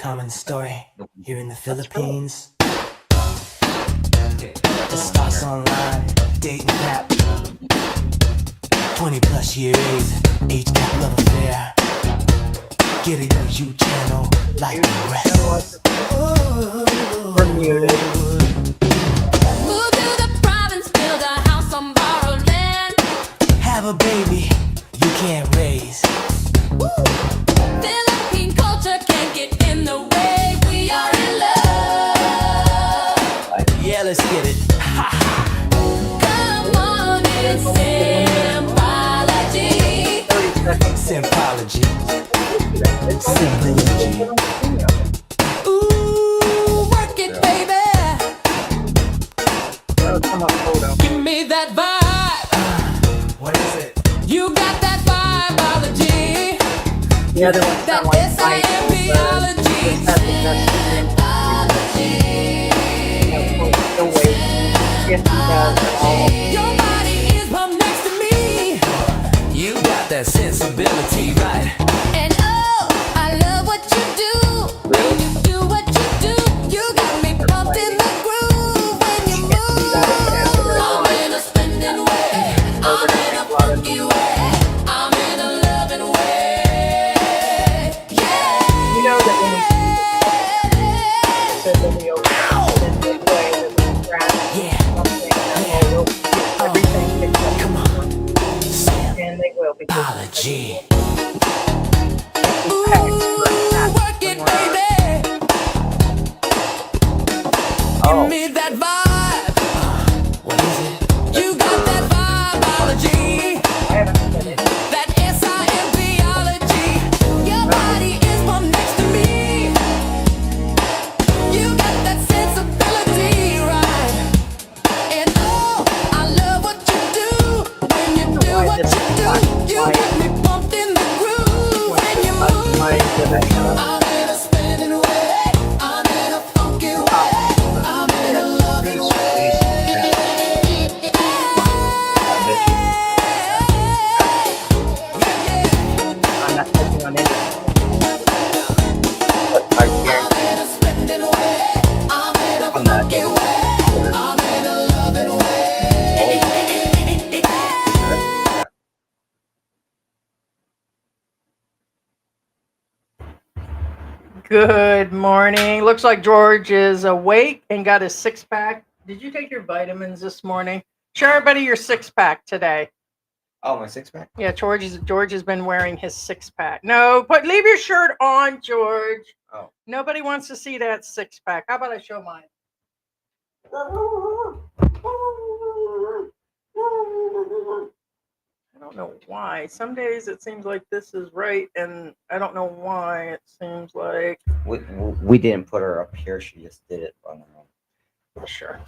common story here in the Philippines. It starts online, dating app. 20 plus year age gap love affair. Get a YouTube channel like the rest. We're muted. Move to the province, build a house on borrowed land. Have a baby you can't raise. Philippine culture can't get in the way. We are in love. Yeah, let's get it. Come on, it's Simpology. 30 seconds. Simpology. It's Simpology. Ooh, work it, baby. Come on, hold on. Give me that vibe. What is it? You got that vibeology. The other one That sound like Simpology. the way. Yes, he does. Your body is up next to me. You got that sensibility, right? And oh, I love what you do. When you do what you do, you got me pumped in the groove when you move. I'm in a spending way. I'm in a funky way. I'm in a loving way. Yeah. You know that when we said that we open in the way that we grab something and we'll everything picks up. Come on. And they will because Simpology. Ooh, work it, baby. Give me that vibe. What is it? You got that vibeology. I haven't said it. That Simpology. Your body is from next to me. You got that sensibility, right? And oh, I love what you do. When you do what you do, you got me pumped in the groove. When you move, I'm in a spinning way. I'm in a funky way. I'm in a loving way. I'm not touching on anything. But I I'm in a spending way. I'm in a funky way. I'm in a loving way. Good morning. Looks like George is awake and got his six-pack. Did you take your vitamins this morning? Show everybody your six-pack today. Oh, my six-pack? Yeah, George has been wearing his six-pack. No, leave your shirt on, George. Oh. Nobody wants to see that six-pack. How about I show mine? I don't know why. Some days it seems like this is right, and I don't know why it seems like. We didn't put her up here. She just did it on her own. Sure.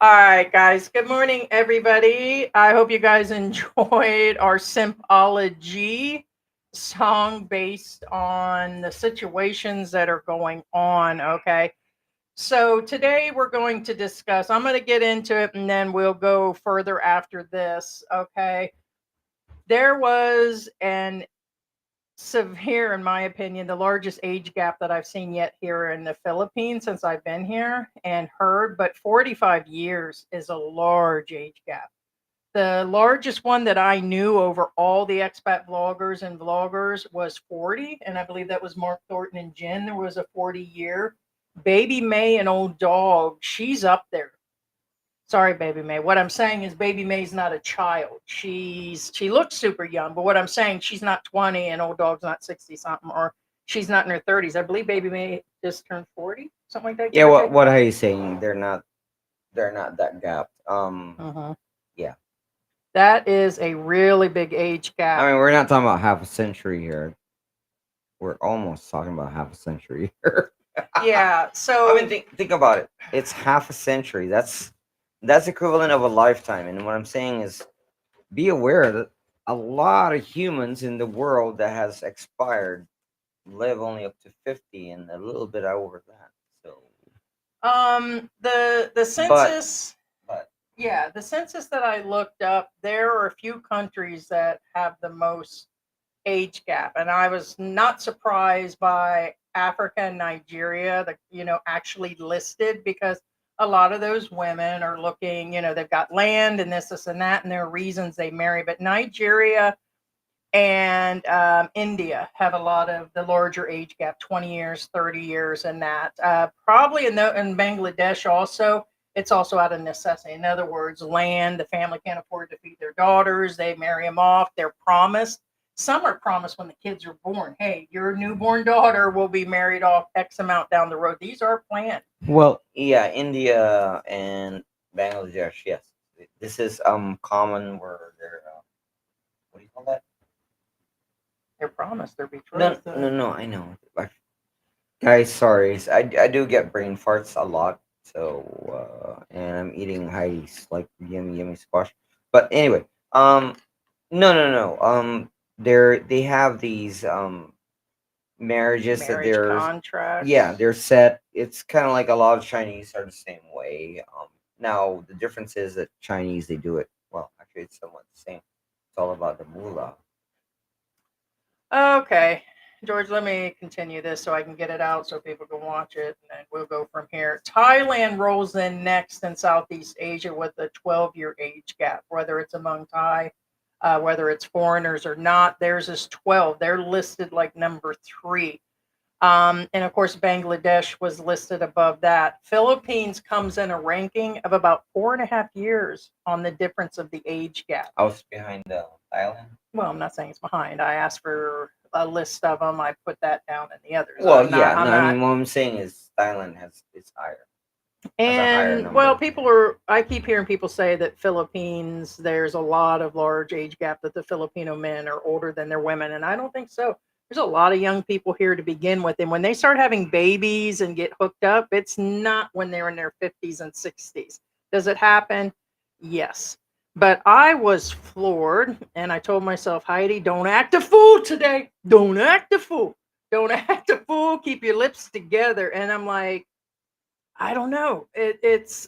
All right, guys. Good morning, everybody. I hope you guys enjoyed our Simpology song based on the situations that are going on. Okay. So today we're going to discuss, I'm going to get into it and then we'll go further after this. Okay. There was an severe, in my opinion, the largest age gap that I've seen yet here in the Philippines since I've been here and heard, but 45 years is a large age gap. The largest one that I knew over all the expat vloggers and vloggers was 40, and I believe that was Mark Thornton and Jen. There was a 40-year. Baby May, an old dog, she's up there. Sorry, Baby May. What I'm saying is Baby May's not a child. She looks super young, but what I'm saying, she's not 20 and old dog's not 60 something, or she's not in her 30s. I believe Baby May just turned 40, something like that. Yeah, what are you saying? They're not that gapped. Yeah. That is a really big age gap. I mean, we're not talking about half a century here. We're almost talking about half a century here. Yeah. So I mean, think about it. It's half a century. That's equivalent of a lifetime. And what I'm saying is, be aware that a lot of humans in the world that has expired live only up to 50 and a little bit over that. So the census but yeah, the census that I looked up, there are a few countries that have the most age gap, and I was not surprised by Africa and Nigeria that, actually listed, because a lot of those women are looking, they've got land and this and that, and there are reasons they marry. But Nigeria and India have a lot of the larger age gap, 20 years, 30 years, and that. Probably in Bangladesh also, it's also out of necessity. In other words, land, the family can't afford to feed their daughters, they marry them off, they're promised. Some are promised when the kids are born. Hey, your newborn daughter will be married off X amount down the road. These are planned. Well, yeah, India and Bangladesh, yes. This is common where they're what do you call that? They're promised. They're No, betrothed. no, I know. Guys, sorry, I do get brain farts a lot. So and I'm eating Heidi's like yummy squash. But anyway, no. They have these marriages that Marriage contracts. yeah, they're set. It's kind of like a lot of Chinese are the same way. Now the difference is that Chinese, they do it well. Actually, it's somewhat the same. It's all about the moolah. Okay, George, let me continue this so I can get it out so people can watch it, and then we'll go from here. Thailand rolls in next in Southeast Asia with a 12-year age gap, whether it's among Thai, whether it's foreigners or not. Theirs is 12. They're listed like number 3. And of course, Bangladesh was listed above that. Philippines comes in a ranking of about 4.5 years on the difference of the age gap. I was behind Thailand. Well, I'm not saying it's behind. I asked for a list of them. I put that down in the others. Well, I'm yeah, not, no, I'm I not. mean, what I'm saying is Thailand it's higher. And well, I keep hearing people say that Philippines, there's a lot of large age gap, that the Filipino men are older than their women. And I don't think so. There's a lot of young people here to begin with. And when they start having babies and get hooked up, it's not when they're in their 50s and 60s. Does it happen? Yes. But I was floored, and I told myself, Heidi, don't act a fool today. Don't act a fool. Don't act a fool. Keep your lips together. And I'm like, I don't know.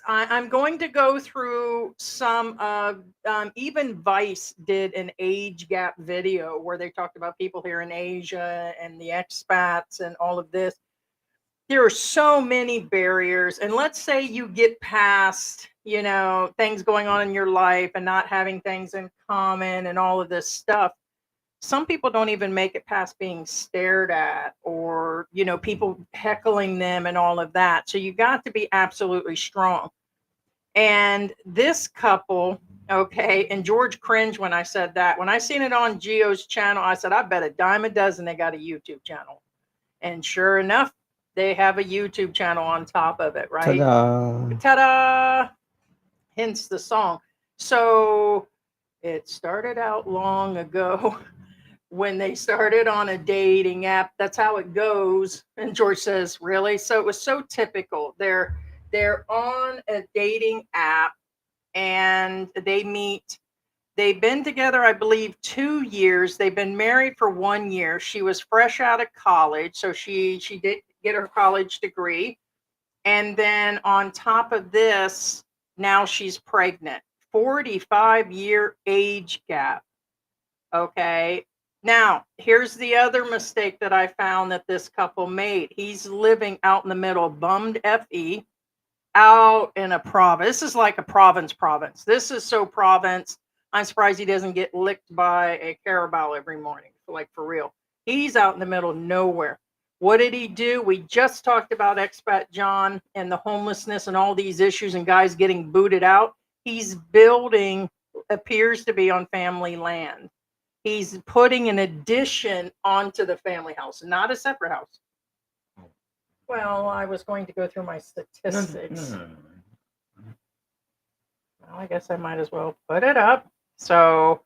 I'm going to go through some even Vice did an age gap video where they talked about people here in Asia and the expats and all of this. There are so many barriers, and let's say you get past, things going on in your life and not having things in common and all of this stuff. Some people don't even make it past being stared at, or people heckling them and all of that. So you got to be absolutely strong. And this couple, okay, and George cringed when I said that. When I seen it on Geo's channel, I said, I bet a dime a dozen they got a YouTube channel. And sure enough, they have a YouTube channel on top of it, right? Ta-da! Ta-da! Hence the song. So it started out long ago when they started on a dating app. That's how it goes. And George says, really? So it was so typical. They're on a dating app and they meet. They've been together, I believe, 2 years. They've been married for 1 year. She was fresh out of college, so she did get her college degree. And then on top of this, now she's pregnant. 45-year age gap. Okay. Now, here's the other mistake that I found that this couple made. He's living out in the middle, bummed FE, out in a province. This is like a province. This is so province. I'm surprised he doesn't get licked by a carabao every morning, like for real. He's out in the middle of nowhere. What did he do? We just talked about Expat John and the homelessness and all these issues and guys getting booted out. He's building, appears to be on family land. He's putting an addition onto the family house, not a separate house. Well, I was going to go through my statistics. No. Well, I guess I might as well put it up. So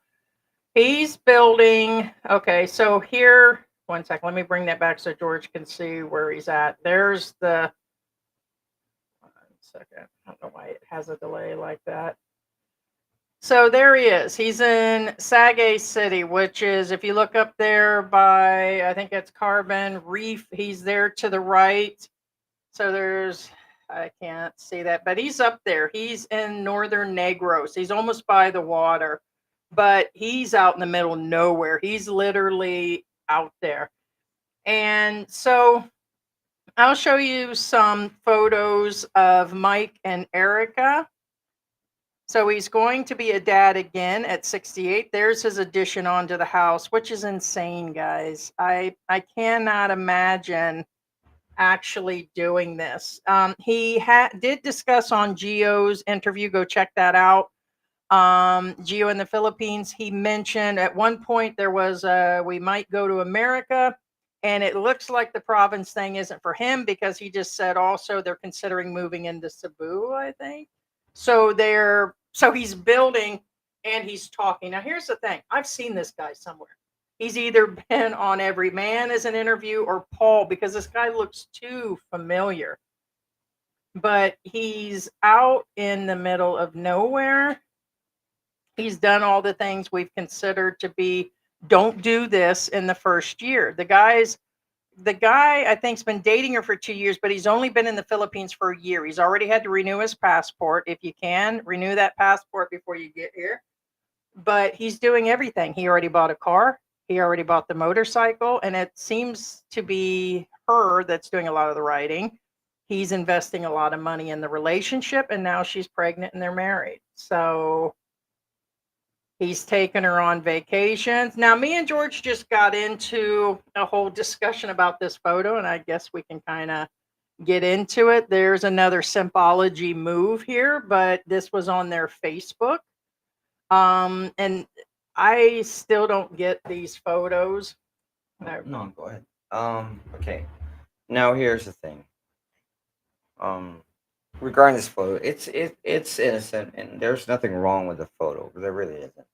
he's building. Okay, so here, one second. Let me bring that back so George can see where he's at. There's the. 1 second. I don't know why it has a delay like that. So there he is. He's in Sagay City, which is, if you look up there by, I think it's Carbon Reef, he's there to the right. So there's, I can't see that, but he's up there. He's in northern Negros. He's almost by the water, but he's out in the middle of nowhere. He's literally out there. And so I'll show you some photos of Mike and Erica. So he's going to be a dad again at 68. There's his addition onto the house, which is insane, guys. I cannot imagine actually doing this. He did discuss on Gio's interview. Go check that out. Gio in the Philippines. He mentioned at one point there was we might go to America, and it looks like the province thing isn't for him because he just said also they're considering moving into Cebu, I think. So he's building and he's talking. Now here's the thing. I've seen this guy somewhere. He's either been on Every Man as an interview or Paul because this guy looks too familiar. But he's out in the middle of nowhere. He's done all the things we've considered to be don't do this in the first year. The guy I think's been dating her for 2 years, but he's only been in the Philippines for a year. He's already had to renew his passport. If you can, renew that passport before you get here. But he's doing everything. He already bought a car. He already bought the motorcycle, and it seems to be her that's doing a lot of the writing. He's investing a lot of money in the relationship, and now she's pregnant and they're married. So he's taken her on vacations. Now, me and George just got into a whole discussion about this photo, and I guess we can kind of get into it. There's another Simpology move here, but this was on their Facebook. And I still don't get these photos. No, go ahead. Okay. Now here's the thing. Regarding this photo, it's innocent, and there's nothing wrong with the photo. There really isn't.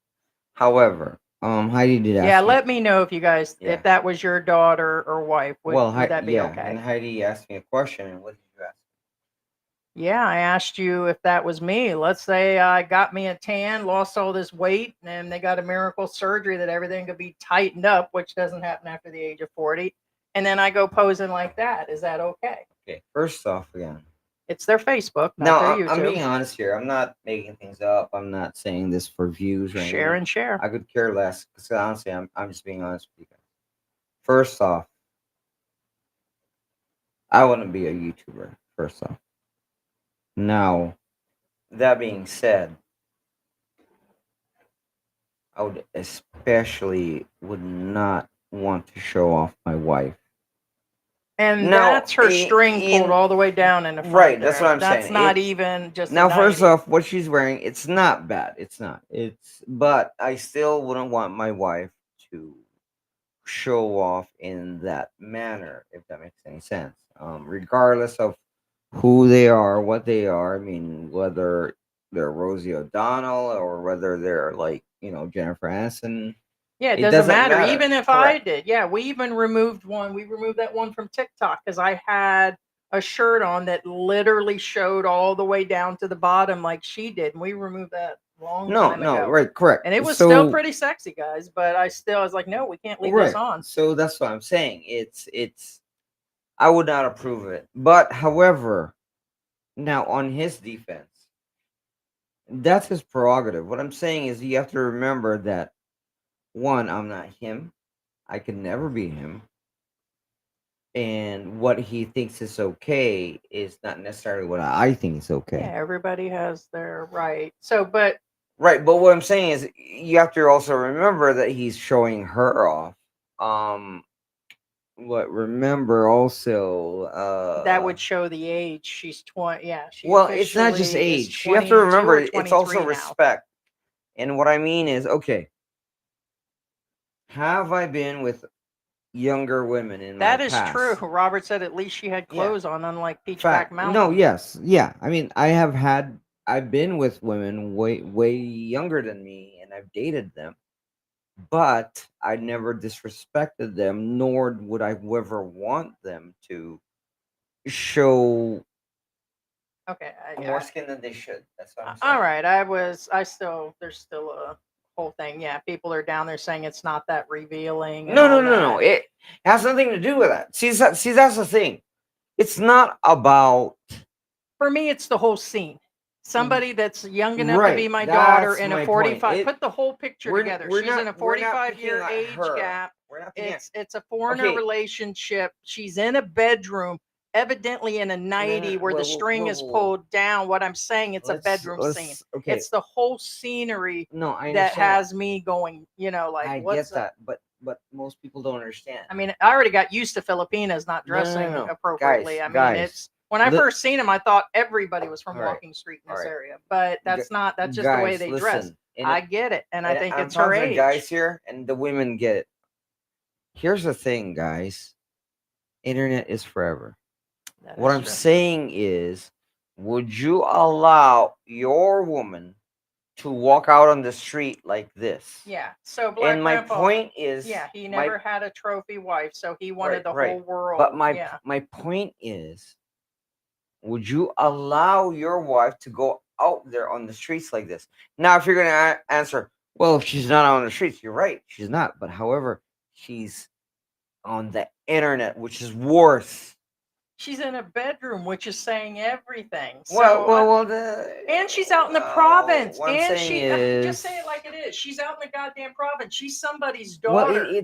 However, Heidi did ask. Yeah, me- let me know if you guys, Yeah. if that was your daughter or wife. Would that be yeah, okay? and Heidi asked me a question, and what did you ask? Yeah, I asked you if that was me. Let's say I got me a tan, lost all this weight, and they got a miracle surgery that everything could be tightened up, which doesn't happen after the age of 40. And then I go posing like that. Is that okay? Okay, first off, again, It's their Facebook, now not their I'm being YouTube. honest here. I'm not making things up. I'm not saying this for views or Share anything. and share. I could care less because honestly, I'm just being honest with you guys. First off, I wouldn't be a YouTuber. First off, now that being said, I would especially would not want to show off my wife. And Now, that's her string pulled in- all the way down in the front. Right, that's there. what I'm That's saying. not It's- even just a Now, first 90. off, what she's wearing, it's not bad. It's not. But I still wouldn't want my wife to show off in that manner, if that makes any sense. Regardless of who they are, what they are. I mean, whether they're Rosie O'Donnell or whether they're like, Jennifer Aniston. Yeah, it It doesn't doesn't matter. matter. Even if I Correct. did. Yeah, we even removed one. We removed that one from TikTok because I had a shirt on that literally showed all the way down to the bottom like she did. And we removed that long time ago. Right, correct. And it was So- still pretty sexy, guys. But I was like, no, we can't leave this on. So that's what I'm saying. It's I would not approve of it. But however, now on his defense, that's his prerogative. What I'm saying is you have to remember that one, I'm not him. I can never be him. And what he thinks is okay is not necessarily what I think is okay. Yeah, everybody has their right. So, but Right, but what I'm saying is you have to also remember that he's showing her off. But remember also that would show the age. She's 20. Yeah, she well, it's not just officially is age. You have to 22 remember or it's 23 also now. respect. And what I mean is, okay, have I been with younger women in That my is past? true. Robert said at least she had Yeah. clothes on, unlike Peachback Fact. Mountain. No, yes. Yeah. I mean, I've been with women way younger than me, and I've dated them. But I never disrespected them, nor would I ever want them to show Okay. more skin than they should. That's what I'm saying. All right. There's still a whole thing. Yeah. People are down there saying it's not that revealing. and No. all that. It has nothing to do with that. See, that's the thing. It's not about. For me, it's the whole scene. Somebody that's young enough to Right, be my daughter that's in my a point. 45. Put the whole picture together. She's in a we're not 45-year picking at age her. gap. We're not picking at- It's a foreigner Okay. relationship. She's in a bedroom. evidently in a nightie where the string is pulled down. What I'm saying, it's a bedroom scene. Okay. It's the whole scenery No, I that understand. has me going, like, I what's get that, but most people don't understand. I mean, I already got used to Filipinas not No, no, dressing no. appropriately. Guys, I mean, guys, it's when I li- first seen them, I thought everybody was from All right, Walking Street in all this right. area, but that's not. That's just the way Guys, they dress. listen. I get it, and I think I'm it's her talking to age. guys here, and the women get it. Here's the thing, guys. Internet is forever. That What is I'm true. saying is, would you allow your woman to walk out on the street like this? Yeah. So Black And my Grandpa. point is, Yeah, he never had a trophy wife, so he wanted the right. whole world. But my yeah. my point is, would you allow your wife to go out there on the streets like this? Now, if you're going to answer, well, if she's not on the streets, you're right, she's not. But however, she's on the internet, which is worse. She's in a bedroom, which is saying everything. And she's out in the province. What I'm And saying just say it like it is. She's out in the goddamn province. She's somebody's daughter.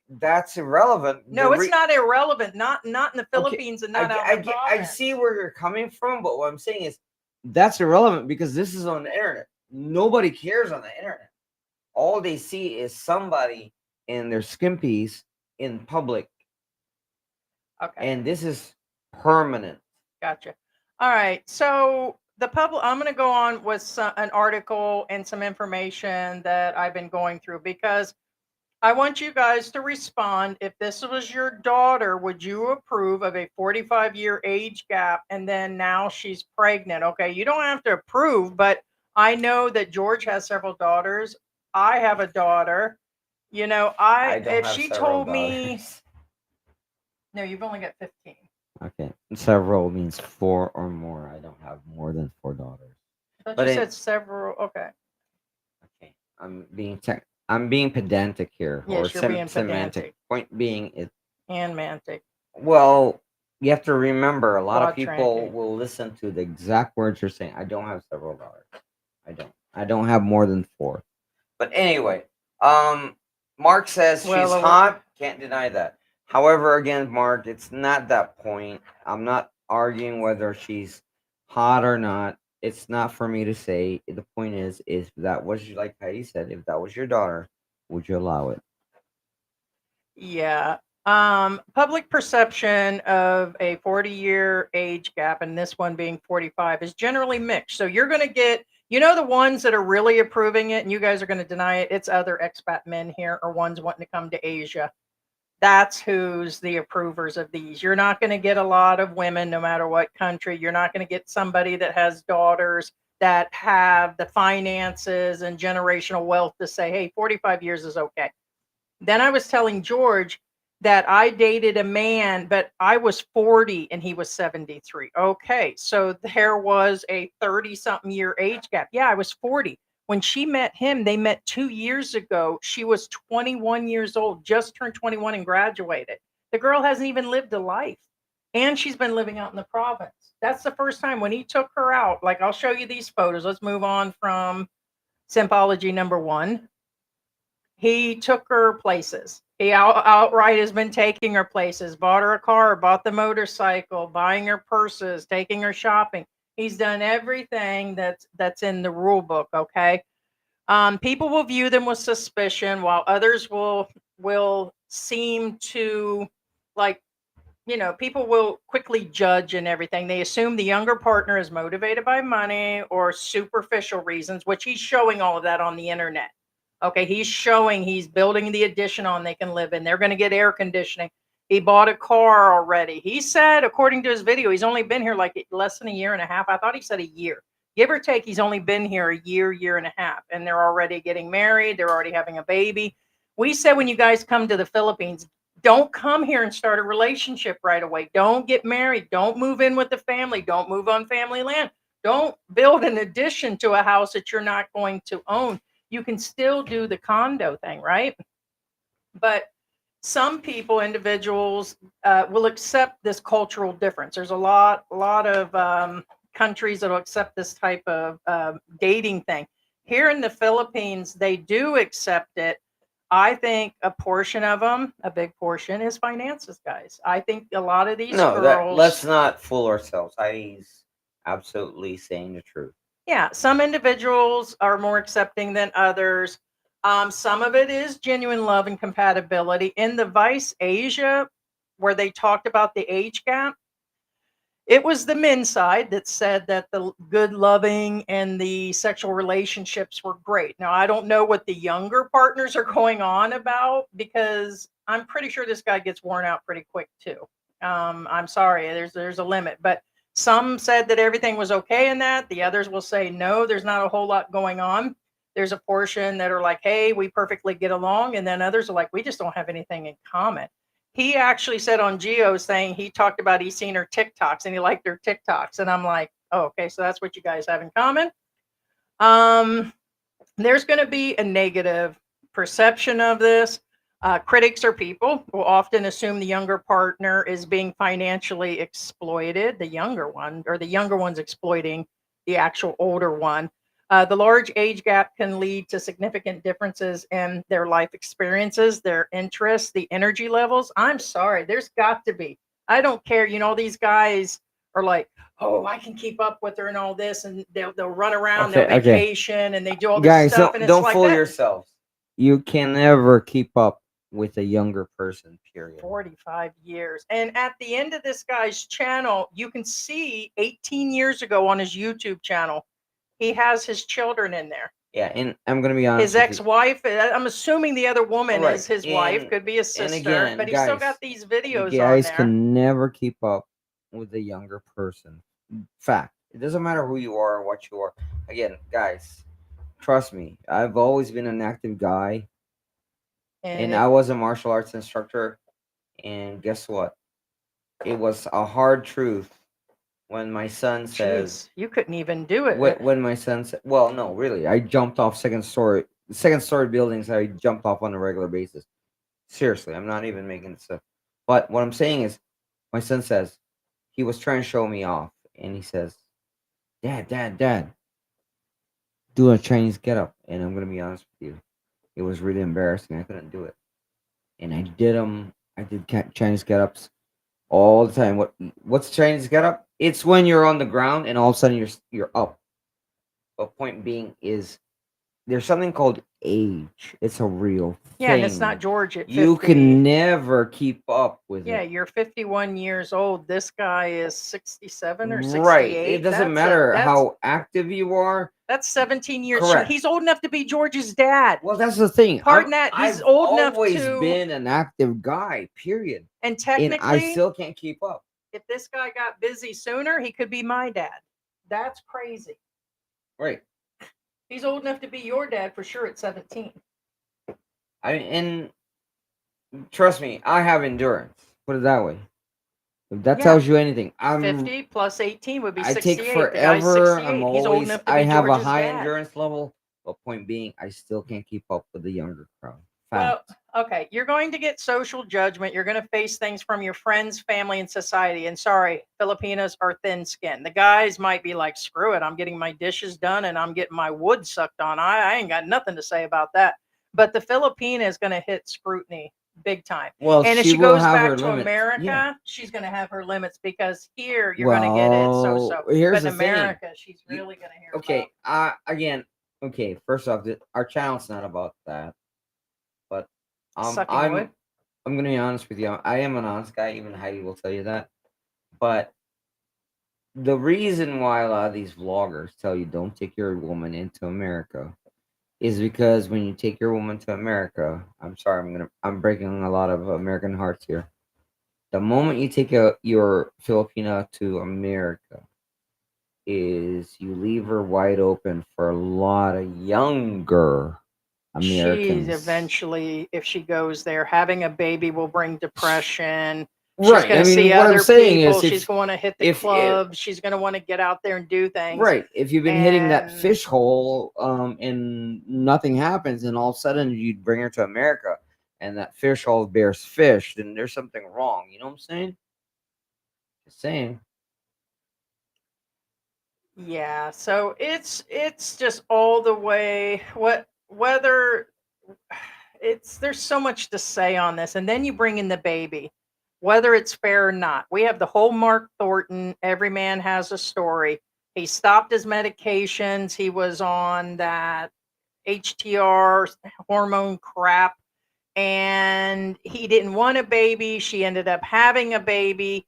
That's irrelevant. No, it's not irrelevant. Not in the Philippines and not out in the province. I see where you're coming from, but what I'm saying is that's irrelevant because this is on the internet. Nobody cares on the internet. All they see is somebody in their skimpies in public. Okay. And this is permanent. Gotcha. All right. So I'm going to go on with an article and some information that I've been going through because I want you guys to respond. If this was your daughter, would you approve of a 45-year age gap? And then now she's pregnant. Okay. You don't have to approve, but I know that George has several daughters. I have a daughter. If she told me, no, you've only got 15. Okay. Several means 4 or more. I don't have more than 4 daughters. But you said several. Okay. Okay. I'm being pedantic here. Yes, or you're being semantic. pedantic. Point being it. And mantic. Well, you have to remember a lot of Quadrantic. people will listen to the exact words you're saying. I don't have several daughters. I don't have more than 4. But anyway, Mark says she's hot. Can't deny that. However, again, Mark, it's not that point. I'm not arguing whether she's hot or not. It's not for me to say. The point is, if that was like Heidi said, if that was your daughter, would you allow it? Yeah. Public perception of a 40-year age gap, and this one being 45, is generally mixed. So you're going to get, the ones that are really approving it, and you guys are going to deny it. It's other expat men here or ones wanting to come to Asia. That's who's the approvers of these. You're not going to get a lot of women, no matter what country. You're not going to get somebody that has daughters that have the finances and generational wealth to say, hey, 45 years is okay. Then I was telling George that I dated a man, but I was 40 and he was 73. Okay, so there was a 30-something year age gap. Yeah, I was 40. When she met him, they met 2 years ago. She was 21 years old, just turned 21 and graduated. The girl hasn't even lived a life. And she's been living out in the province. That's the first time when he took her out. Like, I'll show you these photos. Let's move on from Simpology number 1. He took her places. He outright has been taking her places, bought her a car, bought the motorcycle, buying her purses, taking her shopping. He's done everything that's in the rule book. Okay. People will view them with suspicion, while others will seem to, like, people will quickly judge and everything. They assume the younger partner is motivated by money or superficial reasons, which he's showing all of that on the internet. Okay, he's showing he's building the addition on they can live in. They're going to get air conditioning. He bought a car already. He said, according to his video, he's only been here like less than a year and a half. I thought he said a year. Give or take, he's only been here a year and a half. And they're already getting married. They're already having a baby. We said when you guys come to the Philippines, don't come here and start a relationship right away. Don't get married. Don't move in with the family. Don't move on family land. Don't build an addition to a house that you're not going to own. You can still do the condo thing, right? But some people, individuals, will accept this cultural difference. There's a lot of countries that will accept this type of dating thing. Here in the Philippines, they do accept it. I think a portion of them, a big portion, is finances, guys. I think a lot of these No, that let's girls, not fool ourselves. Heidi's absolutely saying the truth. yeah, some individuals are more accepting than others. Some of it is genuine love and compatibility. In the Vice Asia, where they talked about the age gap, it was the men's side that said that the good loving and the sexual relationships were great. Now, I don't know what the younger partners are going on about because I'm pretty sure this guy gets worn out pretty quick too. I'm sorry, there's a limit, but some said that everything was okay in that. The others will say no, there's not a whole lot going on. There's a portion that are like, hey, we perfectly get along, and then others are like, we just don't have anything in common. He actually said on Geo saying he talked about he's seen her TikToks and he liked her TikToks. And I'm like, oh, okay, so that's what you guys have in common. Um, there's going to be a negative perception of this. Critics are people who often assume the younger partner is being financially exploited, the younger one, or the younger one's exploiting the actual older one. The large age gap can lead to significant differences in their life experiences, their interests, the energy levels. I'm sorry, there's got to be. I don't care. You know, these guys are like, oh, I can keep up with her and all this, and they'll run around, they'll Okay, okay. vacation, and they do all this Guys, stuff, and it's don't like fool that. yourselves. You can never keep up with a younger person, period. 45 years. And at the end of this guy's channel, you can see 18 years ago on his YouTube channel, he has his children in there. Yeah, and I'm gonna be honest His with you. ex-wife, I'm assuming the other woman Right, is his wife, and- could be a and sister, again, but he's still got guys, these You videos on guys there. can never keep up with a younger person. Fact. It doesn't matter who you are or what you are. Again, guys, trust me. I've always been an active guy, and And I was a martial arts instructor. And guess what? It was a hard truth when my son says, jeez, you couldn't even do it. when my son said, well, no, really, I jumped off second story buildings. I jumped off on a regular basis. Seriously, I'm not even making this up. But what I'm saying is, my son says he was trying to show me off, and he says, Dad, do a Chinese get up. And I'm gonna be honest with you, it was really embarrassing. I couldn't do it, and I did them. I did Chinese get ups all the time. What's Chinese get up? It's when you're on the ground and all of a sudden you're up. But point being is there's something called age. It's a real Yeah, and it's thing. not George at 50. You can never keep up with Yeah, it. you're 51 years old. This guy is 67 or 68. Right. It doesn't matter that's how active you are. That's 17 years. Correct. He's old enough to be George's dad. Well, that's the thing. Pardon that, he's I've old enough always to- been an active guy, period. And And technically, I still can't keep up. if this guy got busy sooner, he could be my dad. That's crazy. Right. He's old enough to be your dad for sure at 17. And trust me, I have endurance. Put it that way. If that Yeah. tells you anything, I'm 50 plus 18 would be I 68. take The guy's forever. 68. I'm He's old always enough to I be have a George's high dad. endurance level, but point being, I still can't keep up with the younger crowd. Well, Fact. okay, you're going to get social judgment. You're going to face things from your friends, family, and society. And sorry, Filipinos are thin-skinned. The guys might be like, screw it, I'm getting my dishes done and I'm getting my wood sucked on. I ain't got nothing to say about that. But the Filipina is going to hit scrutiny big time. Well, And if she she will goes have back her to limits. America, Yeah. she's going to have her limits because here you're going to get it so-so. Well, here's But in the thing. America, she's really going to hear Okay, about. again, okay, first off, our channel's not about that. But Sucking wood? I'm gonna be honest with you. I am an honest guy, even Heidi will tell you that. But the reason why a lot of these vloggers tell you don't take your woman into America is because when you take your woman to America, I'm sorry, I'm breaking a lot of American hearts here. The moment you take your Filipina to America, is you leave her wide open for a lot of younger Americans. She's eventually, if she goes there, having a baby will bring depression. Right. She's going I to mean, see what other I'm saying people. is, She's going to hit the clubs. She's going to want to get out there and do things. Right. If you've been hitting that And- fish hole, and nothing happens, and all of a sudden you bring her to America, and that fish hole bears fish, then there's something wrong. You know what I'm saying? Just saying. Yeah, so it's just all the way whether there's so much to say on this, and then you bring in the baby, whether it's fair or not. We have the whole Mark Thornton. Every man has a story. He stopped his medications. He was on that HTR hormone crap, and he didn't want a baby. She ended up having a baby,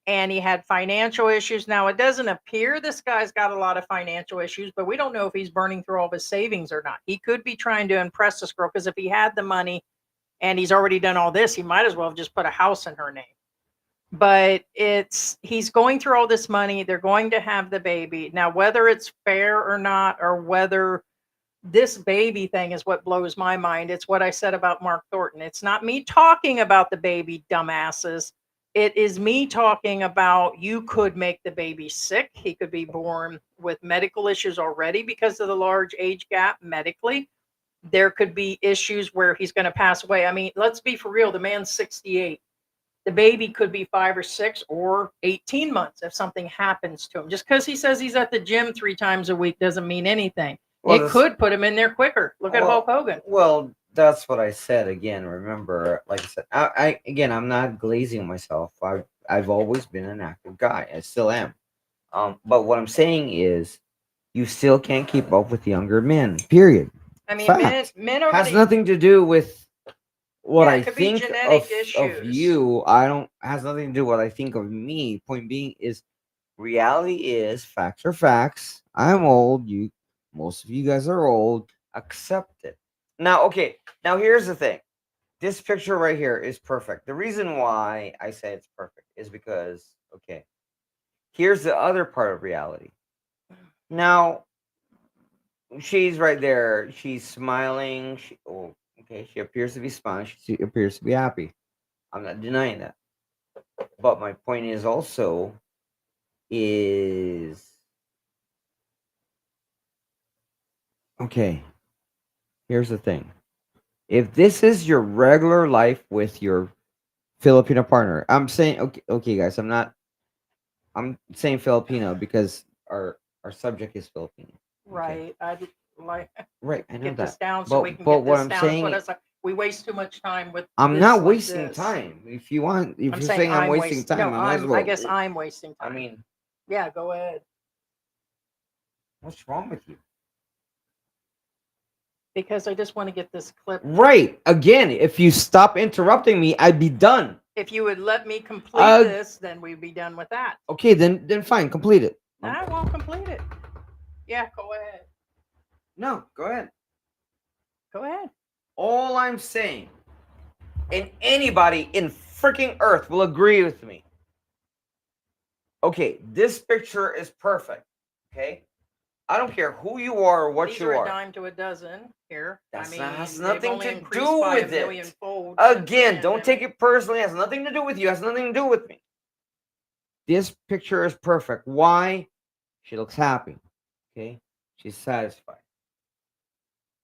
and he had financial issues. Now, it doesn't appear this guy's got a lot of financial issues, but we don't know if he's burning through all of his savings or not. He could be trying to impress this girl, because if he had the money and he's already done all this, he might as well have just put a house in her name. But he's going through all this money. They're going to have the baby. Now, whether it's fair or not, or whether this baby thing is what blows my mind. It's what I said about Mark Thornton. It's not me talking about the baby, dumbasses. It is me talking about, you could make the baby sick. He could be born with medical issues already because of the large age gap medically. There could be issues where he's going to pass away. I mean, let's be for real. The man's 68. The baby could be 5 or 6 or 18 months if something happens to him. Just because he says he's at the gym 3 times a week doesn't mean anything. Well, It could put him in there quicker. Look at Hulk Hogan. Well, that's what I said again. Remember, like I said, I again, I'm not glazing myself. I've always been an active guy. I still am. But what I'm saying is, you still can't keep up with younger men. Period. I mean, Fact. men over Has the, nothing to do with what Yeah, I it could be think genetic of issues. you. I don't has nothing to do with what I think of me. Point being is, reality is, facts are facts. I'm old. Most of you guys are old. Accept it. Now, okay. Now here's the thing. This picture right here is perfect. The reason why I say it's perfect is because, okay, here's the other part of reality. Now, she's right there. She's smiling. She appears to be smiling. She appears to be happy. I'm not denying that. But my point is also is, okay, here's the thing. If this is your regular life with your Filipino partner, I'm saying, okay, guys, I'm saying Filipino because our subject is Filipino. right? I'd like Right, I know get this that. down so we can But get what this I'm down. saying, That's what we waste too much time with. I'm this not like wasting this. time. If you're I'm saying I'm wasting time, No, I might as well. I guess I'm wasting I time. mean, Yeah, go ahead. what's wrong with you? Because I just want to get this clip. Right. Again, if you stop interrupting me, I'd be done. If you would let me complete this, then we'd be done with that. Okay, then fine, complete it. I won't complete it. Yeah, go ahead. No, go ahead. Go ahead. All I'm saying, and anybody in freaking earth will agree with me. Okay, this picture is perfect. Okay, I don't care who you are or what These you are are. a dime to a dozen here. That I mean, has they've nothing only to increased do by with a million it. fold since the Again, don't take pandemic. it personally. It has nothing to do with you. It has nothing to do with me. This picture is perfect. Why? She looks happy. Okay, she's satisfied.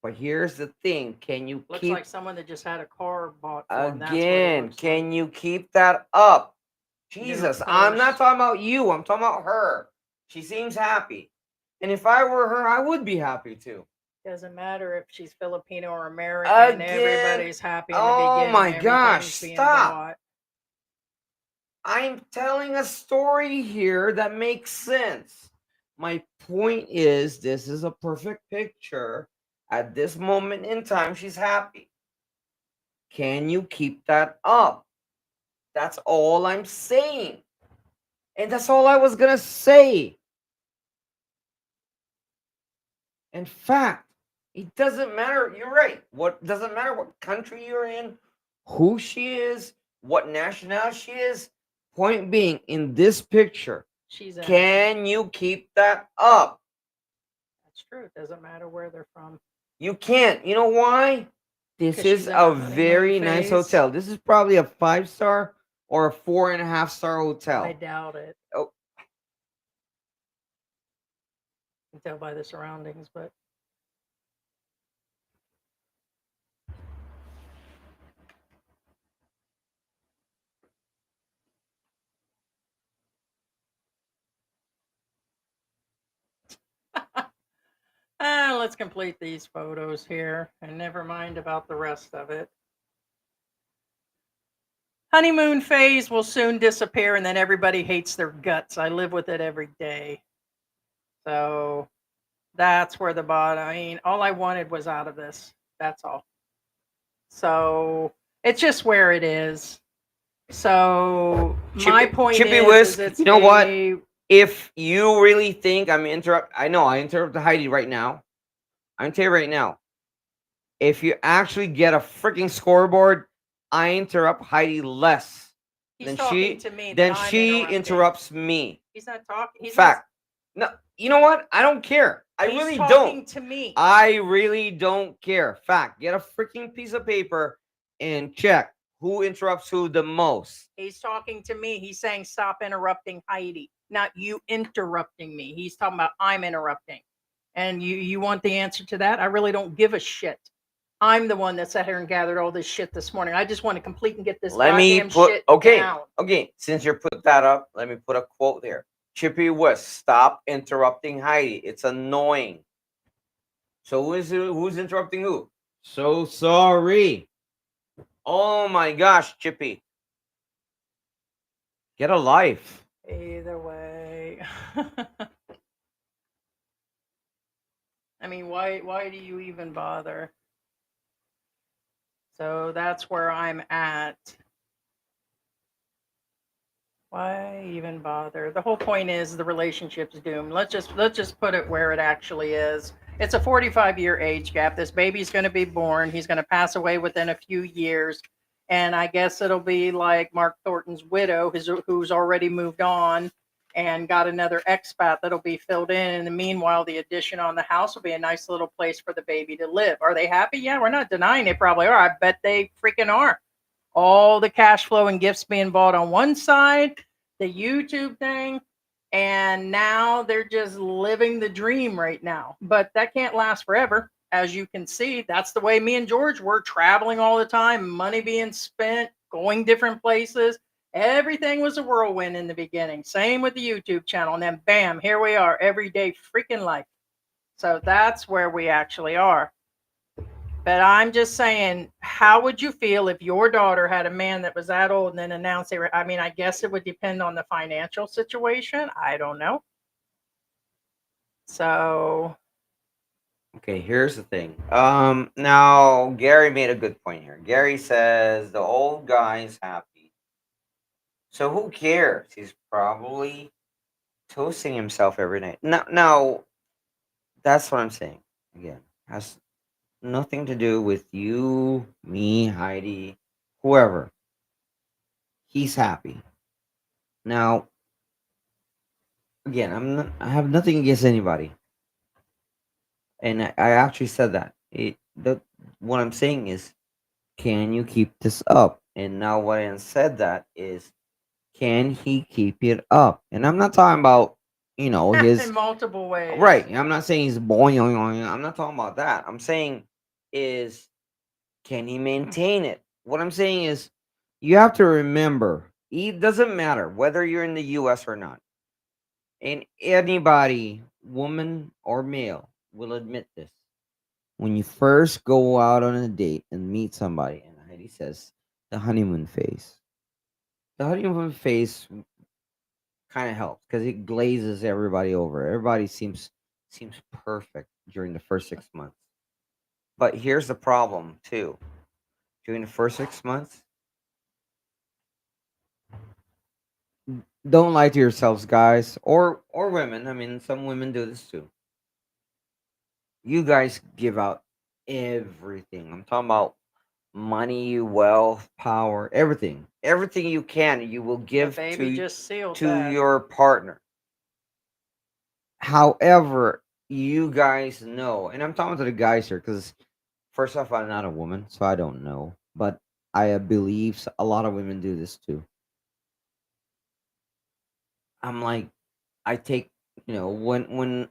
But here's the thing: can you Looks keep like someone that just had a car bought for them. That's what it again? looks Can like. you keep that up? New Jesus, I'm not purse. talking about you. I'm talking about her. She seems happy, and if I were her, I would be happy too. Doesn't matter if she's Filipino or American. Again, Everybody's happy in the oh beginning. my gosh, Everything's being stop. bought. I'm telling a story here that makes sense. My point is, this is a perfect picture. At this moment in time, she's happy. Can you keep that up? That's all I'm saying. And that's all I was going to say. In fact, it doesn't matter. You're right. What doesn't matter what country you're in, who she is, what nationality she is. Point being, in this picture, She's innocent. can you keep that up? That's true. It doesn't matter where they're from. You can't. You know why? This 'Cause is she's in a a honeymoon very nice phase. hotel. This is probably a 5-star or a 4.5-star hotel. I doubt it. Oh, You can tell by the surroundings, but let's complete these photos here and never mind about the rest of it. Honeymoon phase will soon disappear and then everybody hates their guts. I live with it every day. So that's where the bottom, I mean, all I wanted was out of this. That's all. So it's just where it is. So my point Chippy is Whisk, it's you know what? a If you really think I'm I know I interrupted Heidi right now. I'm gonna tell you right now. If you actually get a freaking scoreboard, I interrupt Heidi less he's than talking she to me. than Then I'm she interrupting. interrupts me. He's not talking. He's Fact. No, you know what? I don't care. I He's really talking don't. to me. I really don't care. Fact. Get a freaking piece of paper and check who interrupts who the most. He's talking to me. He's saying stop interrupting Heidi, not you interrupting me. He's talking about I'm interrupting. And you want the answer to that? I really don't give a shit. I'm the one that sat here and gathered all this shit this morning. I just want to complete and get this Let me goddamn put shit okay. down. Okay, since you put that up, let me put a quote there. Chippy West, stop interrupting Heidi. It's annoying. So who's interrupting who? So sorry. Oh my gosh, Chippy. Get a life. Either way. I mean, why do you even bother? So that's where I'm at. Why even bother? The whole point is the relationship's doomed. Let's just put it where it actually is. It's a 45-year age gap. This baby's going to be born. He's going to pass away within a few years. And I guess it'll be like Mark Thornton's widow, who's already moved on and got another expat that'll be filled in. In the meanwhile, the addition on the house will be a nice little place for the baby to live. Are they happy? Yeah, we're not denying they probably are. I bet they freaking are. All the cash flow and gifts being bought on one side, the YouTube thing, and now they're just living the dream right now. But that can't last forever. As you can see, that's the way me and George were traveling all the time, money being spent, going different places. Everything was a whirlwind in the beginning. Same with the YouTube channel. And then bam, here we are, everyday freaking life. So that's where we actually are. But I'm just saying, how would you feel if your daughter had a man that was that old and then announced they were? I mean, I guess it would depend on the financial situation. I don't know. So, Okay, here's the thing. Now Gary made a good point here. Gary says the old guy's happy. So who cares? He's probably toasting himself every night. Now that's what I'm saying. Again, has nothing to do with you, me, Heidi, whoever. He's happy. Now, again, I have nothing against anybody. And I actually said that. What I'm saying is, can you keep this up? And now what I said that is, can he keep it up? And I'm not talking about, in his multiple ways. right. I'm not saying he's boing. I'm not talking about that. I'm saying is, can he maintain it? What I'm saying is, you have to remember, it doesn't matter whether you're in the U.S. or not. And anybody, woman or male, will admit this. When you first go out on a date and meet somebody, and Heidi says the honeymoon phase. The honeymoon phase kind of helps because it glazes everybody over. Everybody seems perfect during the first 6 months. But here's the problem too. During the first 6 months, don't lie to yourselves, guys, or women. I mean, some women do this too. You guys give out everything. I'm talking about money, wealth, power, everything you can. You will give baby just sealed to that. your partner. However, you guys know, and I'm talking to the guys here because first off, I'm not a woman, so I don't know, but I believe a lot of women do this too. I'm like, I take, when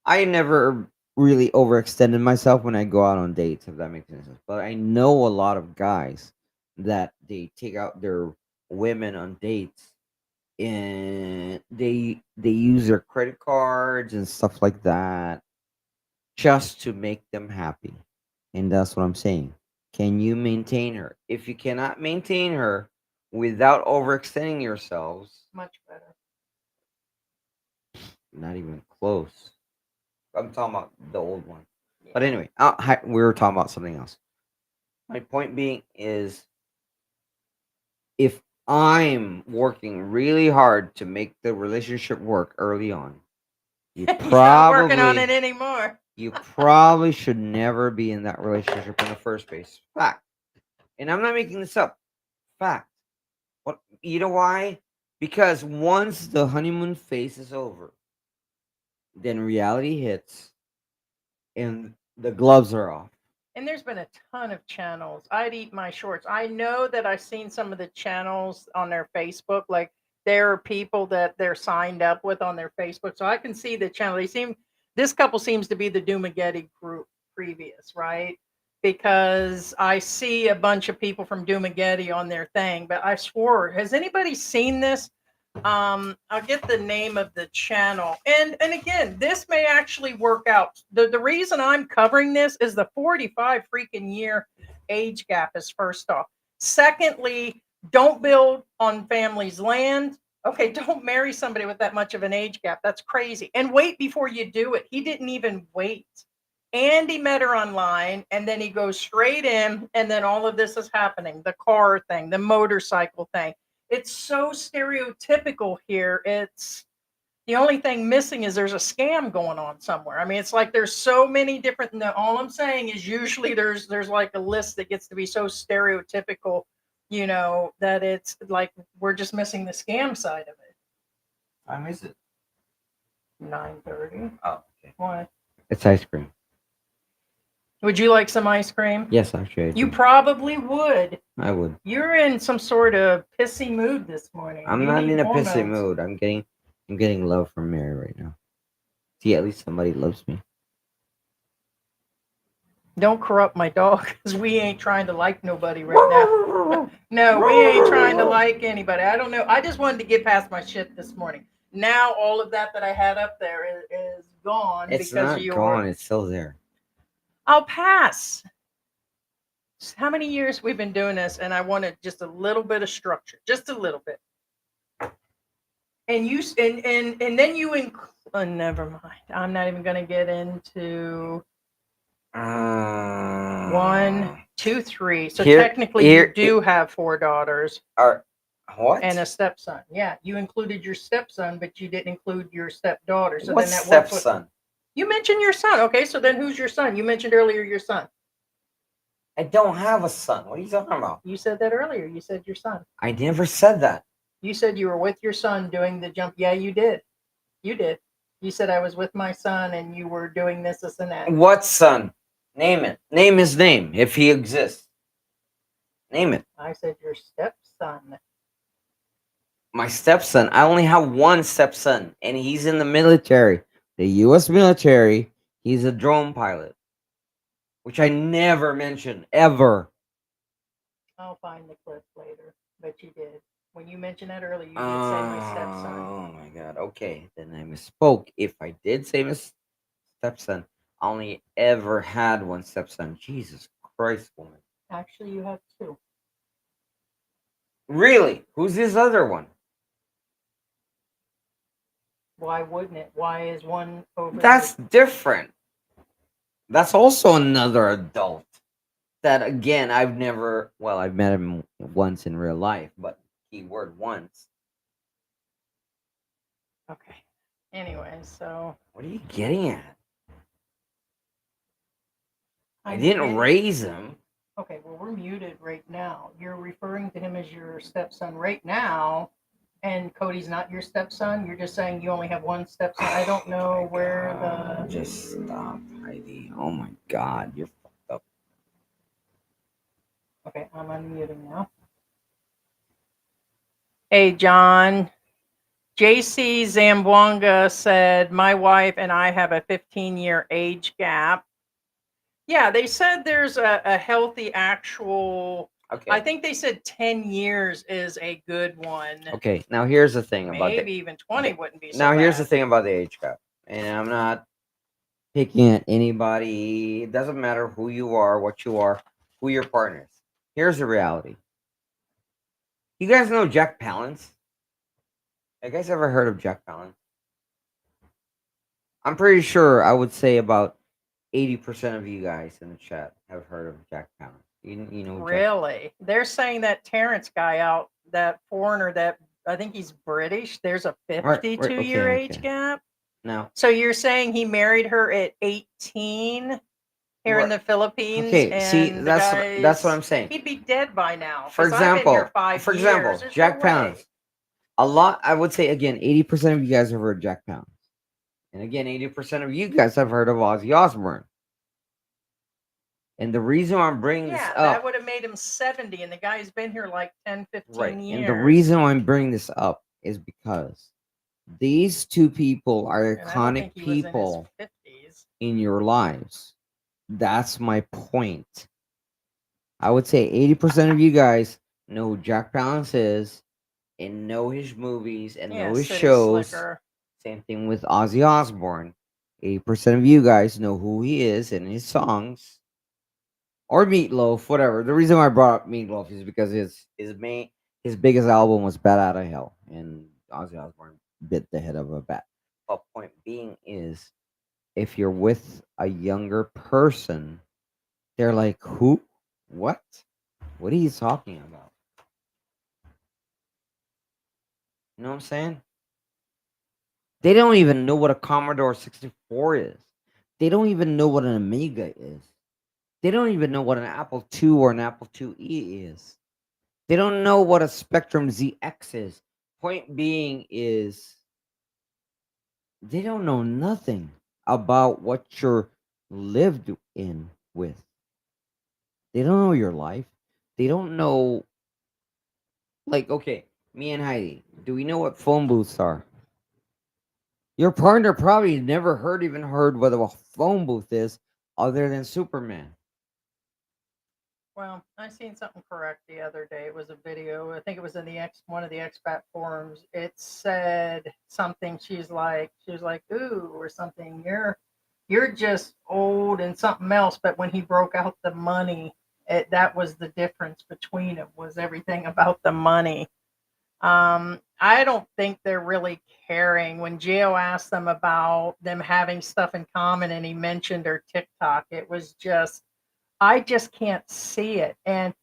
I never really overextended myself when I go out on dates, if that makes any sense. But I know a lot of guys that they take out their women on dates and they use their credit cards and stuff like that. just to make them happy. And that's what I'm saying. Can you maintain her? If you cannot maintain her without overextending yourselves, Much better. not even close. I'm talking about the old one. But Yeah. anyway, we were talking about something else. My point being is, if I'm working really hard to make the relationship work early on, you He's not working on probably it anymore. you probably should never be in that relationship in the first place. Fact. And I'm not making this up. Fact. What, you know why? Because once the honeymoon phase is over, then reality hits and the gloves are off. And there's been a ton of channels. I'd eat my shorts. I know that I've seen some of the channels on their Facebook. Like there are people that they're signed up with on their Facebook. So I can see the channel. This couple seems to be the Dumageddon group previous, right? Because I see a bunch of people from Dumageddon on their thing. But I swore, has anybody seen this? I'll get the name of the channel. And again, this may actually work out. The reason I'm covering this is the 45 freaking year age gap is first off. Secondly, don't build on family's land. Okay, don't marry somebody with that much of an age gap. That's crazy. And wait before you do it. He didn't even wait. And he met her online, and then he goes straight in, and then all of this is happening. The car thing, the motorcycle thing. It's so stereotypical here. It's the only thing missing is there's a scam going on somewhere. I mean, it's like there's so many different. No, all I'm saying is usually there's like a list that gets to be so stereotypical, that it's like we're just missing the scam side of it. I miss it. 9:30. Oh, okay. What? It's ice cream. Would you like some ice cream? Yes, actually. You probably would. I would. You're in some sort of pissy mood this morning. I'm You not need in a pissy hormones. mood. I'm getting love from Mary right now. See, at least somebody loves me. Don't corrupt my dog, because we ain't trying to like nobody right now. No, we ain't trying to like anybody. I don't know. I just wanted to get past my shit this morning. Now all of that I had up there is gone It's because not of your. gone. It's still there. I'll pass. How many years we've been doing this, and I wanted just a little bit of structure, just a little bit. And you and then you never mind. I'm not even going to get into 1, 2, 3. So technically, you do have 4 daughters. What? And a stepson. Yeah, you included your stepson, but you didn't include your stepdaughter. So What then that stepson? You mentioned your son. Okay, so then who's your son? You mentioned earlier your son. I don't have a son. What are you talking about? You said that earlier. You said your son. I never said that. You said you were with your son doing the jump. Yeah, you did. You did. You said I was with my son and you were doing this, and that. What son? Name it. Name his name if he exists. Name it. I said your stepson. My stepson. I only have one stepson, and he's in the military, the U.S. military. He's a drone pilot, which I never mentioned ever. I'll find the clip later, but you did. When you mentioned that earlier, you did say my stepson. Oh my god. Okay, then I misspoke. If I did say my stepson, I only ever had one stepson. Jesus Christ, woman. Actually, you have 2. Really? Who's this other one? Why wouldn't it? Why is one over? That's different. That's also another adult. That again, I've met him once in real life, but keyword once. Okay. Anyway, so. What are you getting at? I didn't raise him. Okay, well, we're muted right now. You're referring to him as your stepson right now, and Cody's not your stepson. You're just saying you only have one stepson. I don't know where the. Just stop, Heidi. Oh my god, you're fucked up. Okay, I'm unmuting now. Hey, John. JC Zamboanga said, my wife and I have a 15-year age gap. Yeah, they said there's a healthy actual. Okay. I think they said 10 years is a good one. Okay, now here's the thing about Maybe even 20 wouldn't be so Now here's the bad. thing about the age gap. And I'm not picking at anybody. It doesn't matter who you are, what you are, who your partner is. Here's the reality. You guys know Jack Palance? You guys ever heard of Jack Palance? I'm pretty sure I would say about 80% of you guys in the chat have heard of Jack Palance. You know Jack. Really? They're saying that Terrence guy out, that foreigner, that I think he's British. There's a Right, 52-year okay, age okay. gap. Now, So you're saying he married her at 18 here in Right. the Philippines, Okay, see, and the that's what I'm guy's saying. he'd be dead by now. For 'Cause I've been here example, 5 years. There's Jack no way. Palance. A lot, I would say again, 80% of you guys have heard of Jack Palance. And again, 80% of you guys have heard of Ozzy Osbourne. And the reason why I'm bringing this Yeah, up, that would have made him 70, and the guy's been here like 10, 15 right? years. And the reason why I'm bringing this up is because these two people are And I don't iconic think he was people in his 50s. in your lives. That's my point. I would say 80% of you guys know who Jack Palance is and know his movies and Yeah, know his City shows. Slicker. Same thing with Ozzy Osbourne. 80% of you guys know who he is and his songs. Or Meatloaf, whatever. The reason why I brought up Meatloaf is because his biggest album was Bat Out of Hell, and Ozzy Osbourne bit the head of a bat. But point being is, if you're with a younger person, they're like, "Who? What? What are you talking about?" You know what I'm saying? They don't even know what a Commodore 64 is. They don't even know what an Amiga is. They don't even know what an Apple II or an Apple IIe is. They don't know what a Spectrum ZX is. Point being is, they don't know nothing about what you're lived in with. They don't know your life. They don't know, like, okay, me and Heidi, do we know what phone booths are? Your partner probably never even heard what a phone booth is other than Superman. Well, I seen something correct the other day. It was a video. I think it was in the one of the Expat forums. It said something. She was like, "Ooh," or something. You're just old and something else. But when he broke out the money, that was the difference between it. Was everything about the money. I don't think they're really caring. When Gio asked them about them having stuff in common, and he mentioned her TikTok, it was just I just can't see it. And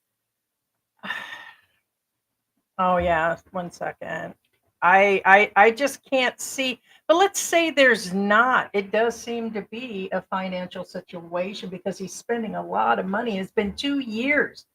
oh yeah, 1 second. I just can't see. But let's say there's not. It does seem to be a financial situation because he's spending a lot of money. It's been 2 years.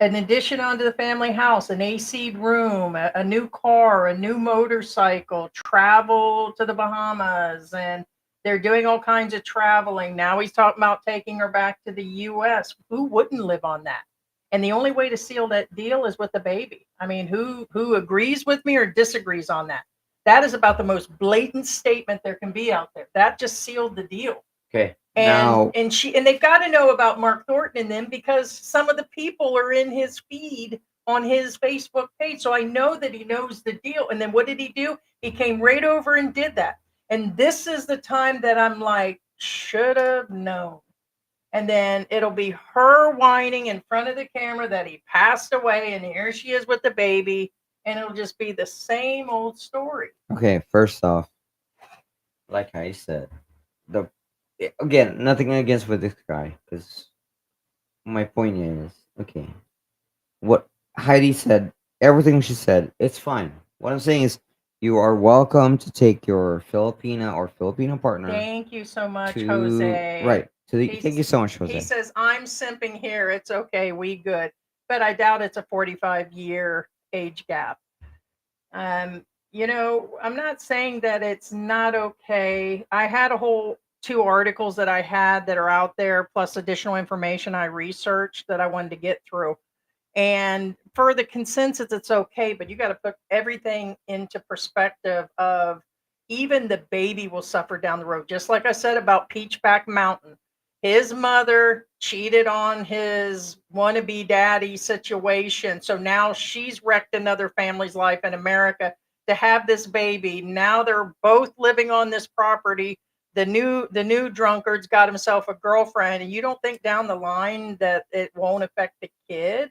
An addition onto the family house, an AC room, a new car, a new motorcycle, travel to the Bahamas, and they're doing all kinds of traveling. Now he's talking about taking her back to the US. Who wouldn't live on that? And the only way to seal that deal is with the baby. I mean, who agrees with me or disagrees on that? That is about the most blatant statement there can be out there. That just sealed the deal. Okay. And Now, and they've got to know about Mark Thornton and them because some of the people are in his feed on his Facebook page. So I know that he knows the deal. And then what did he do? He came right over and did that. And this is the time that I'm like, should have known. And then it'll be her whining in front of the camera that he passed away, and here she is with the baby, and it'll just be the same old story. okay, first off, like I said, again, nothing against with this guy, because my point is, okay, what Heidi said, everything she said, it's fine. What I'm saying is, you are welcome to take your Filipina or Filipino partner Thank you so much, to Jose. right to the. He's- Thank you so much, Jose. He says, I'm simping here. It's okay. We good. But I doubt it's a 45-year age gap. I'm not saying that it's not okay. I had a whole 2 articles that I had that are out there, plus additional information I researched that I wanted to get through. And for the consensus, it's okay, but you got to put everything into perspective of even the baby will suffer down the road. Just like I said about Peachback Mountain. His mother cheated on his wannabe daddy situation. So now she's wrecked another family's life in America to have this baby. Now they're both living on this property. the new drunkard's got himself a girlfriend, and you don't think down the line that it won't affect the kid.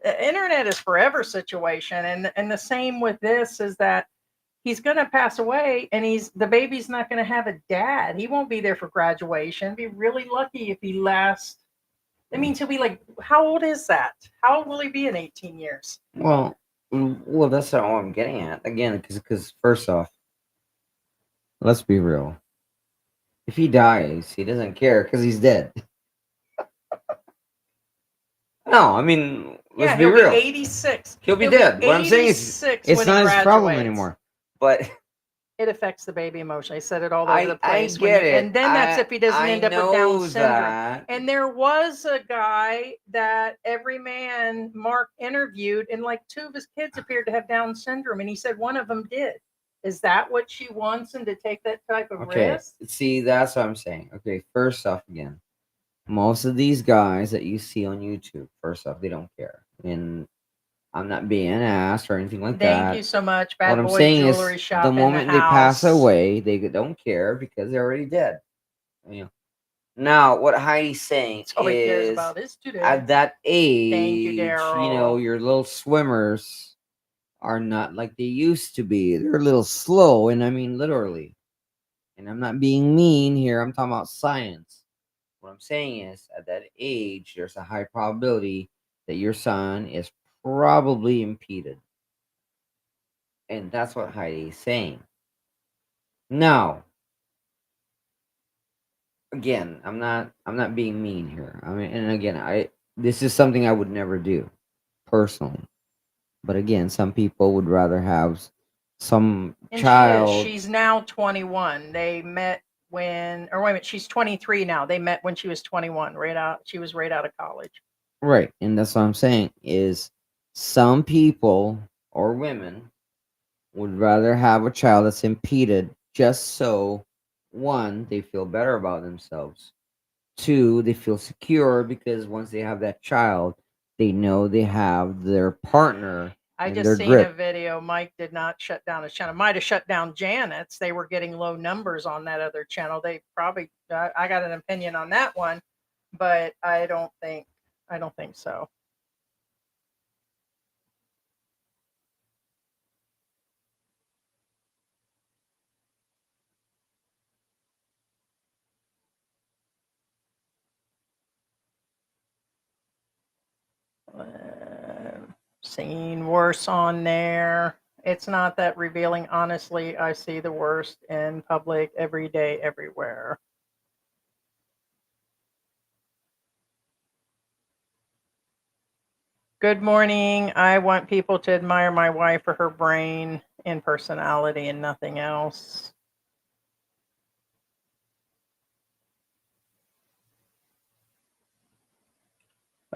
The internet is forever situation, and the same with this is that he's going to pass away, and the baby's not going to have a dad. He won't be there for graduation. Be really lucky if he lasts. That means he'll be like, how old is that? How old will he be in 18 years? Well, that's not what I'm getting at. Again, because first off, let's be real. If he dies, he doesn't care because he's dead. No, I mean, let's Yeah, be he'll real. be 86. He'll be He'll dead. What I'm saying is, 86 it's when he not his problem graduates. anymore. But It affects the baby emotionally. I said it all over the I place. get it. And then that's if he doesn't end up with Down syndrome. That. And there was a guy that every man Mark interviewed, and like 2 of his kids appeared to have Down syndrome, and he said one of them did. Is that what she wants him to take that type of risk? See, that's what I'm saying. Okay, first off, again, most of these guys that you see on YouTube, first off, they don't care. And I'm not being asked or anything like that. Thank you so much. What Bad I'm Boy saying Jewelry is, Shop the in the moment they pass house. away, they don't care because they're already dead. You know. Now, what Heidi's saying That's all he cares is, about is today. at that age, Thank you, Daryl. your little swimmers are not like they used to be. They're a little slow, and I mean literally. And I'm not being mean here. I'm talking about science. What I'm saying is, at that age, there's a high probability that your son is probably impeded. And that's what Heidi is saying. Now, again, I'm not being mean here. I mean, and again, this is something I would never do personally. But again, some people would rather have some And child. she's now 21. They met or wait a minute, she's 23 now. They met when she was 21, she was right out of college. Right, and that's what I'm saying is some people or women would rather have a child that's impeded just so, one, they feel better about themselves. Two, they feel secure because once they have that child, they know they have their partner I in just their seen grip. a video. Mike did not shut down his channel. Might have shut down Janet's. They were getting low numbers on that other channel. They probably. I got an opinion on that one, but I don't think so. Seen worse on there. It's not that revealing. Honestly, I see the worst in public every day, everywhere. Good morning. I want people to admire my wife for her brain and personality and nothing else.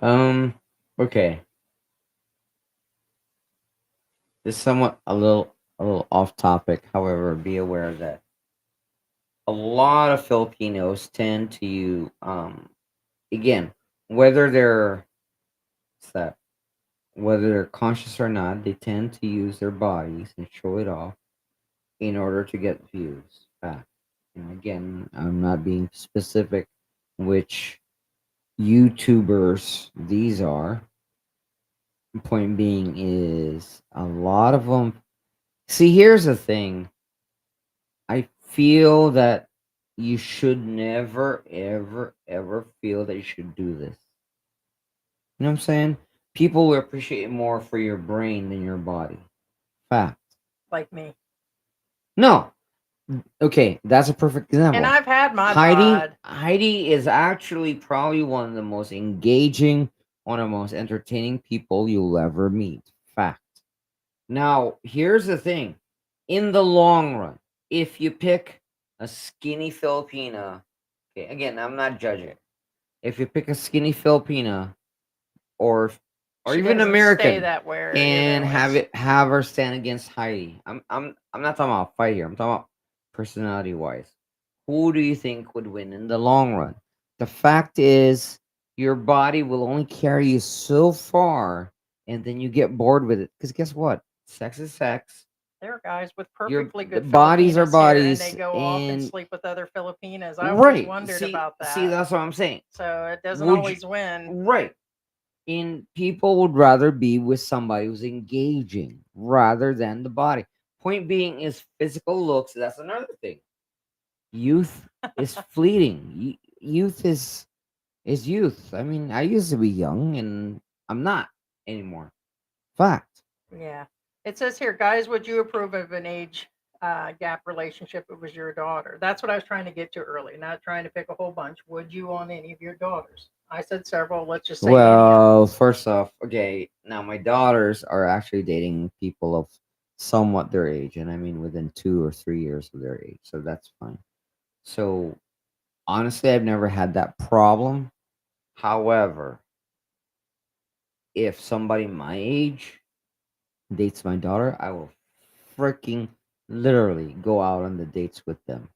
Okay. This is somewhat a little off topic. However, be aware that a lot of Filipinos tend to again, whether they're what's that, whether they're conscious or not, they tend to use their bodies and show it off in order to get views back. And again, I'm not being specific which YouTubers these are. Point being is a lot of them. See, here's the thing. I feel that you should never, ever, ever feel that you should do this. You know what I'm saying? People will appreciate it more for your brain than your body. Fact. Like me. No. Okay, that's a perfect example. And I've had my bod. Heidi is actually probably one of the most engaging, one of the most entertaining people you'll ever meet. Fact. Now, here's the thing. In the long run, if you pick a skinny Filipina, okay, again, I'm not judging. If you pick a skinny Filipina or She even doesn't American stay that way and anyways. have her stand against Heidi. I'm not talking about fight here. I'm talking about personality wise. Who do you think would win in the long run? The fact is your body will only carry you so far and then you get bored with it. Because guess what? Sex is sex. There are guys with Your perfectly the good bodies are Filipinas here, and they bodies, go off and and sleep with other Filipinas. I always right. wondered See, about see, that. that's what I'm saying. So it doesn't Would you, always win. right? And people would rather be with somebody who's engaging rather than the body. Point being is physical looks. That's another thing. Youth is fleeting. Youth is youth. I mean, I used to be young, and I'm not anymore. Fact. Yeah. It says here, guys, would you approve of an age gap relationship if it was your daughter? That's what I was trying to get to early, not trying to pick a whole bunch. Would you on any of your daughters? I said several. Let's just say any of them. Well, first off, okay, now my daughters are actually dating people of somewhat their age, and I mean within 2 or 3 years of their age, so that's fine. So honestly, I've never had that problem. However, if somebody my age dates my daughter, I will freaking literally go out on the dates with them.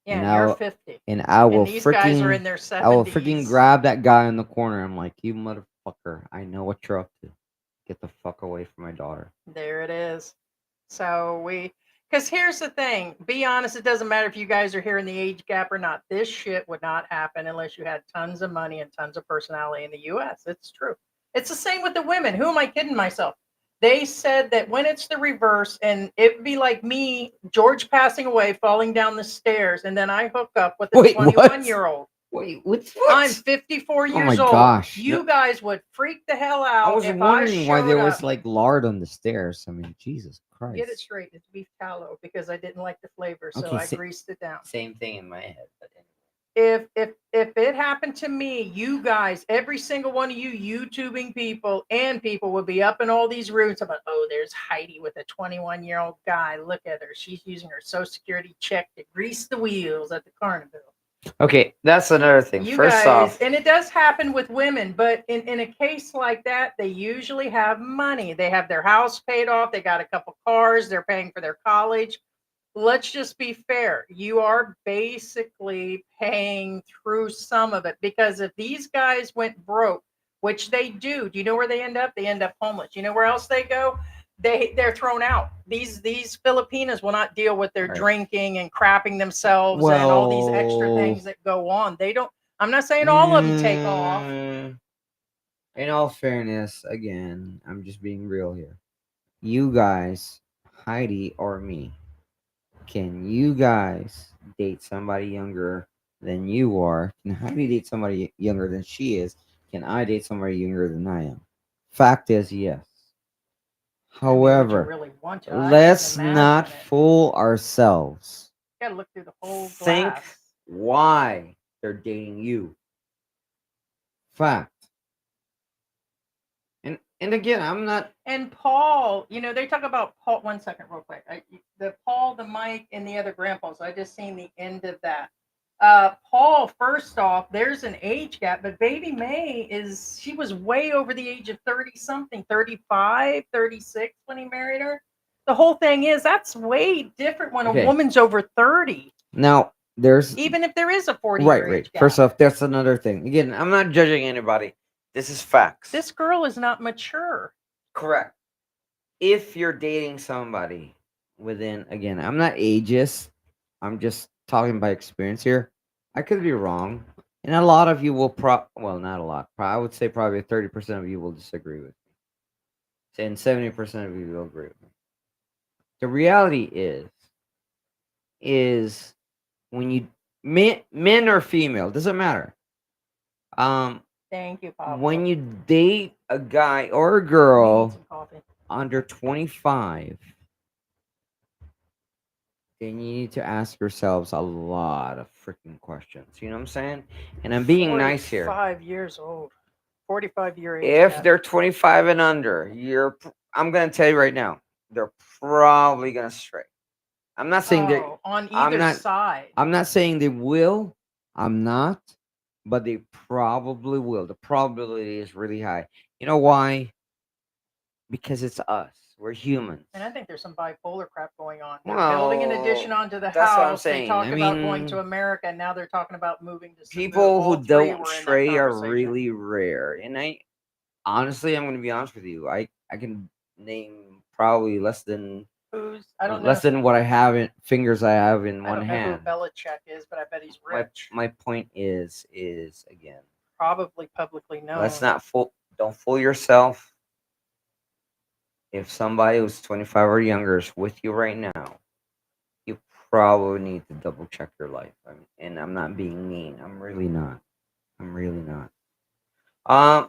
Yeah, And and you're I'll 50. and I will And these guys are in freaking their I will freaking 70s. grab that guy in the corner. I'm like, you motherfucker, I know what you're up to. Get the fuck away from my daughter. There it is. So because here's the thing, be honest, it doesn't matter if you guys are here in the age gap or not. This shit would not happen unless you had tons of money and tons of personality in the US. It's true. It's the same with the women. Who am I kidding myself? They said that when it's the reverse, and it'd be like me, George passing away, falling down the stairs, and then I hook up with a Wait, what? 21-year-old. Wait, what? I'm 54 Oh my years old. gosh. You No, guys would freak the hell I out was if I wondering why there showed was up. like lard on the stairs. I mean, Jesus Get it Christ. straight. It's beef tallow because I didn't like the flavor, so Okay, I greased it down. same thing in my head. But If it happened to me, you guys, every single one of you YouTubing people and people would be up in all these rooms about, oh, there's Heidi with a 21-year-old guy. Look at her. She's using her Social Security check to grease the wheels at the carnival. okay, that's another thing. You First guys, off, and it does happen with women, but in a case like that, they usually have money. They have their house paid off, they got a couple cars, they're paying for their college. Let's just be fair. You are basically paying through some of it because if these guys went broke, which they do you know where they end up? They end up homeless. You know where else they go? They're thrown out. These Filipinas will not deal with their right. drinking and crapping themselves and all these extra Well, things that go on. They don't. I'm not saying all of them take off. In all fairness, again, I'm just being real here. You guys, Heidi or me, can you guys date somebody younger than you are? Can Heidi date somebody younger than she is? Can I date somebody younger than I am? Fact is, yes. I mean, would you However, really want to? I couldn't let's imagine not it. fool ourselves. You got to look through the whole Think glass. why they're dating you. Fact. And again, I'm not. And Paul, they talk about Paul. 1 second, real quick. The Paul, the Mike, and the other grandpas. I just seen the end of that. Paul, first off, there's an age gap, but Baby May she was way over the age of 30 something, 35, 36 when he married her. The whole thing is that's way different when Okay. a woman's over 30, Now, there's. even if there is a 40 Right, year right. age gap. First off, that's another thing. Again, I'm not judging anybody. This is facts. This girl is not mature. Correct. If you're dating somebody within, again, I'm not ageist. I'm just talking by experience here. I could be wrong. And a lot of you will well, not a lot. I would say probably 30% of you will disagree with me. And 70% of you will agree with me. The reality is when you men or female, doesn't matter. Thank you, Pablo. When you date a guy or a I need girl some coffee. under 25, then you need to ask yourselves a lot of freaking questions. You know what I'm saying? And I'm being nice here. 45 years old. 45-year age If gap. they're 25 and under, I'm going to tell you right now, they're probably going to stray. I'm not saying they're on I'm either not- side. I'm not saying they will. I'm not, but they probably will. The probability is really high. You know why? Because it's us. We're humans. And I think there's some bipolar crap going on. They're building an addition Well, onto the that's what I'm house. They saying. talked I about going mean, to America, and now they're talking about moving to Cebu. People All who three don't were in that stray are conversation. really rare. And honestly, I'm going to be honest with you. I can name probably less than I don't know. less than what I have in fingers I have in I one don't know who hand. Belichick is, but I bet he's rich. My point is again, Probably publicly known. let's not don't fool yourself. If somebody who's 25 or younger is with you right now, you probably need to double check your life. And I'm not being mean. I'm really not. I'm really not.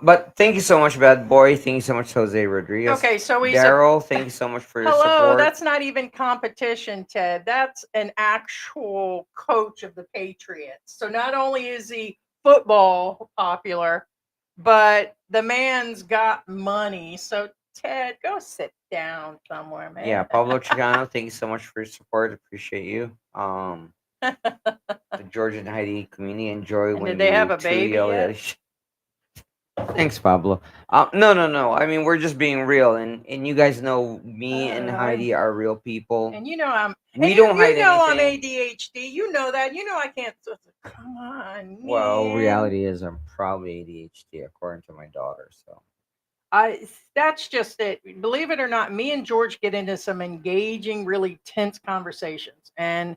But thank you so much, bad boy. Thank you so much, Jose Rodriguez. Okay, so he's Daryl, thank you so much for your Hello, support. that's not even competition, Ted. That's an actual coach of the Patriots. So not only is he football popular, but the man's got money. So Ted, go sit down somewhere, man. Yeah, Pablo Chicano, thank you so much for your support. Appreciate you. The George and Heidi community enjoy And when did they have you a two baby yell yet? at each. Thanks, Pablo. No. I mean, we're just being real, and you guys know me and Heidi are real people. And you know We don't hide you know I'm anything. ADHD. You know that. You know I can't. Come on, Well, man. reality is I'm probably ADHD according to my daughter. So That's just it. Believe it or not, me and George get into some engaging, really tense conversations, and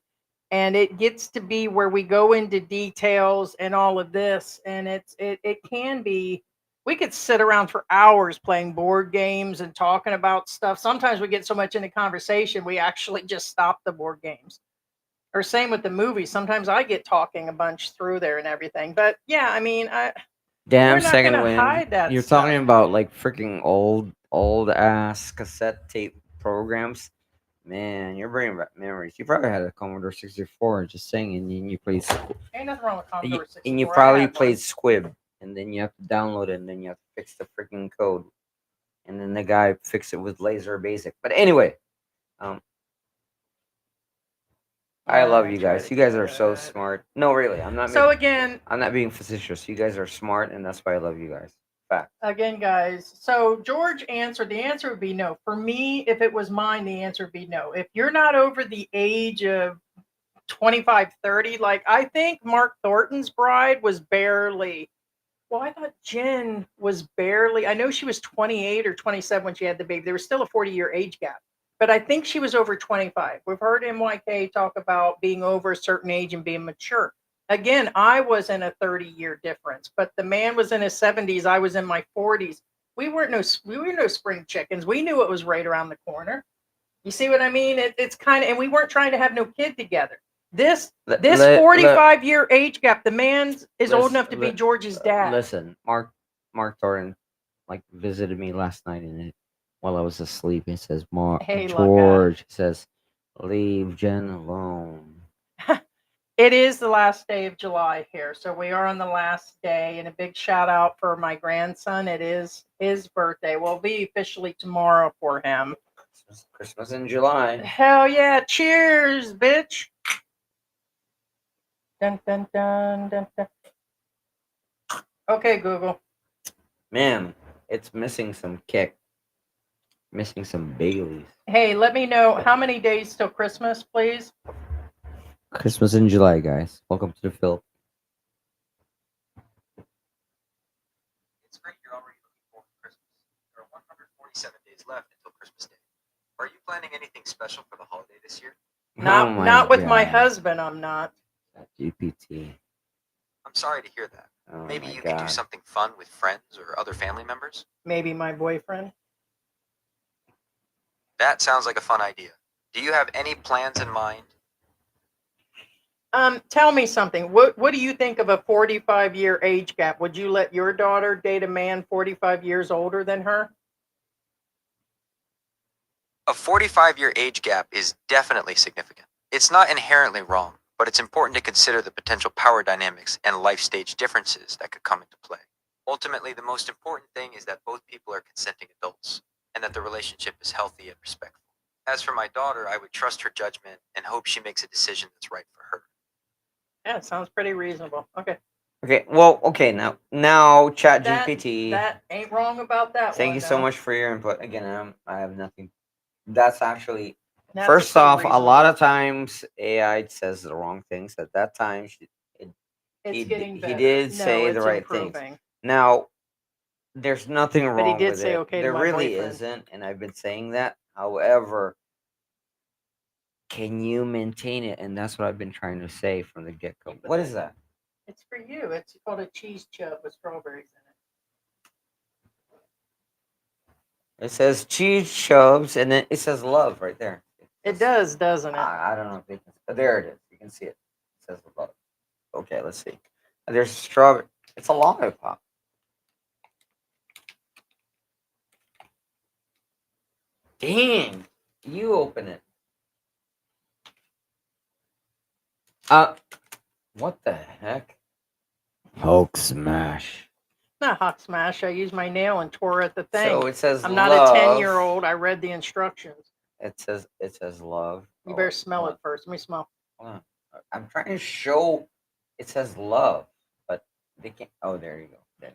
it gets to be where we go into details and all of this, and it can be. We could sit around for hours playing board games and talking about stuff. Sometimes we get so much into conversation we actually just stop the board games. Or same with the movies. Sometimes I get talking a bunch through there and everything. But yeah, I mean, we're damn, not second gonna wind. hide that You're stuff. talking about like freaking old ass cassette tape programs. Man, you're bringing back memories. You probably had a Commodore 64, just saying, and then you played Ain't nothing wrong with Commodore 64. and you I probably had one. played Squib, and then you have to download it, and then you have to fix the freaking code, and then the guy fixed it with Laser Basic. But anyway, I love you guys. You guys are so smart. No, really, I'm not. So again, I'm not being facetious. You guys are smart, and that's why I love you guys. Fact. again, guys. So George answered. The answer would be no. For me, if it was mine, the answer would be no. If you're not over the age of 25, 30, like I think Mark Thornton's bride was barely. Well, I thought Jen was barely. I know she was 28 or 27 when she had the baby. There was still a 40-year age gap, but I think she was over 25. We've heard MYK talk about being over a certain age and being mature. Again, I was in a 30-year difference, but the man was in his 70s. I was in my 40s. We were no spring chickens. We knew it was right around the corner. You see what I mean? It's kind of, and we weren't trying to have no kid together. This 45-year age gap, the man is old enough to be George's dad. Listen, Mark Thornton like visited me last night, and while I was asleep, he says, Hey, George says, leave Jen alone. It is the last day of July here, so we are on the last day, and a big shout out for my grandson. It is his birthday. Will be officially tomorrow for him. Christmas in July. Hell yeah! Cheers, bitch. Dun dun dun dun dun. Okay, Google. Man, it's missing some kick. Missing some Baileys. Hey, let me know how many days till Christmas, please. Christmas in July, guys. Welcome to the Phil. It's great you're already looking forward to Christmas. There are 147 days left until Christmas Day. Are you planning anything special for the holiday this year? Not with my husband, I'm not. GPT. I'm sorry to hear that. Oh Maybe my you could do God. something fun with friends or other family members? Maybe my boyfriend. That sounds like a fun idea. Do you have any plans in mind? Tell me something. What do you think of a 45-year age gap? Would you let your daughter date a man 45 years older than her? A 45-year age gap is definitely significant. It's not inherently wrong, but it's important to consider the potential power dynamics and life stage differences that could come into play. Ultimately, the most important thing is that both people are consenting adults, and that the relationship is healthy and respectful. As for my daughter, I would trust her judgment and hope she makes a decision that's right for her. Yeah, it sounds pretty reasonable. Okay. Okay, well, okay, now Chat GPT. That ain't wrong about that. Thank one, you so though. much for your input. Again, I have nothing. That's actually That's first pretty off, a reasonable. lot of times AI says the wrong things. At that time, It's getting he better. did No, say the it's right improving. things. Now, there's nothing But he wrong did with say it. okay to There my really boyfriend. isn't, and I've been saying that. However, can you maintain it? And that's what I've been trying to say from the get go. What is that? It's for you. It's called a cheese chub with strawberries in It says cheese chubs, and then it says love right there. it. It does, doesn't it? I don't know if they can. There it is. You can see it. It says love. Okay, let's see. There's strawberry. It's a lollipop. Dang, you open it. What the heck? Hulk smash. Not hot smash. I used my nail and tore at the thing. So it says I'm not love. a 10-year-old. I read the instructions. It says love. You better smell it first. Let me smell. Hold on. I'm trying to show. It says love, but they can't. Oh, there you go. There.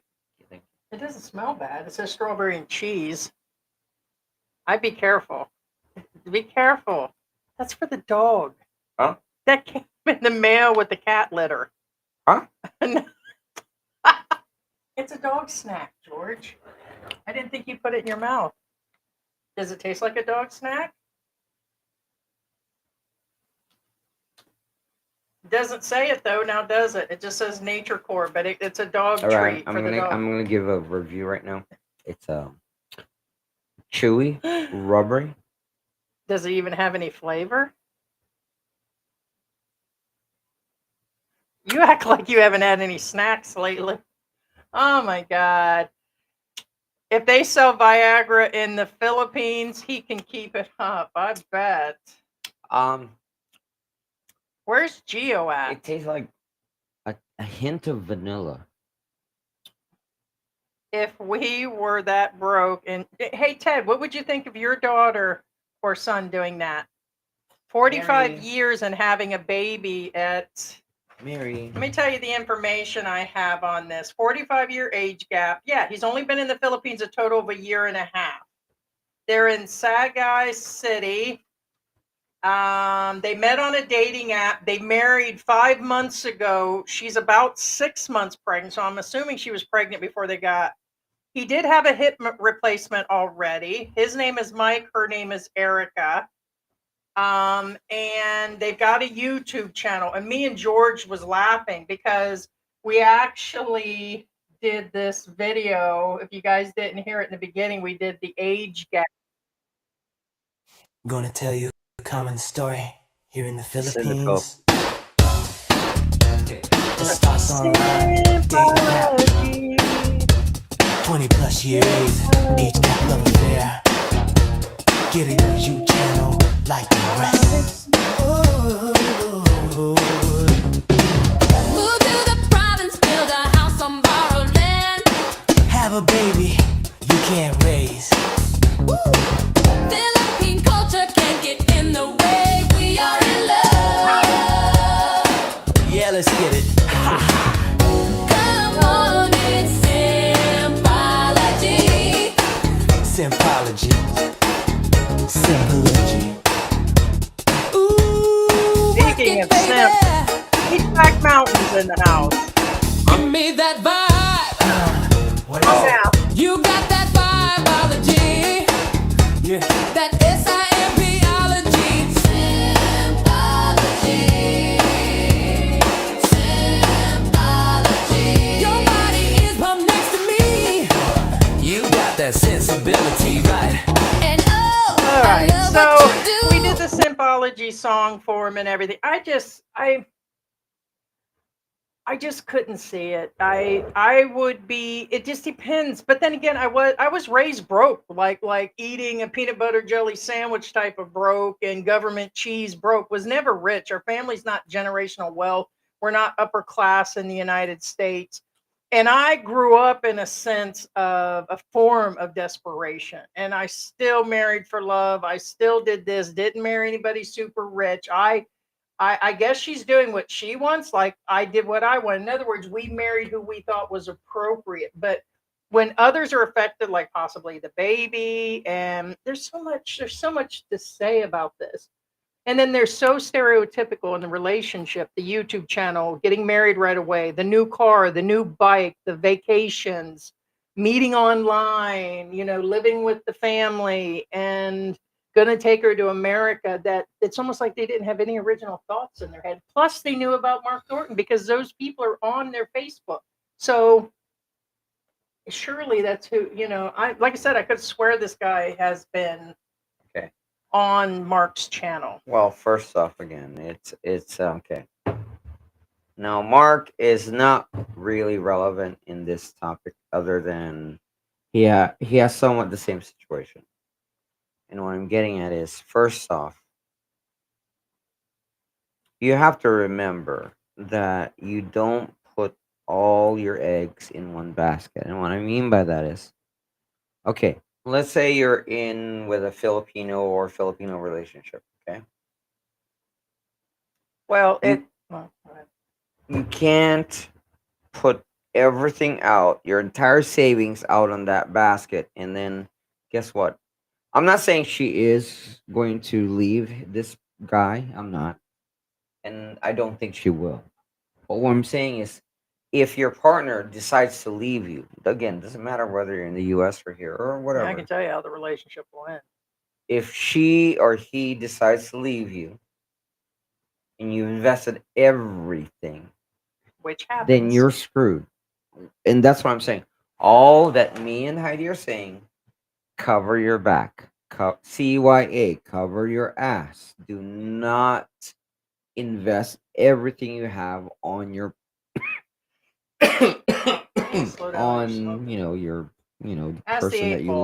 Thank you. It doesn't smell bad. It says strawberry and cheese. I'd be careful. Be careful. That's for the dog. Huh? That came in the mail with the cat litter. Huh? It's a dog snack, George. I didn't think you put it in your mouth. Does it taste like a dog snack? Doesn't say it though, now does it? It just says Nature Core, but it's a dog All right, treat for the dog. I'm gonna give a review right now. It's chewy, rubbery. Does it even have any flavor? You act like you haven't had any snacks lately. Oh my God. If they sell Viagra in the Philippines, he can keep it up. I bet. Where's Geo at? It tastes like a hint of vanilla. If we were that broke, and hey, Ted, what would you think of your daughter or son doing that? 45 Mary. years and having a baby at... Mary. Let me tell you the information I have on this. 45-year age gap. Yeah, he's only been in the Philippines a total of a year and a half. They're in Sagay City. They met on a dating app. They married 5 months ago. She's about 6 months pregnant, so I'm assuming she was pregnant before they got... He did have a hip replacement already. His name is Mike. Her name is Erica. And they've got a YouTube channel. And me and George was laughing because we actually did this video. If you guys didn't hear it in the beginning, we did the age gap. I'm gonna tell you a common story here in the Cynical. Philippines. It starts online, dating app, 20 plus year age gap love affair. Get a YouTube channel like the rest. Move to the province, build a house on borrowed land. Have a baby you can't raise. Philippine culture can't get in the way. We are in love. Yeah, let's get it. Come on, it's Simpology. Simpology. Simpology. Ooh, work Speaking it, of simp, baby. he's Black Mountains in the house. Give me that vibe. What Come is now. You got that vibology. Yeah. That SIMPology. Simpology. Your body is pumped next to me. You got that sensibility, right? And oh, All right, I love what you so do. we did the Simpology song for him and everything. I just couldn't see it. I would be. It just depends. But then again, I was raised broke, like eating a peanut butter jelly sandwich type of broke, and government cheese broke. Was never rich. Our family's not generational wealth. We're not upper class in the United States. And I grew up in a sense of a form of desperation. And I still married for love. I still did this. Didn't marry anybody super rich. I guess she's doing what she wants, like I did what I want. In other words, we married who we thought was appropriate. But when others are affected, like possibly the baby, and there's so much to say about this. And then they're so stereotypical in the relationship, the YouTube channel, getting married right away, the new car, the new bike, the vacations, meeting online, living with the family, and gonna take her to America, that it's almost like they didn't have any original thoughts in their head. Plus, they knew about Mark Thornton because those people are on their Facebook. So surely that's who, I like I said, I could swear this guy has been Okay. on Mark's channel. Well, first off, again, it's okay. Now, Mark is not really relevant in this topic, other than he has somewhat the same situation. And what I'm getting at is, first off, you have to remember that you don't put all your eggs in one basket. And what I mean by that is, okay, let's say you're in with a Filipino or Filipino relationship, okay? Well, You well, go ahead. you can't put everything out, your entire savings out on that basket, and then guess what? I'm not saying she is going to leave this guy. I'm not. And I don't think she will. But what I'm saying is, if your partner decides to leave you, again, doesn't matter whether you're in the US or here or I whatever, can tell you how the relationship will end. if she or he decides to leave you and you invested everything, Which happens. then you're screwed. And that's what I'm saying. All that me and Heidi are saying, cover your back. CYA, cover your ass. Do not invest everything you have on your Slow down, on you're smoking. your the That's the person that eight you ball.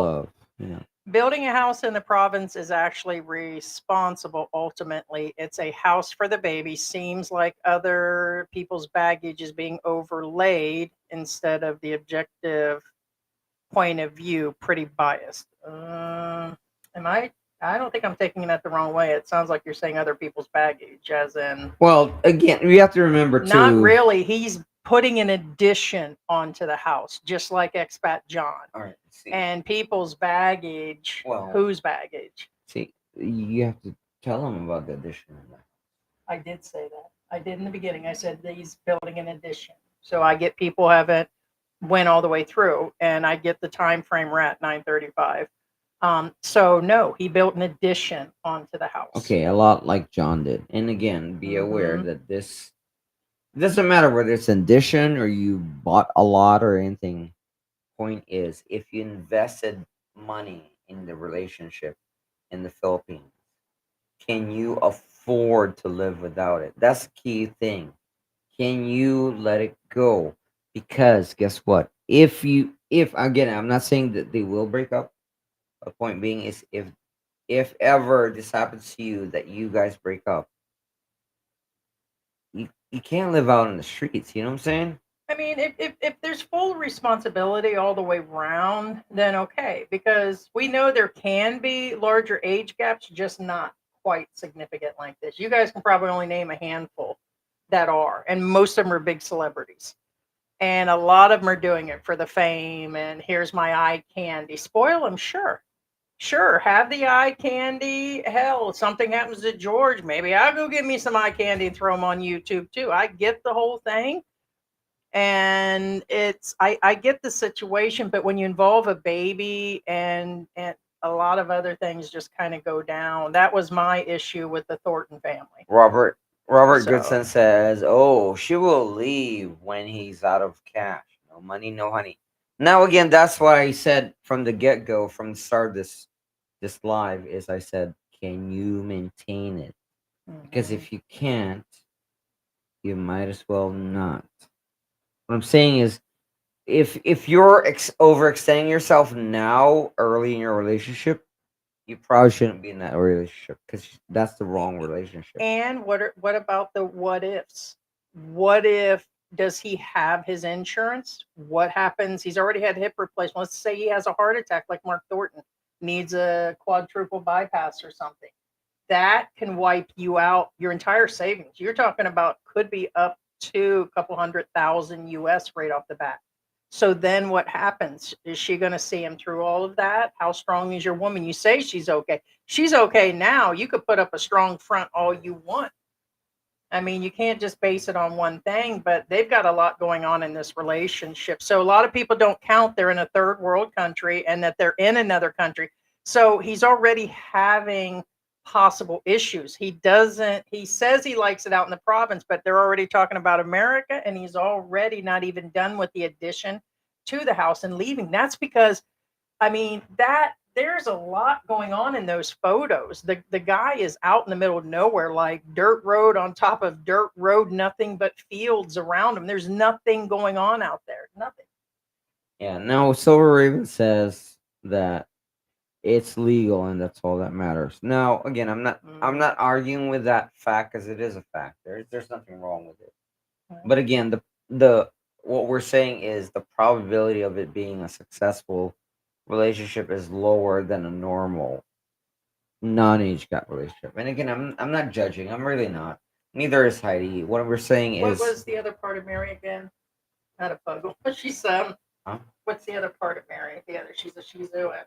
love. Building a house in the province is actually responsible. Ultimately, it's a house for the baby. Seems like other people's baggage is being overlaid instead of the objective point of view. Pretty biased. Am I? I don't think I'm taking that the wrong way. It sounds like you're saying other people's baggage, as in Well, again, we have to remember too. not really. He's putting an addition onto the house, just like Expat John. All right. See, And people's baggage, Well- whose baggage? see, you have to tell them about the addition. I did say that. I did in the beginning. I said that he's building an addition. So I get people haven't went all the way through, and I get the time frame. We're at 9:35. So no, he built an addition onto the house. Okay, a lot like John did. And again, be aware Mhm. that this doesn't matter whether it's an addition or you bought a lot or anything. Point is, if you invested money in the relationship in the Philippines, can you afford to live without it? That's the key thing. Can you let it go? Because guess what? If again, I'm not saying that they will break up. The point being is, if ever this happens to you, that you guys break up, you can't live out in the streets. You know what I'm saying? I mean, if there's full responsibility all the way around, then okay, because we know there can be larger age gaps, just not quite significant like this. You guys can probably only name a handful that are, and most of them are big celebrities. And a lot of them are doing it for the fame and here's my eye candy. Spoil them, sure. Sure, have the eye candy. Hell, if something happens to George, maybe I'll go get me some eye candy and throw them on YouTube too. I get the whole thing. And I get the situation, but when you involve a baby and a lot of other things just kind of go down. That was my issue with the Thornton family. Robert So- Goodson says, "Oh, she will leave when he's out of cash. No money, no honey." Now again, that's why I said from the get go, from the start of this live, is I said, can you maintain it? Because Mhm. if you can't, you might as well not. What I'm saying is, if you're overextending yourself now, early in your relationship, you probably shouldn't be in that relationship, because that's the wrong relationship. And what about the what ifs? What if does he have his insurance? What happens? He's already had hip replacement. Let's say he has a heart attack like Mark Thornton, needs a quadruple bypass or something. That can wipe you out your entire savings. You're talking about could be up to a couple $100,000 US right off the bat. So then what happens? Is she going to see him through all of that? How strong is your woman? You say she's okay. She's okay now. You could put up a strong front all you want. I mean, you can't just base it on one thing, but they've got a lot going on in this relationship. So a lot of people don't count they're in a third world country and that they're in another country. So he's already having possible issues. He says he likes it out in the province, but they're already talking about America, and he's already not even done with the addition to the house and leaving. That's because, I mean, that there's a lot going on in those photos. The guy is out in the middle of nowhere, like dirt road on top of dirt road, nothing but fields around him. There's nothing going on out there. Nothing. Yeah. No, Silver Raven says that it's legal and that's all that matters. Now, again, I'm not arguing with that fact because it is a fact. There's nothing wrong with it. But again, the what we're saying is the probability of it being a successful relationship is lower than a normal non-age gap relationship. And again, I'm not judging. I'm really not. Neither is Heidi. What we're saying What is was the other part of Mary again? Not a puggle. She's Huh? What's the other part of Mary? The other, she's a Shih Tzu and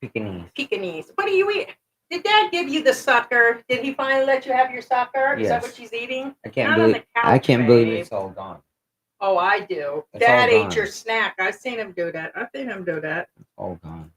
Pekingese. Pekingese. What do you eat? Did Dad give you the sucker? Did he finally let you have your sucker? Is that Yes. what she's eating? I can't Not believe on the couch, I can't believe babe. it's all gone. Oh, I do. It's Dad all ate gone. your snack. I've seen him do that. It's all gone.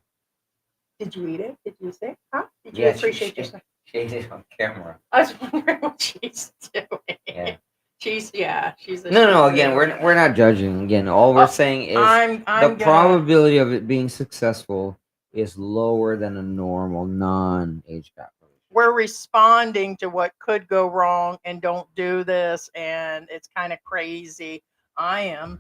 Did you eat it? Did you say? Huh? Did you Yeah, appreciate your snack? she ate it on camera. I was wondering what she's doing. Yeah. She's a No, Shih again, Tzu. we're not judging. Again, all we're saying is I'm the gonna, probability of it being successful is lower than a normal non-age gap relationship. we're responding to what could go wrong, and don't do this, and it's kind of crazy. I'm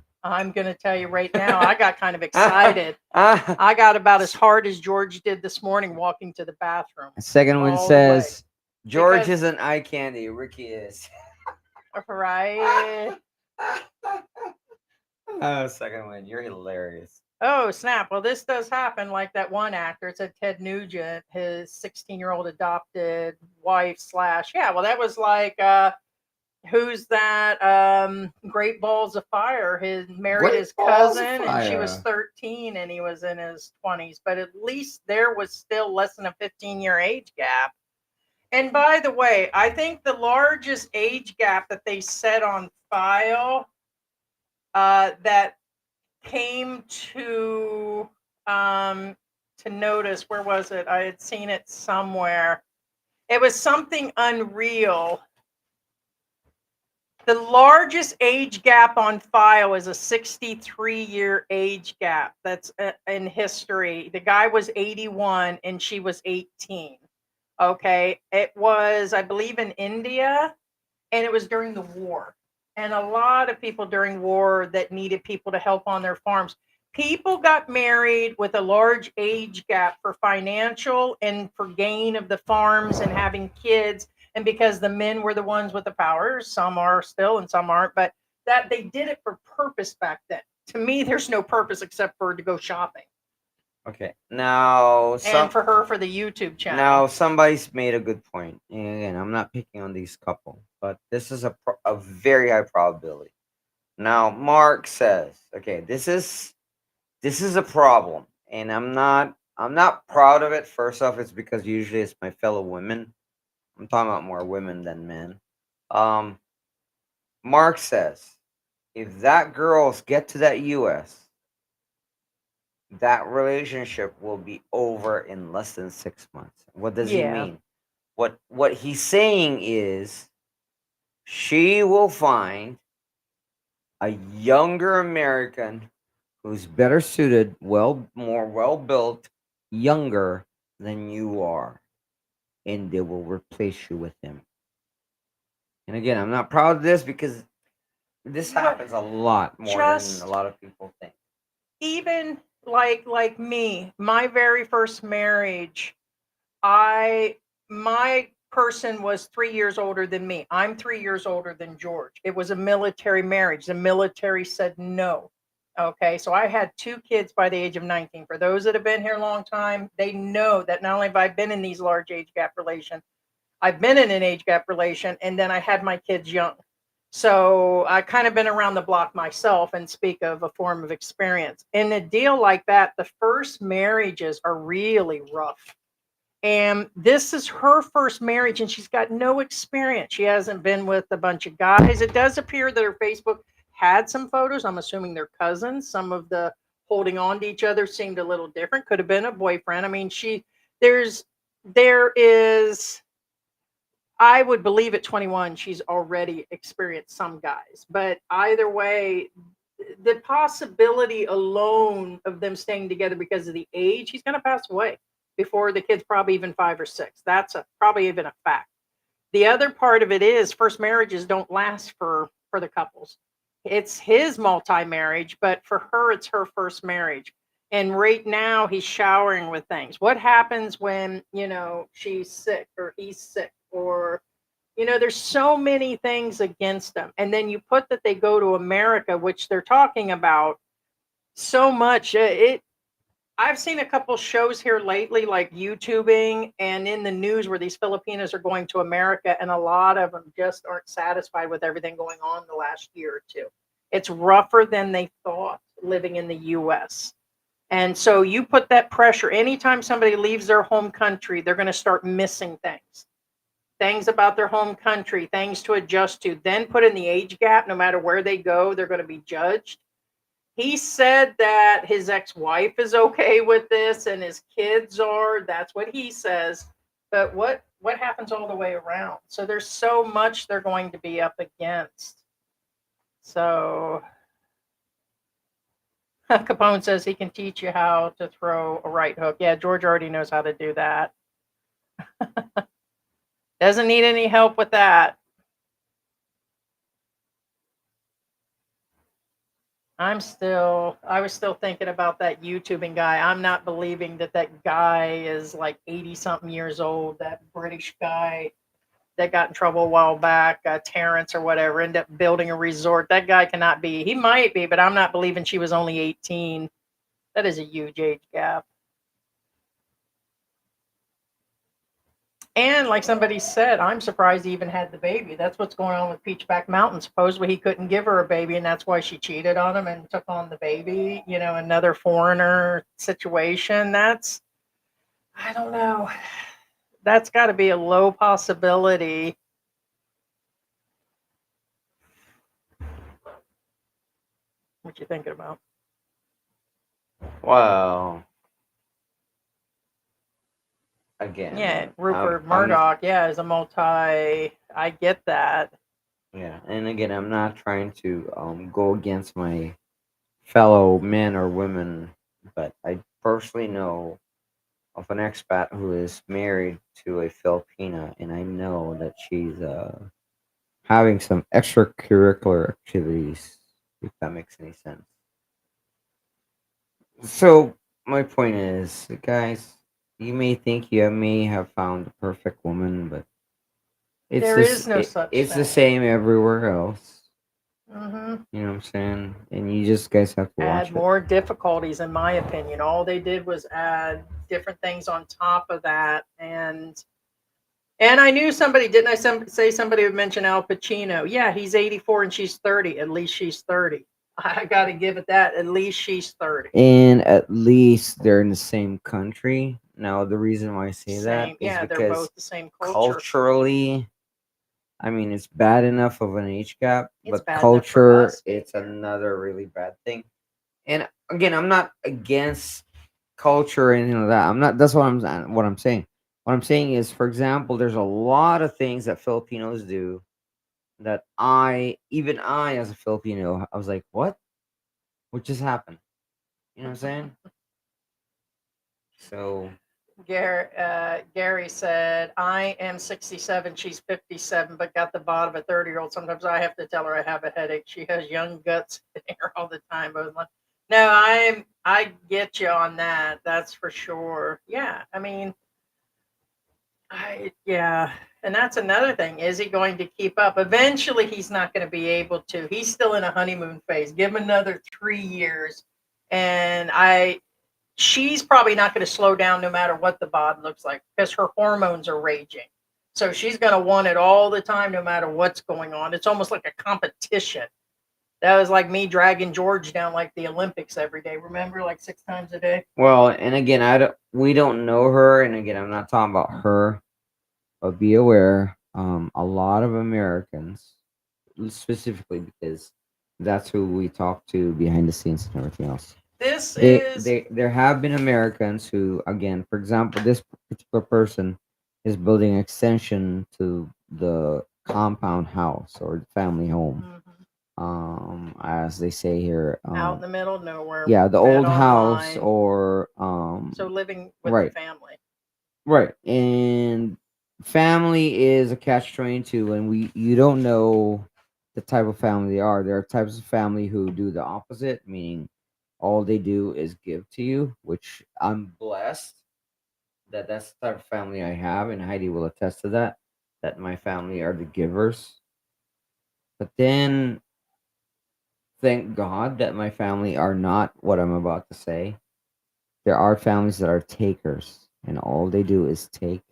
gonna tell you right now, I got kind of excited. I got about as hard as George did this morning walking to the bathroom. Second one all the way. says George Because- isn't eye candy. Ricky is. Right. Second one, you're hilarious. Oh, snap. Well, this does happen, like that one actor. It said Ted Nugent, his 16-year-old adopted wife / yeah, well, that was like who's that? Great Balls of Fire. His married Great his Balls of cousin, and she was Fire. 13 and he was in his 20s. But at least there was still less than a 15-year age gap. And by the way, I think the largest age gap that they set on file that came to notice, where was it? I had seen it somewhere. It was something unreal. The largest age gap on file is a 63-year age gap. That's in history. The guy was 81 and she was 18. Okay. It was, I believe, in India, and it was during the war. And a lot of people during war that needed people to help on their farms. People got married with a large age gap for financial and for gain of the farms and having kids. And because the men were the ones with the power, some are still and some aren't, but that they did it for purpose back then. To me, there's no purpose except for to go shopping. Okay, now And for her, for the YouTube channel. Now somebody's made a good point. And again, I'm not picking on these couple, but this is a very high probability. Now Mark says, okay, this is a problem, and I'm not proud of it. First off, it's because usually it's my fellow women. I'm talking about more women than men. Mark says, if that girls get to that U.S., that relationship will be over in less than 6 months. What does he mean? What he's saying is she will find a younger American who's better suited, more well built, younger than you are, and they will replace you with him. And again, I'm not proud of this because this happens a lot more than a lot of people think. Even like me, my very first marriage, my person was 3 years older than me. I'm 3 years older than George. It was a military marriage. The military said no. Okay, so I had 2 kids by the age of 19. For those that have been here a long time, they know that not only have I been in these large age gap relations, I've been in an age gap relation, and then I had my kids young. So I kind of been around the block myself and speak of a form of experience. In a deal like that, the first marriages are really rough. And this is her first marriage, and she's got no experience. She hasn't been with a bunch of guys. It does appear that her Facebook had some photos. I'm assuming they're cousins. Some of the holding on to each other seemed a little different. Could have been a boyfriend. I mean, there's, there is, I would believe at 21 she's already experienced some guys. But either way, the possibility alone of them staying together because of the age, he's going to pass away before the kid's probably even 5 or 6. That's probably even a fact. The other part of it is first marriages don't last for the couples. It's his multi-marriage, but for her it's her first marriage. And right now he's showering with things. What happens when, she's sick or he's sick, or there's so many things against them. And then you put that they go to America, which they're talking about so much. I've seen a couple shows here lately, like YouTubing and in the news, where these Filipinos are going to America, and a lot of them just aren't satisfied with everything going on the last year or two. It's rougher than they thought living in the US. And so you put that pressure, anytime somebody leaves their home country, they're going to start missing things about their home country, things to adjust to. Then put in the age gap, no matter where they go, they're going to be judged. He said that his ex-wife is okay with this and his kids are. That's what he says. But what happens all the way around? So there's so much they're going to be up against. So Capone says he can teach you how to throw a right hook. Yeah, George already knows how to do that. Doesn't need any help with that. I was still thinking about that YouTubing guy. I'm not believing that guy is like 80 something years old. That British guy that got in trouble a while back, Terrence or whatever, ended up building a resort. That guy cannot be. He might be, but I'm not believing she was only 18. That is a huge age gap. And like somebody said, I'm surprised he even had the baby. That's what's going on with Peachback Mountain. Supposedly he couldn't give her a baby, and that's why she cheated on him and took on the baby. Another foreigner situation. I don't know. That's got to be a low possibility. What you thinking about? Well, again, Yeah, Rupert I'm Murdoch. Yeah, is a multi. I get that. yeah, and again, I'm not trying to go against my fellow men or women, but I personally know of an expat who is married to a Filipina, and I know that she's having some extracurricular activities, if that makes any sense. So my point is, guys, you may think you may have found the perfect woman, but There is no such it's the thing. same everywhere else. Hmm. You know what I'm saying? And you just guys have to watch Add it. more difficulties, in my opinion. All they did was add different things on top of that, and I knew somebody, didn't I say somebody would mention Al Pacino? Yeah, he's 84 and she's 30. At least she's 30. I got to give it that. At least she's 30. And at least they're in the same country. Now, the reason why I say that Same. is Yeah, they're because both the same culture. culturally, I mean, it's bad enough of an age gap, It's but bad enough for culture, us. it's another really bad thing. And again, I'm not against culture or anything like that. I'm not. That's what I'm saying. What I'm saying is, for example, there's a lot of things that Filipinos do that even I, as a Filipino, I was like, what? What just happened? You know what I'm saying? So, Gary said, I am 67. She's 57, but got the bottom of a 30-year-old. Sometimes I have to tell her I have a headache. She has young guts hitting her all the time. No, I get you on that. That's for sure. Yeah. I mean, yeah. And that's another thing. Is he going to keep up? Eventually, he's not going to be able to. He's still in a honeymoon phase. Give him another 3 years. And she's probably not going to slow down no matter what the bod looks like, because her hormones are raging. So she's going to want it all the time, no matter what's going on. It's almost like a competition. That was like me dragging George down like the Olympics every day. Remember, like 6 times a day. well, and again, we don't know her, and again, I'm not talking about her, but be aware, a lot of Americans, specifically because that's who we talk to behind the scenes and everything else. This They, is there have been Americans who, again, for example, this particular person is building an extension to the compound house or the family home. mhm, As they say here, out in the middle of nowhere. yeah, the met old house online, or so living with the right, family. right, and family is a catch-22, and you don't know the type of family they are. There are types of family who do the opposite, meaning all they do is give to you, which I'm blessed that that's the type of family I have, and Heidi will attest to that. That my family are the givers, but then thank God that my family are not what I'm about to say. There are families that are takers, and all they do is take,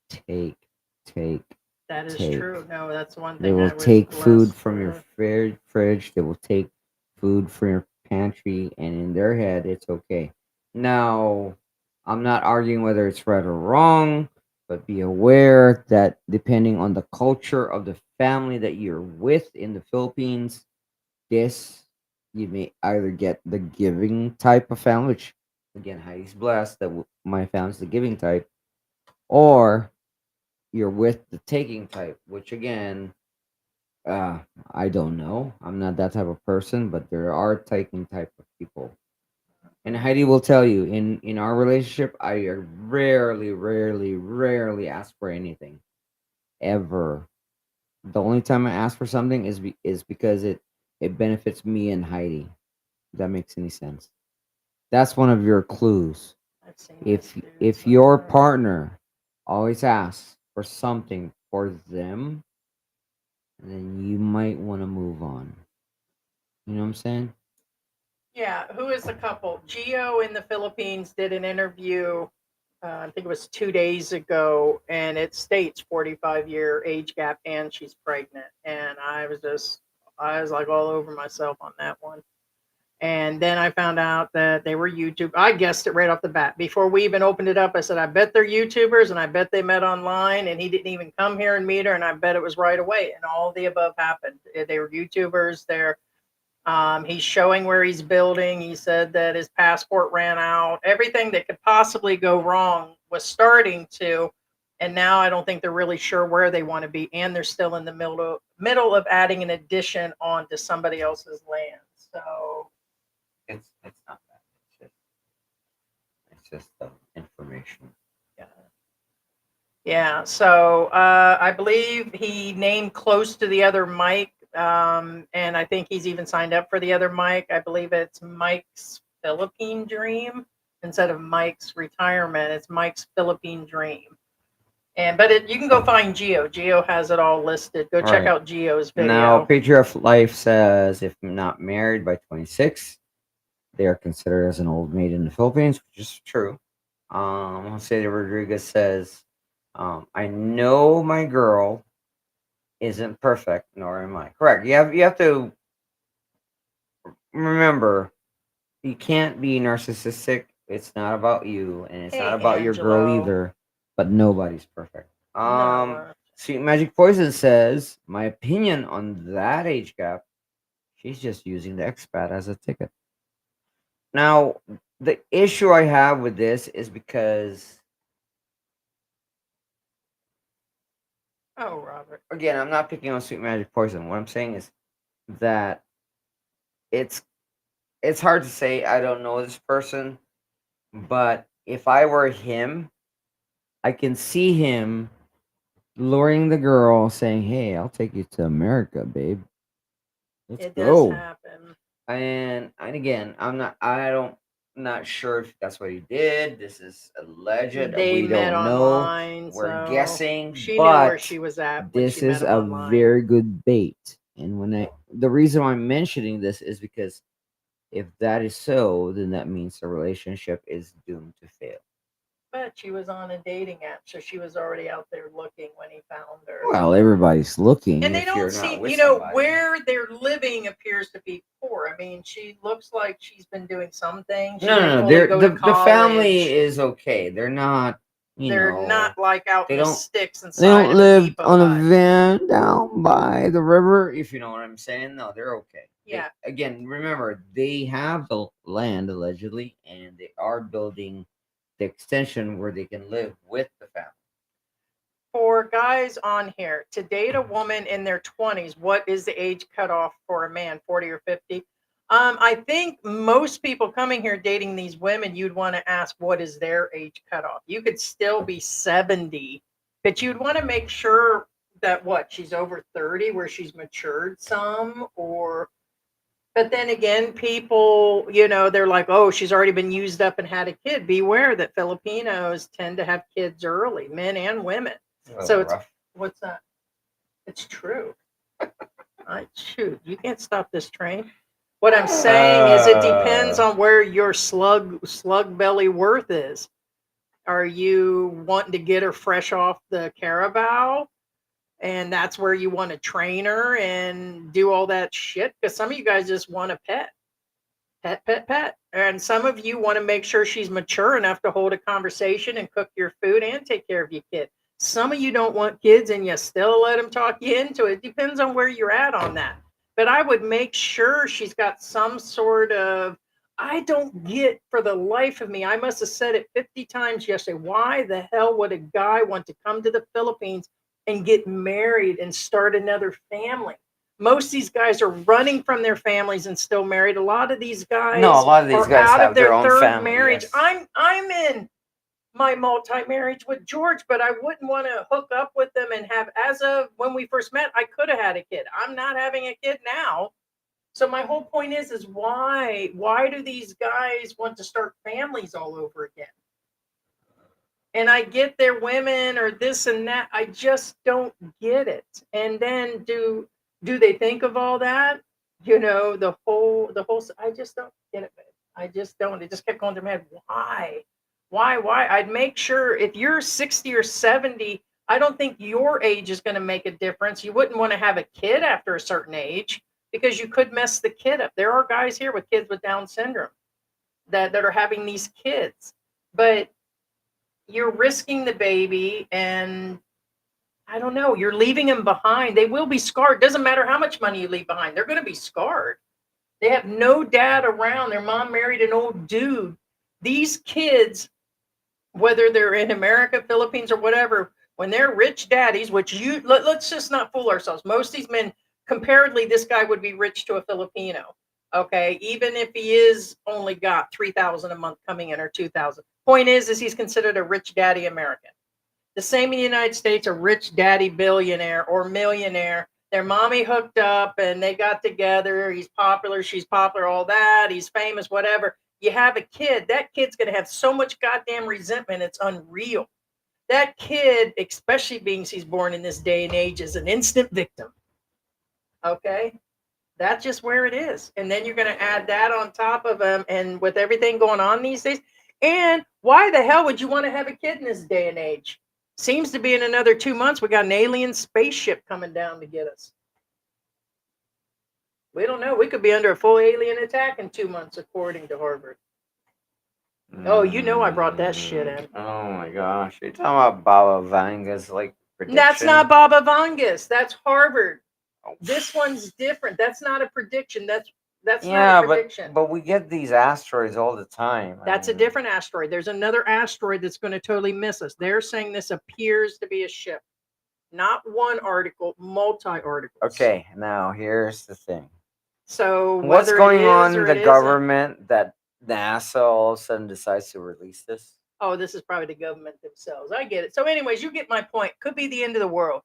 take, take, That is take. true. No, that's one They thing will I was take food blessed from your with. fridge. They will take food from your pantry, and in their head, it's okay. Now, I'm not arguing whether it's right or wrong, but be aware that depending on the culture of the family that you're with in the Philippines, this you may either get the giving type of family, which again, Heidi's blessed that my family's the giving type, or you're with the taking type, which again, uh, I don't know. I'm not that type of person, but there are taking type of people. And Heidi will tell you in our relationship, I rarely ask for anything ever. The only time I ask for something is because it benefits me and Heidi. If that makes any sense. That's one of your clues. I've seen this If dude if your somewhere. partner always asks for something for them, then you might want to move on. You know what I'm saying? Yeah, who is the couple? Gio in the Philippines did an interview. I think it was 2 days ago, and it states 45-year age gap, and she's pregnant. And I was like all over myself on that one. And then I found out that they were YouTube. I guessed it right off the bat. Before we even opened it up, I said, I bet they're YouTubers and I bet they met online and he didn't even come here and meet her. And I bet it was right away. And all the above happened. They were YouTubers. He's showing where he's building. He said that his passport ran out. Everything that could possibly go wrong was starting to. And now I don't think they're really sure where they want to be. And they're still in the middle of adding an addition onto somebody else's land. So It's not that. It's just information. yeah. Yeah. So I believe he named close to the other Mike. And I think he's even signed up for the other Mike. I believe it's Mike's Philippine Dream instead of Mike's retirement. It's Mike's Philippine Dream. You can go find Geo. Geo has it all listed. Go All check right. out Geo's Now, video. Patriot of Life says if not married by 26, they are considered as an old maid in the Philippines, which is true. Jose Rodriguez says, I know my girl isn't perfect, nor am I. Correct. You have to remember you can't be narcissistic. It's not about you, and it's not Hey, about your girl Angelo. either. But nobody's perfect. No. Sweet Magic Poison says, my opinion on that age gap, she's just using the expat as a ticket. Now, the issue I have with this is because, Oh, Robert. again, I'm not picking on Sweet Magic Poison. What I'm saying is that it's it's hard to say. I don't know this person, but if I were him, I can see him luring the girl, saying, "Hey, I'll take you to America, babe. Let's It does go." happen. And again, I don't not sure if that's what he did. This is alleged. They We met don't know. online, We're so guessing, she knew where but she was at when she this met is him a online. very good bait. And the reason why I'm mentioning this is because if that is so, then that means the relationship is doomed to fail. But she was on a dating app, so she was already out there looking when he found her. Well, everybody's looking And they if you're don't not seem, with somebody. where they're living appears to be poor. I mean, she looks like she's been doing some things. She No, didn't no, no. fully go to The family college. is okay. They're not. They're not like out they in the don't- sticks They inside don't of live a depot on a hut. van down by the river, if you know what I'm saying. No, they're okay. Yeah. Again, remember, they have the land allegedly, and they are building the extension where they can live with the family. For guys on here, to date a woman in their 20s, what is the age cutoff for a man, 40 or 50? I think most people coming here dating these women, you'd want to ask what is their age cutoff. You could still be 70, but you'd want to make sure that what she's over 30, where she's matured some, or but then again, people, they're like, oh, she's already been used up and had a kid. Beware that Filipinos tend to have kids early, men and women. So it's rough. what's that? It's true. Shoot, you can't stop this train. What I'm saying is it depends on where your slug belly worth is. Are you wanting to get her fresh off the Carabao? And that's where you want to train her and do all that shit? Because some of you guys just want a pet. Pet. And some of you want to make sure she's mature enough to hold a conversation and cook your food and take care of your kid. Some of you don't want kids and you still let them talk you into it. Depends on where you're at on that. But I would make sure she's got some sort of, I don't get for the life of me. I must have said it 50 times yesterday. Why the hell would a guy want to come to the Philippines and get married and start another family? Most of these guys are running from their families and still married. A lot of these guys No, a lot of these are guys out have of their their own third family, marriage. yes. I'm in my multi-marriage with George, but I wouldn't want to hook up with them and have, as of when we first met, I could have had a kid. I'm not having a kid now. So my whole point is why do these guys want to start families all over again? And I get their women or this and that. I just don't get it. And then do they think of all that? The whole. I just don't get it. I just don't. It just kept going through my head. Why? I'd make sure if you're 60 or 70, I don't think your age is going to make a difference. You wouldn't want to have a kid after a certain age because you could mess the kid up. There are guys here with kids with Down syndrome that are having these kids, but you're risking the baby, and I don't know, you're leaving them behind. They will be scarred. Doesn't matter how much money you leave behind. They're going to be scarred. They have no dad around. Their mom married an old dude. These kids, whether they're in America, Philippines, or whatever, when they're rich daddies, which let's just not fool ourselves. Most of these men, comparatively, this guy would be rich to a Filipino. Okay, even if he is only got 3,000 a month coming in or 2,000. Point is he's considered a rich daddy American. The same in the United States, a rich daddy billionaire or millionaire. Their mommy hooked up and they got together. He's popular, she's popular, all that. He's famous, whatever. You have a kid. That kid's going to have so much goddamn resentment. It's unreal. That kid, especially being he's born in this day and age, is an instant victim. Okay? That's just where it is. And then you're going to add that on top of them. And with everything going on these days, and why the hell would you want to have a kid in this day and age? Seems to be in another 2 months, we got an alien spaceship coming down to get us. We don't know. We could be under a full alien attack in 2 months, according to Harvard. Oh, I brought that shit in. Oh my gosh. You're talking about Baba Vanga's prediction? That's not Baba Vanga's. That's Harvard. This one's different. That's not a prediction. That's not a prediction. But we get these asteroids all the time. That's a different asteroid. There's another asteroid that's going to totally miss us. They're saying this appears to be a ship. Not one article, multi-articles. Okay, now here's the thing. So what's going on in the isn't, government that NASA all of a sudden decides to release this? Oh, this is probably the government themselves. I get it. So anyways, you get my point. Could be the end of the world.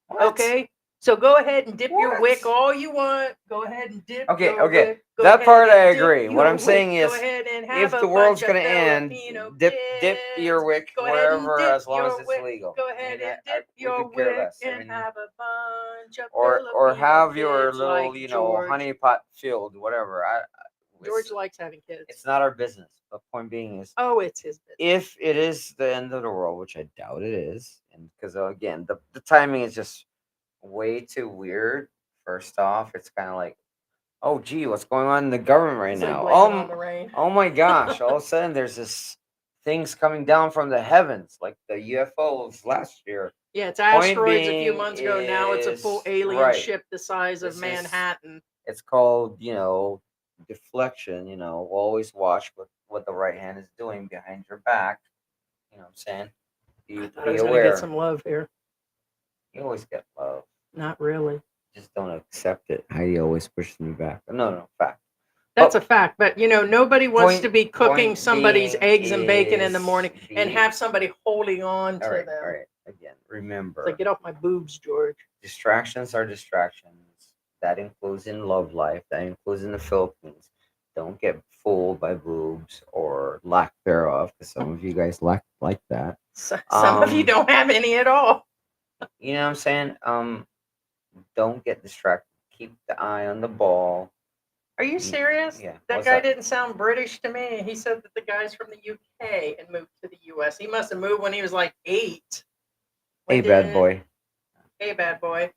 What? Okay? So go ahead and dip your What? wick all you want. Go ahead and dip Okay, your okay. wick. Go That ahead part and I dip agree. your What I'm wick. saying is, Go ahead and have if a the world's bunch of gonna end, Filipino dip kids. your wick Go ahead and wherever, dip as long as your it's wick. legal. Go ahead and dip we your could care wick less. and have a bunch of or Filipino have your kids little, like George. honey pot filled, whatever. George likes having kids. It's not our business. The point being is, Oh, it's his business. if it is the end of the world, which I doubt it is, and because again, the timing is just way too weird. First off, it's kind of like, oh gee, what's going on in the government right It's now? like blaming on the rain. Oh my gosh! All of a sudden, there's this things coming down from the heavens, like the UFOs last year. Yeah, it's Point asteroids a few being months ago. Now it's a full is- alien right. ship the size of This is- Manhattan. It's called, deflection. Always watch what the right hand is doing behind your back. You know what I'm saying? I thought I Be was gonna aware. get some love here. You always get love. Not really. Just don't accept it. Heidi always pushes me back. No, fact. That's Oh, a fact, but nobody wants to be cooking point somebody's being eggs and bacon in the is morning and be- have somebody holding on to All right, them. all right. Again, remember, It's like, get off my boobs, George. distractions are distractions. That includes in love life. That includes in the Philippines. Don't get fooled by boobs or lack thereof, because some of you guys like that. Some of you don't have any at all. You know what I'm saying? Don't get distracted. Keep the eye on the ball. Are you serious? Yeah. That what's guy up? didn't sound British to me. He said that the guy's from the UK and moved to the US. He must have moved when he was like 8. Hey, bad boy. Hey, bad boy.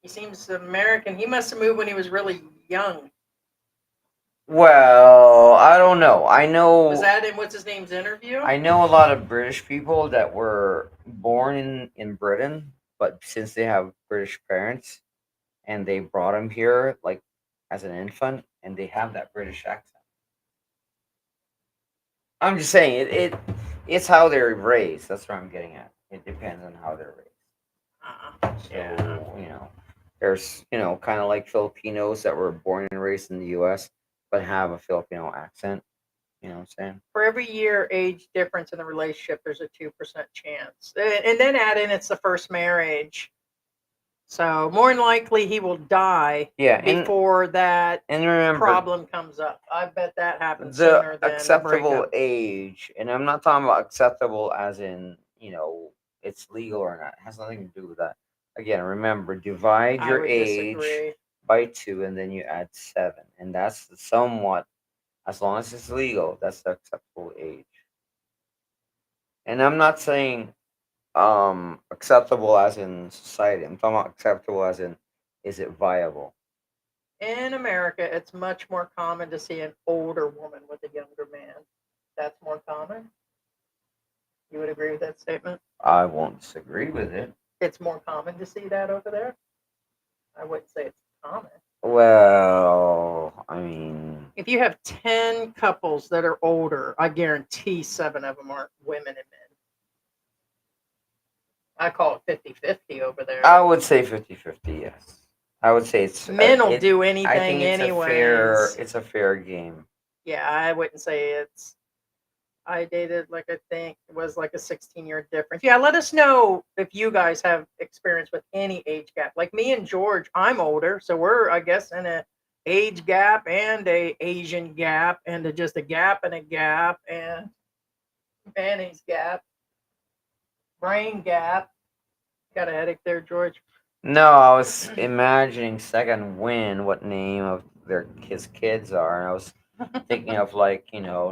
He seems American. He must have moved when he was really young. Well, I don't know. I know. Was that in what's his name's interview? I know a lot of British people that were born in Britain, but since they have British parents and they brought them here like as an infant, and they have that British accent. I'm just saying it's how they're raised. That's what I'm getting at. It depends on how they're raised. So, Yeah. there's kind of like Filipinos that were born and raised in the U.S. but have a Filipino accent. You know what I'm saying? For every year age difference in the relationship, there's a 2% chance. And then add in it's the first marriage. So more than likely he will die Yeah, before that and remember, problem comes up. I bet that happens the sooner than acceptable breakup. age, and I'm not talking about acceptable as in it's legal or not. It has nothing to do with that. Again, remember, divide I your would age disagree. by 2, and then you add 7, and that's somewhat, as long as it's legal, that's the acceptable age. And I'm not saying acceptable as in society. I'm talking about acceptable as in, is it viable? In America, it's much more common to see an older woman with a younger man. That's more common. You would agree with that statement? I won't disagree with it. It's more common to see that over there. I wouldn't say it's common. Well, I mean, If you have 10 couples that are older, I guarantee 7 of them aren't women and men. I call it 50-50 over there. I would say 50-50, yes. I would say it's Men will do anything I think anyways. it's a fair game. Yeah, I wouldn't say it's. I dated I think it was like a 16-year difference. Yeah, let us know if you guys have experience with any age gap. Like me and George, I'm older, so we're I guess in a age gap and a Asian gap and just a gap and a gap and mayonnaise gap, brain gap. Got a headache there, George? No, I was imagining second wind what name of his kids are, and I was thinking of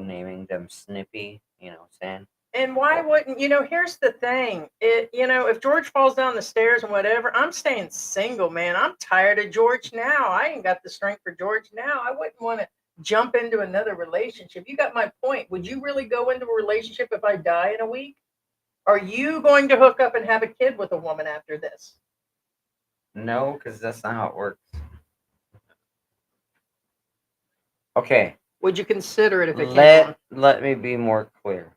naming them Snippy, you know what I'm saying? And why wouldn't here's the thing. If George falls down the stairs and whatever, I'm staying single, man. I'm tired of George now. I ain't got the strength for George now. I wouldn't want to jump into another relationship. You got my point. Would you really go into a relationship if I die in a week? Are you going to hook up and have a kid with a woman after this? No, because that's not how it works. Okay. Would you consider it if it came on? Let me be more clear.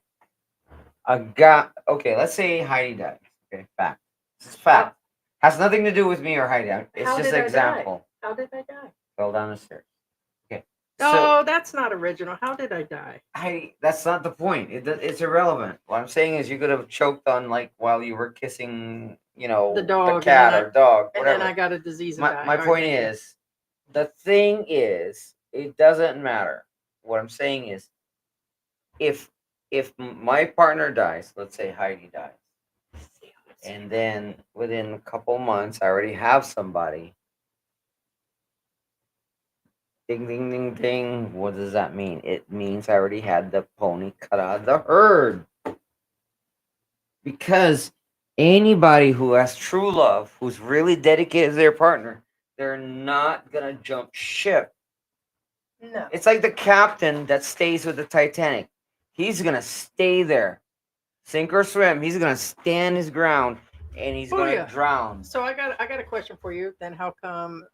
Okay, let's say Heidi dies. Okay, fact. This is fact. Has nothing to do with me or Heidi. It's How just did an I example. die? How did I die? Fell down the stairs. Okay. Oh, that's not original. How did I die? That's not the point. It's irrelevant. What I'm saying is you could have choked on while you were kissing, The dog, the cat and or dog, And whatever. then I got a disease. My point is, the thing is, it doesn't matter. What I'm saying is, if my partner dies, let's say Heidi dies, and then within a couple months I already have somebody. Ding, ding, ding, ding. What does that mean? It means I already had the pony cut out of the herd. Because anybody who has true love, who's really dedicated to their partner, they're not going to jump ship. No. It's like the captain that stays with the Titanic. He's gonna stay there, sink or swim. He's gonna stand his ground, and he's Oh, gonna yeah. drown. So I got a question for you. Then how come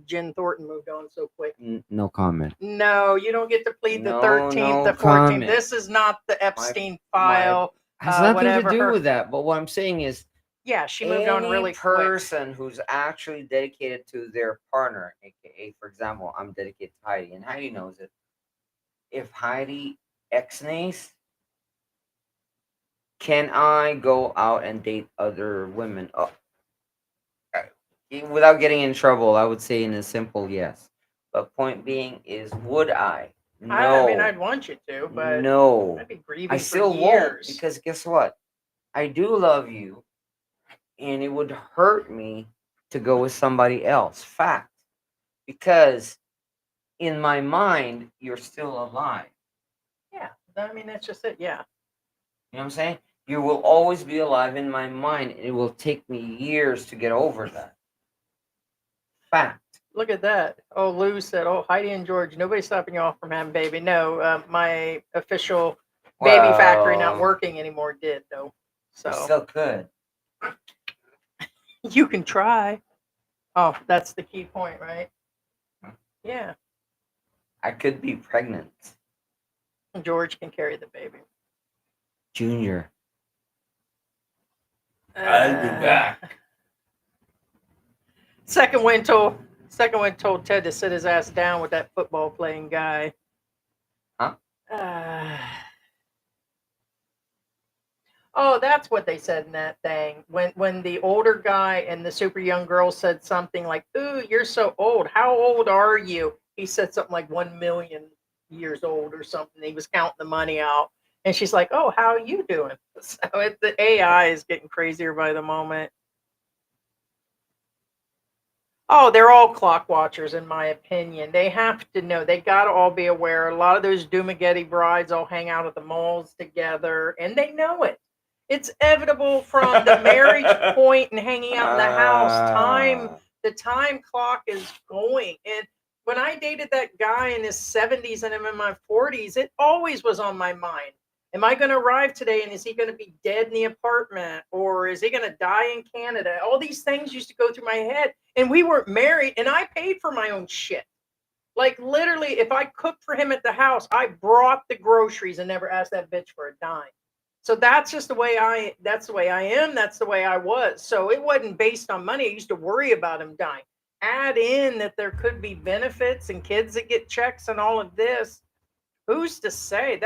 Jen Thornton moved on so quick? No comment. No, you don't get to plead the No, 13th, no the 14th. comment. This is not the Epstein my- file. Has nothing whatever to do her- with that. But what I'm saying is, Yeah, she moved on any really quick. person who's actually dedicated to their partner, aka, for example, I'm dedicated to Heidi, and Heidi knows it. If Heidi ex-nays, can I go out and date other women? Without getting in trouble, I would say in a simple yes. But point being is, would I? No. I mean, I'd want you to, but no. I'd be grieving I for still won't, years. because guess what? I do love you, and it would hurt me to go with somebody else. Fact. Because in my mind, you're still alive. Yeah, I mean, that's just it. Yeah. You know what I'm saying? You will always be alive in my mind, and it will take me years to get over that. Fact. Look at that. Oh, Lou said, "Oh, Heidi and George, nobody's stopping you off from having baby." No, my official baby factory not Well, working anymore did though. You So still could. you can try. Oh, that's the key point, right? Huh? Yeah, I could be pregnant. George can carry the baby. Junior. I'll be back. Second wind told Ted to sit his ass down with that football playing guy. Huh? Oh, that's what they said in that thing. When the older guy and the super young girl said something like, "Ooh, you're so old. How old are you?" He said something like 1,000,000 years old or something. He was counting the money out. And she's like, "Oh, how are you doing?" So the AI is getting crazier by the moment. Oh, they're all clock watchers, in my opinion. They have to know. They got to all be aware. A lot of those Doomageddon brides all hang out at the malls together, and they know it. It's inevitable from the marriage point and hanging out in the house. The time clock is going. And when I dated that guy in his 70s and I'm in my 40s, it always was on my mind. Am I going to arrive today and is he going to be dead in the apartment, or is he going to die in Canada? All these things used to go through my head, and we weren't married, and I paid for my own shit. Like literally, if I cooked for him at the house, I brought the groceries and never asked that bitch for a dime. So that's just the way that's the way I am. That's the way I was. So it wasn't based on money. I used to worry about him dying. Add in that there could be benefits and kids that get checks and all of this. Who's to say?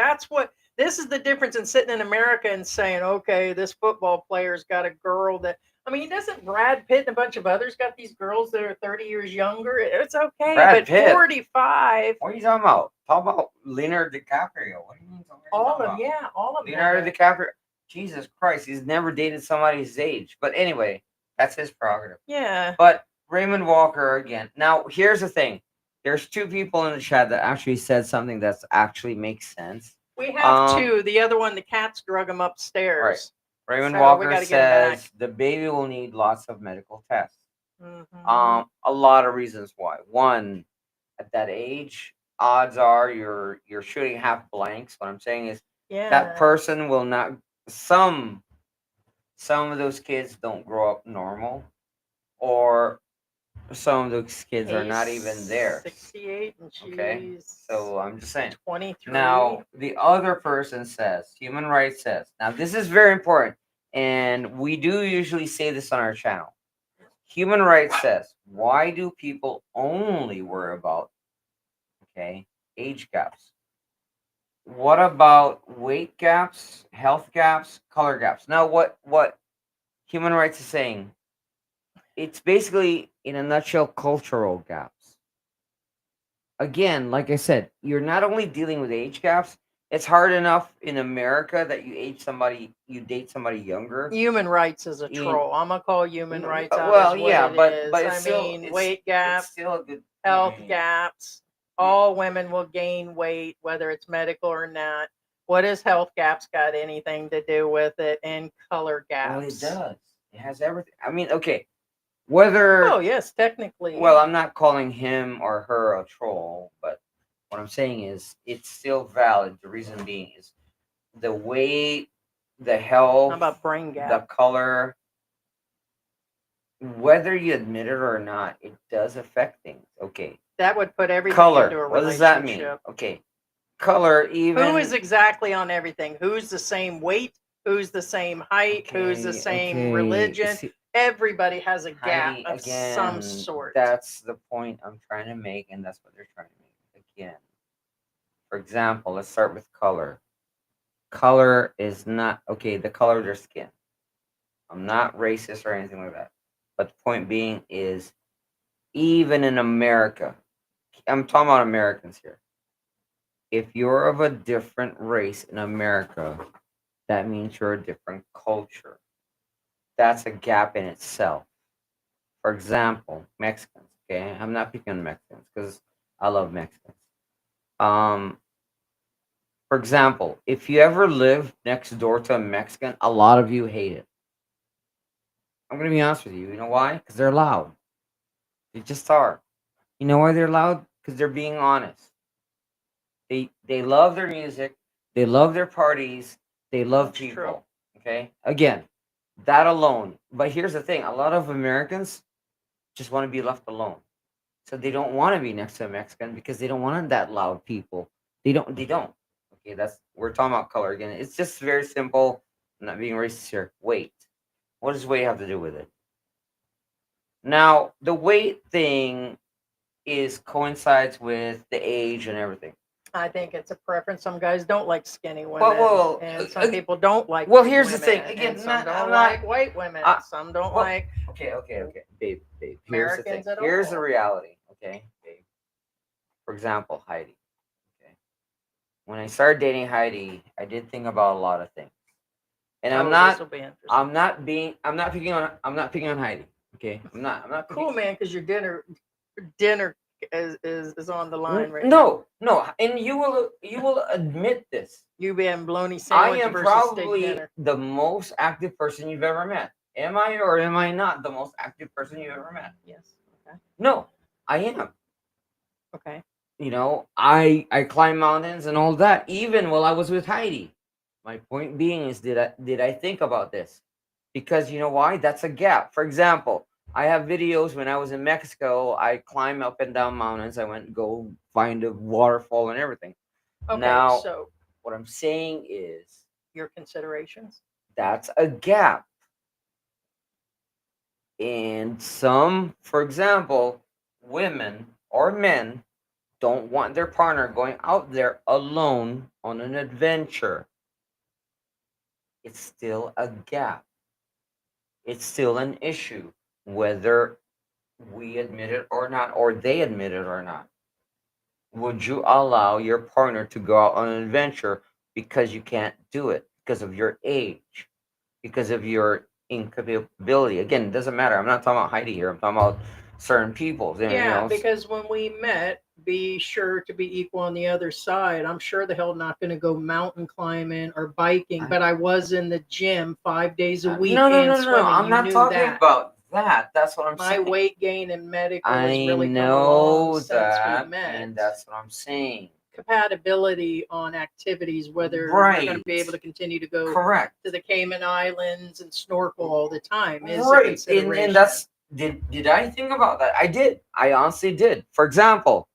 This is the difference in sitting in America and saying, okay, this football player's got a girl that, I mean, doesn't Brad Pitt and a bunch of others got these girls that are 30 years younger? It's okay, Brad but Pitt. 45. What are you talking about? Talk about Leonardo DiCaprio. What do you mean? All of them. Leonardo DiCaprio. Jesus Christ, he's never dated somebody his age. But anyway, that's his prerogative. Yeah. But Raymond Walker again. Now, here's the thing. There's two people in the chat that actually said something that actually makes sense. We have two. The other one, the cats drug him upstairs. Right. Raymond So we Walker gotta get him back. says the baby will need lots of medical tests. Mhm. A lot of reasons why. One, at that age, odds are you're shooting half blanks. What I'm saying is Yeah. that person will not. Some of those kids don't grow up normal, or some of those kids are not even there. 68 and she's Okay, so I'm just saying. 23. Now, the other person says, human rights says, now this is very important, and we do usually say this on our channel. Human rights says, why do people only worry about, age gaps? What about weight gaps, health gaps, color gaps? Now, what human rights is saying, it's basically, in a nutshell, cultural gaps. Again, like I said, you're not only dealing with age gaps. It's hard enough in America that you date somebody younger. Human rights is a troll. I'm gonna call human rights out well, as what yeah, it but is. it's still, weight it's gaps, still a good health gaps. All women will gain weight, whether it's medical or not. What has health gaps got anything to do with it? And color gaps. Well, it does. It has everything. I mean, okay, whether. Oh yes, technically. Well, I'm not calling him or her a troll, but what I'm saying is it's still valid. The reason being is the weight, the How health, about brain the gap? color, whether you admit it or not, it does affect things. Okay. That would put everything Color. into a What does that mean? relationship. Okay. Color, even. Who is exactly on everything? Who's the same weight? Who's the same height? Who's the same religion? See, Everybody has a gap Heidi, of some again, sort. that's the point I'm trying to make, and that's what they're trying to make. Again, for example, let's start with color. Color is not okay, the color of their skin. I'm not racist or anything like that. But the point being is, even in America, I'm talking about Americans here. If you're of a different race in America, that means you're a different culture. That's a gap in itself. For example, Mexicans. Okay, I'm not picking on Mexicans because I love Mexicans. Um, for example, if you ever live next door to a Mexican, a lot of you hate it. I'm gonna be honest with you. You know why? Because they're loud. They just are. You know why they're loud? Because they're being honest. They love their music. They love their parties. They love That's true. people. Okay. Again, that alone. But here's the thing: a lot of Americans just want to be left alone. So they don't want to be next to a Mexican because they don't want that loud people. They don't. They don't. Okay, that's we're talking about color again. It's just very simple. I'm not being racist here. Weight. What does weight have to do with it? Now, the weight thing is coincides with the age and everything. I think it's a preference. Some guys don't like skinny women, well, and some people don't like. well, big here's the thing. women, Again, and some not- don't I'm not- like white women. I- Some don't well, like. Okay, babe. Here's the thing. Americans at Here's the all. reality. Okay, babe. For example, Heidi. Okay. When I started dating Heidi, I did think about a lot of things, and I'm This'll not. be interesting. I'm not being. I'm not picking on. I'm not picking on Heidi. Okay. I'm not. I'm not. Cool, picking, man, because your dinner is on the line right now. No, and you will admit this. You being bologna I sandwich am versus steak probably dinner. the most active person you've ever met. Am I or am I not the most active person you've ever met? Yes. Okay. No, I am. Okay. You know, I climb mountains and all that, even while I was with Heidi. My point being is, did I think about this? Because you know why? That's a gap. For example, I have videos when I was in Mexico. I climb up and down mountains. I went and go find a waterfall and everything. Okay. Now, So what I'm saying is your considerations. that's a gap. And some, for example, women or men don't want their partner going out there alone on an adventure. It's still a gap. It's still an issue, whether we admit it or not, or they admit it or not. Would you allow your partner to go out on an adventure because you can't do it, because of your age, because of your incapability? Again, it doesn't matter. I'm not talking about Heidi here. I'm talking about certain people. Yeah, because when we met, be sure to be equal on the other side. I'm sure the hell not going to go mountain climbing or biking, but I was in the gym 5 days a week no, and swimming. I'm You not knew talking that. about that. That's what I'm My saying. weight gain and medical I has really come know along since that, we met. and that's what I'm saying. Compatibility on activities, whether you're going to Right. be able to continue to go Correct. to the Cayman Islands and snorkel all the time is a Right. consideration. And that's did I think about that? I did. I honestly did. For example,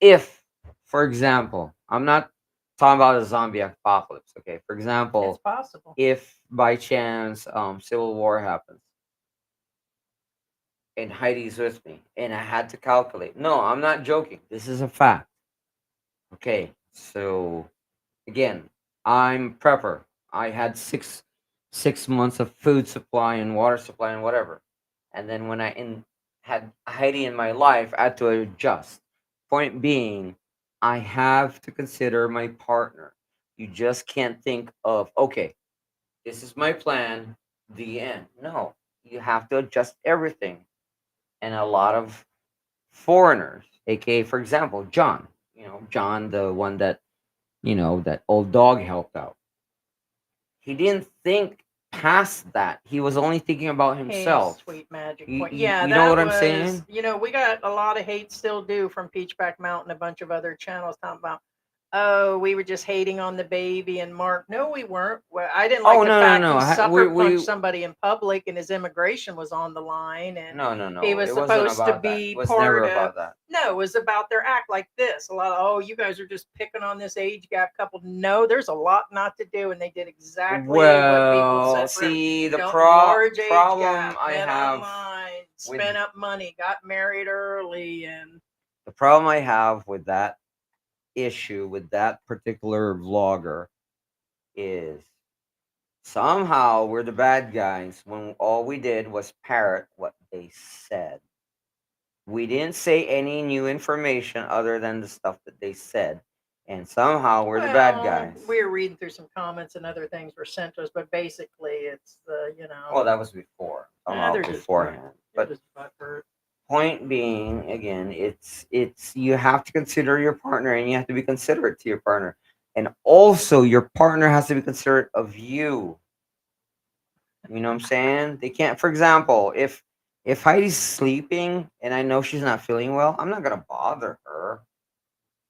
if, for example, I'm not talking about a zombie apocalypse. Okay. For example, It's possible. if by chance civil war happens and Heidi's with me and I had to calculate. No, I'm not joking. This is a fact. Okay. So again, I'm prepper. I had six months of food supply and water supply and whatever. And then when had Heidi in my life, I had to adjust. Point being, I have to consider my partner. You just can't think of, okay, this is my plan, the end. No, you have to adjust everything. And a lot of foreigners, aka, for example, John, John, the one that, that old dog helped out. He didn't think past that. He was only thinking about Hey, himself. sweet magic You- point. you- Yeah, you that know what I'm was, saying? we got a lot of hate still do from Peachback Mountain, a bunch of other channels talking about oh, we were just hating on the baby and Mark. No, we weren't. Well, I didn't like Oh the no, fact no, no. he Ha- sucker we punched somebody in public and his immigration was on the line and no, no, he no. was It wasn't supposed to about that. be It was part never of. about that. No, it was about their act like this. A lot of, oh, you guys are just picking on this age gap couple. No, there's a lot not to do, and they did exactly what people Well, said. For him. see, the Large age problem gap, I met have online, with spent up money, got married early, and the problem I have with that issue with that particular vlogger is somehow we're the bad guys when all we did was parrot what they said. We didn't say any new information other than the stuff that they said. And somehow we're the bad guys. we were reading through some comments and other things were sent to us, but basically it's the Well, that was before. Somehow they're just beforehand. they're But just butthurt. point being, again, it's you have to consider your partner and you have to be considerate to your partner. And also your partner has to be considerate of you. You know what I'm saying? They can't, for example, if Heidi's sleeping and I know she's not feeling well, I'm not gonna bother her.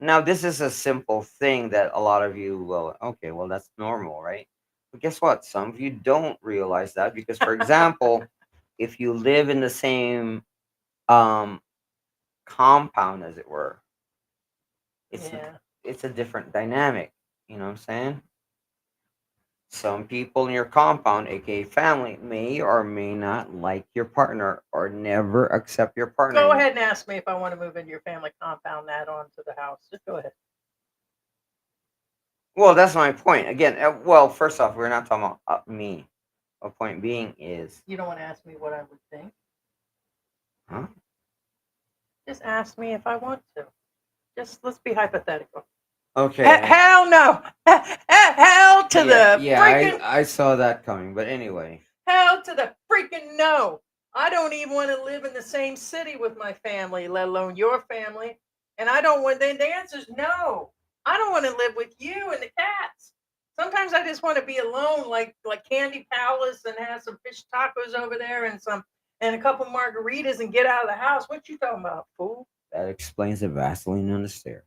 Now, this is a simple thing that a lot of you will, okay, well, that's normal, right? But guess what? Some of you don't realize that because, for example, if you live in the same compound, as it were, it's a different dynamic. You know what I'm saying? Some people in your compound, aka family, may or may not like your partner or never accept your partner. Go ahead and ask me if I want to move into your family compound, add on to the house. Just go ahead. Well, that's my point. Again, well, first off, we're not talking about me. A point being is, You don't want to ask me what I would think. huh? Just ask me if I want to. Just let's be hypothetical. Okay. Hell no. Hell to the freaking. I saw that coming. But anyway, Hell to the freaking no. I don't even want to live in the same city with my family, let alone your family. And I don't want. The answer is no. I don't want to live with you and the cats. Sometimes I just want to be alone, like Candy Palace, and have some fish tacos over there and a couple margaritas and get out of the house. What you talking about, fool? that explains the Vaseline on the stairs.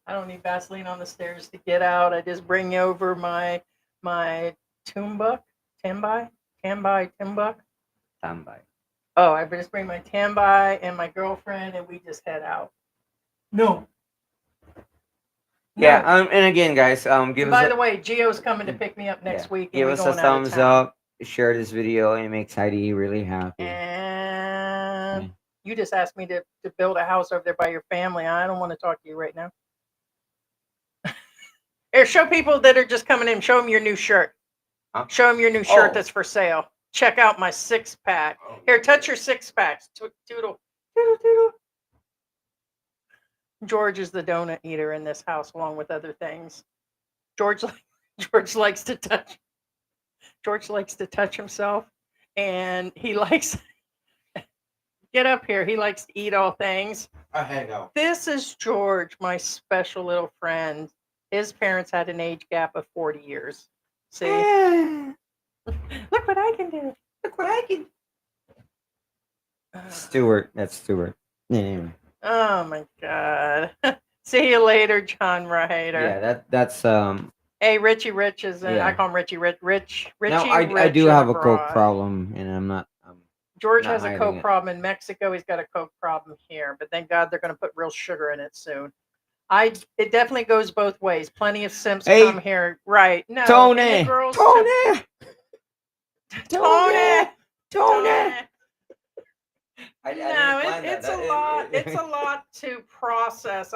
I don't need Vaseline on the stairs to get out. I just bring over my tumbuk, tambai. Stand by. Oh, I just bring my tambai and my girlfriend, and we just head out. No. Yeah. No. And again, guys, give And us. by the way, Gio's coming to pick me up next week. Give and us we're a going out of thumbs town. up. Share this video. It makes Heidi really happy. And you just asked me to build a house over there by your family. I don't want to talk to you right now. Here, show people that are just coming in. Show them your new shirt. Huh? Show them your new shirt Oh. that's for sale. Check out my 6-pack. Here, touch your 6-packs. Toodle, toodle, toodle. George is the donut eater in this house, along with other things. George likes to touch. George likes to touch himself, and he likes. Get up here. He likes to eat all things. No. This is George, my special little friend. His parents had an age gap of 40 years. See? Look what I can do. Look what I can do. Stuart. That's Stuart. Anyway. Oh my God. See you later, John Ryder. Yeah, that's Hey, Richie Rich is Yeah. I call him Richie Rich. Now Richie I do Rich have a abroad. coke problem, and I'm not. George not has a hiding coke it. problem in Mexico. He's got a coke problem here, but thank God they're going to put real sugar in it soon. It definitely goes both ways. Plenty of simps Hey, come here, right? No, Tony, and the girls Tony, Tony. Tony. No, it's a lot. It's a lot to process.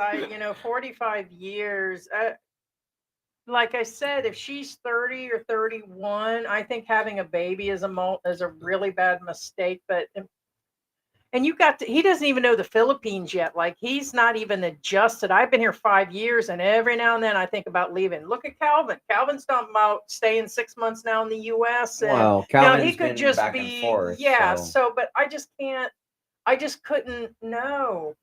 45 years. Like I said, if she's 30 or 31, I think having a baby is a really bad mistake. But and he doesn't even know the Philippines yet. Like he's not even adjusted. I've been here 5 years, and every now and then I think about leaving. Look at Calvin. Calvin's talking about staying 6 months now in the U.S. And Well, Calvin's he could been just back be and forth, yeah. so- So, but I just can't. I just couldn't know.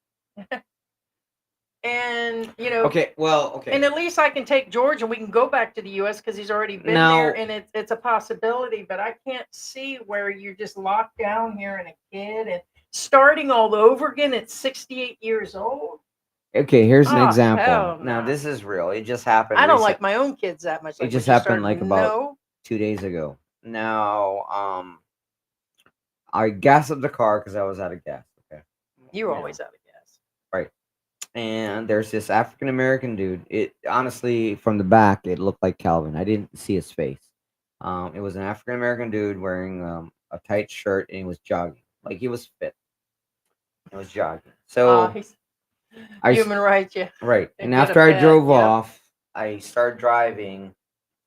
And Okay, well, okay. and at least I can take George and we can go back to the U.S. because he's already been No. there, and it's a possibility. But I can't see where you're just locked down here and a kid and starting all over again at 68 years old. Okay, here's an Oh, example. hell Now no. this is real. It just happened. I don't recent- like my own kids that much. It Like, just would you happened start- like about No, 2 days ago. Now, I gassed up the car because I was out of gas. Okay. you know, always out of gas. right. And there's this African American dude. It honestly, from the back, it looked like Calvin. I didn't see his face. It was an African American dude wearing a tight shirt, and he was jogging. Like he was fit. He was jogging. So He's I s- human rights. Yeah. right. to And get a after I pet, drove yep. off, I started driving,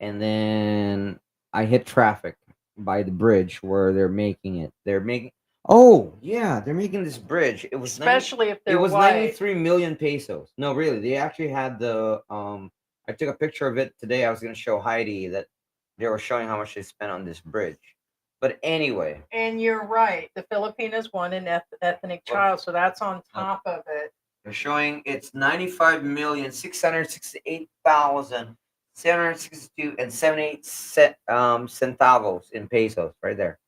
and then I hit traffic by the bridge where they're making it. They're making. Oh yeah, they're making this bridge. It was 90 Especially if It they're was white. 93 million pesos. No, really, they actually had the. I took a picture of it today. I was going to show Heidi that they were showing how much they spent on this bridge. But anyway, And you're right. The Filipinos won an ethnic child, so that's on top of it. they're showing it's 95,668,762 and 78 centavos in pesos right there.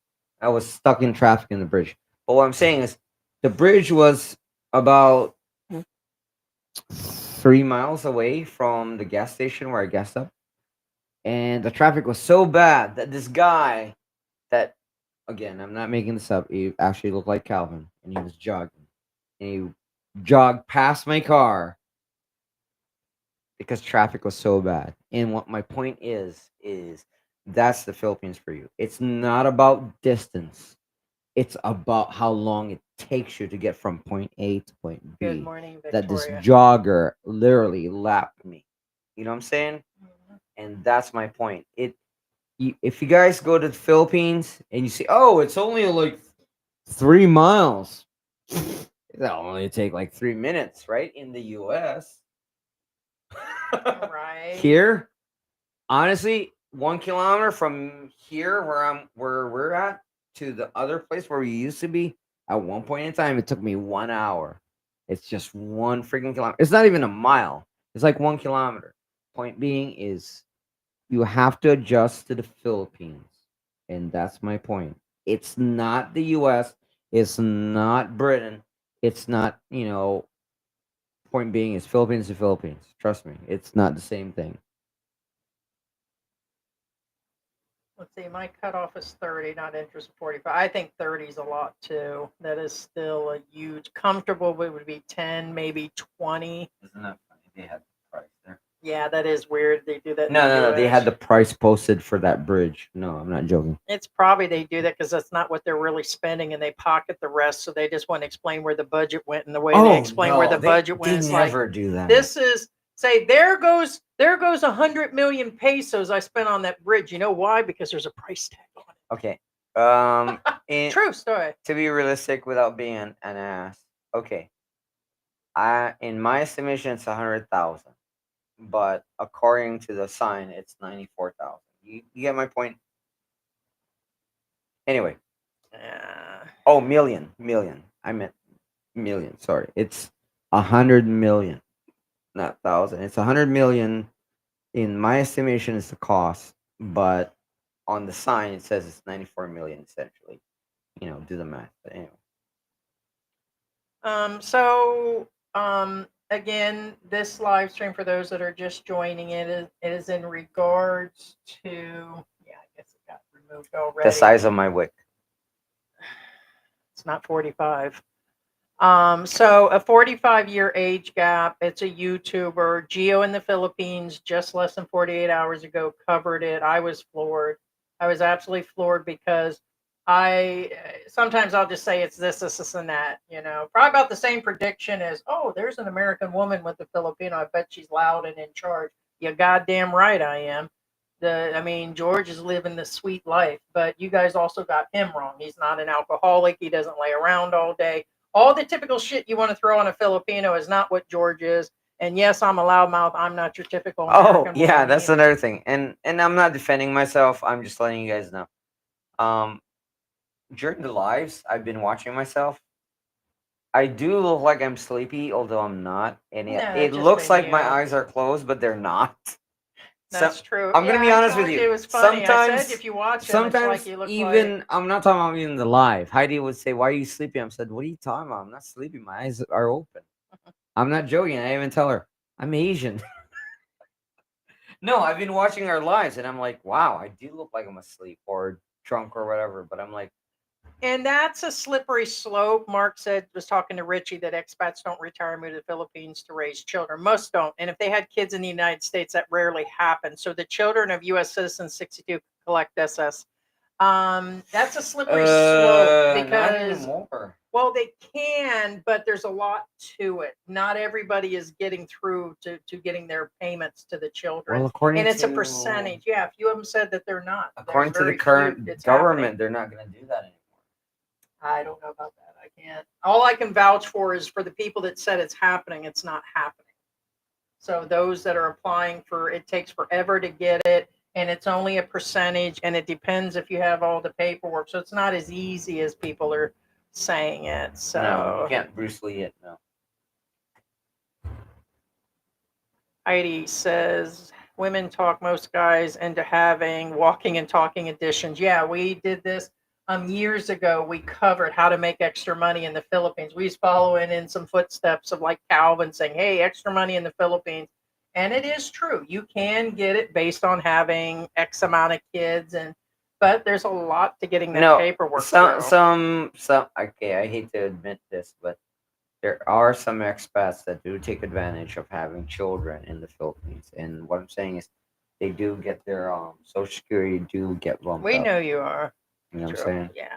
I was stuck in traffic in the bridge. But what I'm saying is the bridge was about 3 miles away from the gas station where I gassed up. And the traffic was so bad that this guy that again, I'm not making this up, he actually looked like Calvin and he was jogging. And he jogged past my car because traffic was so bad. And what my point is that's the Philippines for you. It's not about distance. It's about how long it takes you to get from point A to point Good B. morning, That this Victoria. jogger literally lapped me. You know what I'm saying? Mhm. And that's my point. If you guys go to the Philippines and you see, oh, it's only like 3 miles. That'll only take like 3 minutes, right? In the US. Right. Here, honestly, 1 kilometer from here where we're at to the other place where we used to be, at one point in time, it took me 1 hour. It's just one freaking kilometer. It's not even a mile. It's like 1 kilometer. Point being is you have to adjust to the Philippines. And that's my point. It's not the US. It's not Britain. It's not, point being is Philippines to Philippines. Trust me. It's not the same thing. Let's see, my cutoff is 30, not interest 45. I think 30 is a lot too. That is still a huge. Comfortable would be 10, maybe 20. Isn't that funny? They had the price there. Yeah, that is weird. They do that. in No, the no, no. They US. had the price posted for that bridge. No, I'm not joking. It's probably they do that because that's not what they're really spending, and they pocket the rest. So they just want to explain where the budget went, and the way they explain where the budget went. They It's like never do that. this is say there goes 100 million pesos I spent on that bridge. You know why? Because there's a price tag on it. Okay. True story. To be realistic without being an ass. Okay. In my estimation it's 100,000. But according to the sign it's 94,000. You get my point? Anyway. Oh, million. I meant million, sorry. It's 100 million. Not thousand. It's 100 million. In my estimation is the cost, but on the sign it says it's 94 million essentially. Do the math. But anyway. Again, this live stream for those that are just joining it is in regards to I guess it got removed already. The size of my wick. It's not 45. So a 45-year age gap. It's a YouTuber. Geo in the Philippines just less than 48 hours ago covered it. I was floored. I was absolutely floored because sometimes I'll just say it's this, and that. Probably about the same prediction as, oh, there's an American woman with a Filipino. I bet she's loud and in charge. You goddamn right I am. George is living the sweet life, but you guys also got him wrong. He's not an alcoholic. He doesn't lay around all day. All the typical shit you want to throw on a Filipino is not what George is. And yes, I'm a loudmouth. I'm not your typical American Oh, yeah, woman that's either. another thing. And I'm not defending myself. I'm just letting you guys know. During the lives, I've been watching myself. I do look like I'm sleepy, although I'm not. And No, it just looks been like my you. eyes are closed, but they're not. That's true. I'm gonna be I honest with told you. It was funny. I Sometimes, said if you watch him, sometimes it's like you look even like. I'm not talking about even the live. Heidi would say, "Why are you sleeping?" I said, "What are you talking about? I'm not sleeping. My eyes are open." I'm not joking. I even tell her I'm Asian. No, I've been watching our lives, and I'm like, wow, I do look like I'm asleep or drunk or whatever. But I'm like, And that's a slippery slope. Mark said, was talking to Richie, that expats don't retire and move to the Philippines to raise children. Most don't. And if they had kids in the United States, that rarely happens. So the children of U.S. citizens 62 collect SS. That's a slippery slope not because, anymore. well, they can, but there's a lot to it. Not everybody is getting through to getting their payments to the children. Well, according And it's a to percentage. Yeah, a few of them said that they're not. according to the very few. current It's government, happening. they're not going to do that anymore. I don't know about that. I can't. All I can vouch for is for the people that said it's happening, it's not happening. So those that are applying for it takes forever to get it, and it's only a percentage, and it depends if you have all the paperwork. So it's not as easy as people are saying it. No, you So can't Bruce Lee it. No. Heidi says women talk most guys into having walking and talking additions. Yeah, we did this years ago. We covered how to make extra money in the Philippines. We was following in some footsteps of like Calvin saying, hey, extra money in the Philippines. And it is true. You can get it based on having X amount of kids, and but there's a lot to getting that No, paperwork some through. some. Okay, I hate to admit this, but there are some expats that do take advantage of having children in the Philippines, and what I'm saying is, they do get their Social Security do get bumped We up. know you are. You know what I'm True. saying? Yeah.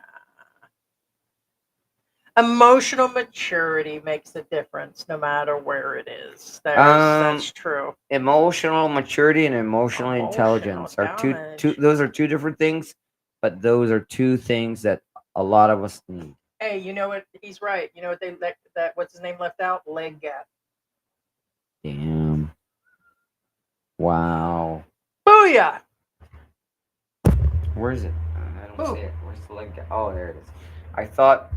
Emotional maturity makes a difference no matter where it is. That's true. Emotional maturity and emotional intelligence are two damage. those are two different things, but those are two things that a lot of us need. Hey, you know what? He's right. You know what they that what's his name left out? Leg gap. Damn. Wow. Booyah! Where is it? I don't Who? see it. Where's the leg gap? Oh, there it is. I thought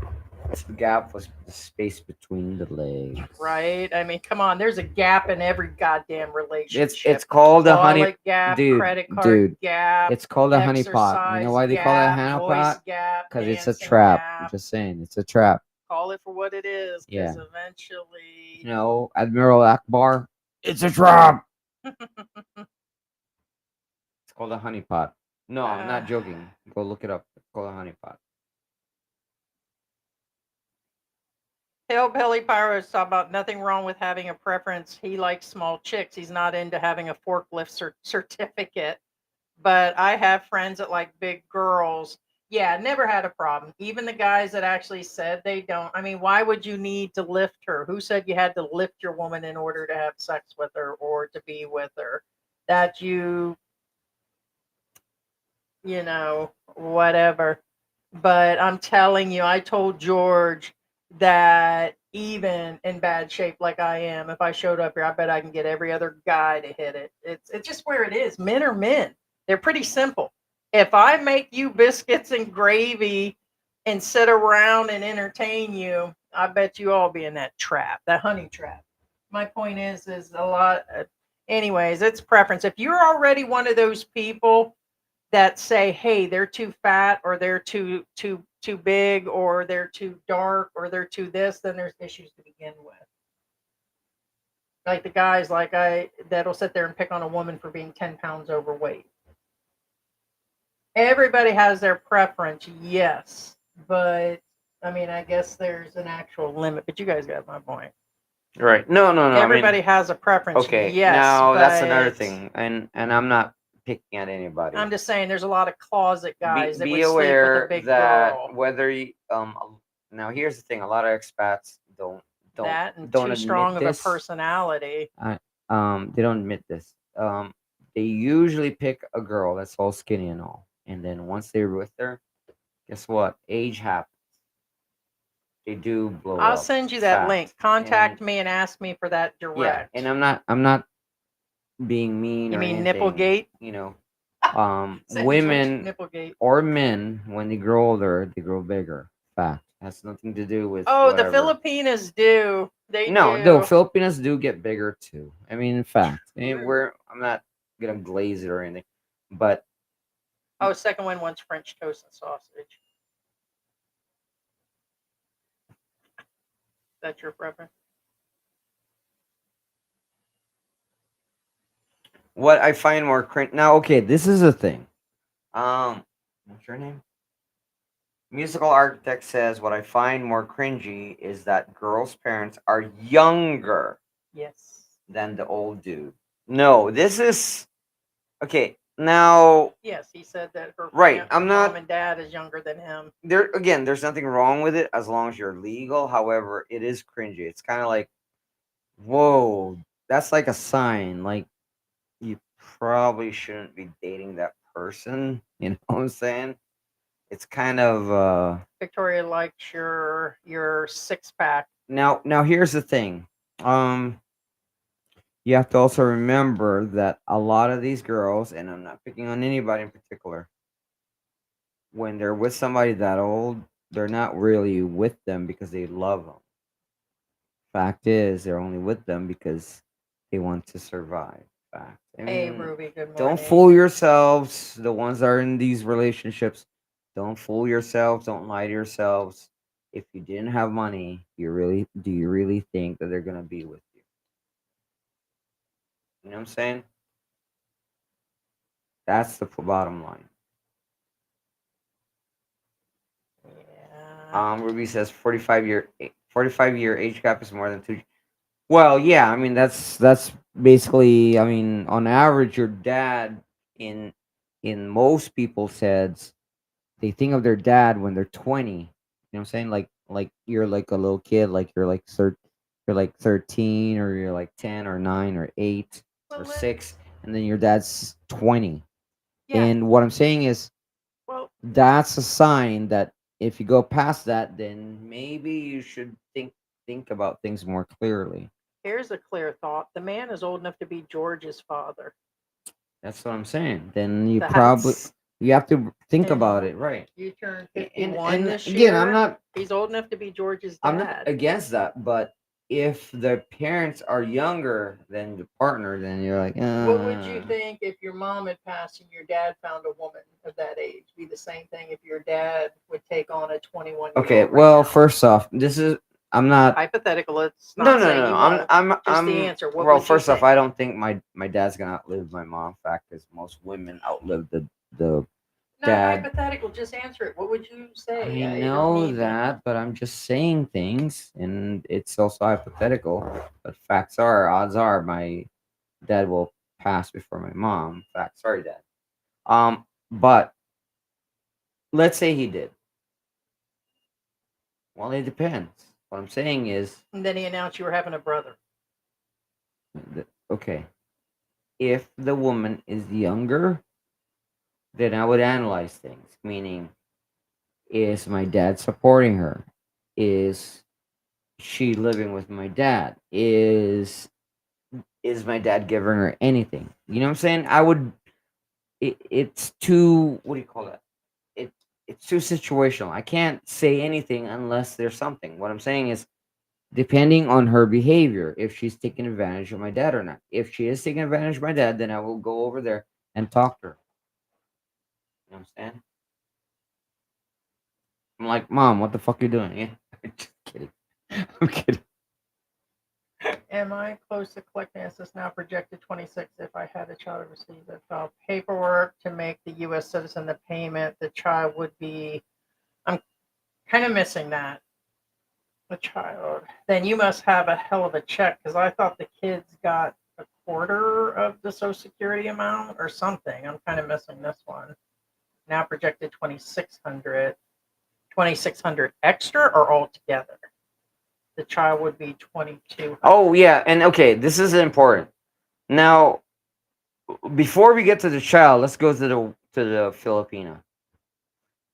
the gap was the space between the legs. Right? I mean, come on. There's a gap in every goddamn relationship. It's called a honey Wallet gap, dude. credit card Dude, gap. it's called a honey pot. You know exercise why they call it a gap, honey voice pot? gap, Because it's a dancing trap. I'm gap. just saying, it's a trap. Call it for what it is, because Yeah. eventually. You know, Admiral Akbar. It's a trap. It's called a honey pot. No, I'm not joking. Go look it up. It's called a honey pot. Hillbilly Pyro's talking about nothing wrong with having a preference. He likes small chicks. He's not into having a forklift certificate. But I have friends that like big girls. Yeah, never had a problem. Even the guys that actually said they don't. I mean, why would you need to lift her? Who said you had to lift your woman in order to have sex with her or to be with her? That you know, whatever. But I'm telling you, I told George that even in bad shape like I am, if I showed up here, I bet I can get every other guy to hit it. It's just where it is. Men are men. They're pretty simple. If I make you biscuits and gravy and sit around and entertain you, I bet you all be in that trap, that honey trap. My point is a lot. Anyways, it's preference. If you're already one of those people that say, hey, they're too fat or they're too big or they're too dark or they're too this, then there's issues to begin with. Like the guys like I that'll sit there and pick on a woman for being 10 pounds overweight. Everybody has their preference, yes. But I mean, I guess there's an actual limit, but you guys got my point. Right. No. Everybody has a preference. Okay. Yes. Now that's another but thing, and I'm not picking at anybody. I'm just saying there's a lot of closet guys that be would sleep aware with a big that girl. whether you now here's the thing, a lot of expats don't That and don't too admit strong of a this. personality. They don't admit this. They usually pick a girl that's all skinny and all, and then once they're with her, guess what? Age happens. They do blow I'll up. send you that fast. link. Contact me and ask me for that direct. Yeah, and I'm not being mean You or mean anything. Nipplegate? You know, Send women Nipplegate. or men, when they grow older, they grow bigger. Fact. Has nothing to do with Oh, whatever. the Filipinos do. They No, do. no, Filipinos do get bigger too. I mean, in fact, and I'm not gonna glaze it or anything, but Oh, second one wants French toast and sausage. That's your preference? what I find more cringe now. Okay, this is a thing. What's your name? Musical architect says what I find more cringy is that girls' parents are younger Yes. than the old dude. No, this is okay. Now, Yes, he said that her right, I'm her not mom and dad is younger than him. there again. There's nothing wrong with it as long as you're legal. However, it is cringy. It's kind of like, whoa, that's like a sign. Like you probably shouldn't be dating that person. You know what I'm saying? It's kind of Victoria likes your six pack. now here's the thing. Um you have to also remember that a lot of these girls, and I'm not picking on anybody in particular, when they're with somebody that old, they're not really with them because they love them. Fact is, they're only with them because they want to survive. Fact. I Hey, mean, Ruby, good don't morning. fool yourselves. The ones that are in these relationships, don't fool yourselves. Don't lie to yourselves. If you didn't have money, do you really think that they're gonna be with you? You know what I'm saying? That's the bottom line. Yeah. Ruby says 45-year age gap is more than two. Well, yeah, I mean that's basically, I mean, on average your dad in in most people's heads, they think of their dad when they're 20. You know what I'm saying? Like you're like a little kid, like you're like 13 or you're like 10 or 9 or 8 Well, or let, 6 and then your dad's 20. yeah. And what I'm saying is Well, that's a sign that if you go past that, then maybe you should think about things more clearly. here's a clear thought. The man is old enough to be George's father. That's what I'm saying. Then That's you have to think and about it, right? you turned And 51 this again, year. He's old enough to be George's I'm not dad. against that, but if the parents are younger than the partner, then you're like, What would you think if your mom had passed and your dad found a woman of that age? Be the same thing if your dad would take on a 21-year-old. Okay, Right well, now. first off, I'm not. Hypothetical. It's No, not no, saying no, you no. won't. Just I'm. the answer. What Well, would you first off, say? I don't think my dad's gonna outlive my mom. Fact is, most women outlive the Not dad. hypothetical. Just answer it. What would you say? I You don't know need me. that, but I'm just saying things, and it's also hypothetical. But facts are, odds are, my dad will pass before my mom. Facts, sorry, dad. But let's say he did. Well, it depends. What I'm saying is, And then he announced you were having a brother. okay, if the woman is younger, then I would analyze things. Meaning, is my dad supporting her? Is she living with my dad? Is my dad giving her anything? You know what I'm saying? It's too, what do you call that? It it's too situational. I can't say anything unless there's something. What I'm saying is depending on her behavior, if she's taking advantage of my dad or not. If she is taking advantage of my dad, then I will go over there and talk to her. You know what I'm saying? I'm like, Mom, what the fuck you doing? Yeah. Just kidding. I'm kidding. Am I close to collecting? Is this now projected 26? If I had a child receive it, file paperwork to make the U.S. citizen the payment, the child would be. I'm kind of missing that. The child. Then you must have a hell of a check because I thought the kids got a quarter of the Social Security amount or something. I'm kind of missing this one. Now projected 2,600. 2,600 extra or altogether? The child would be 2,200. Oh yeah, and okay, this is important. Now, before we get to the child, let's go to the Filipino.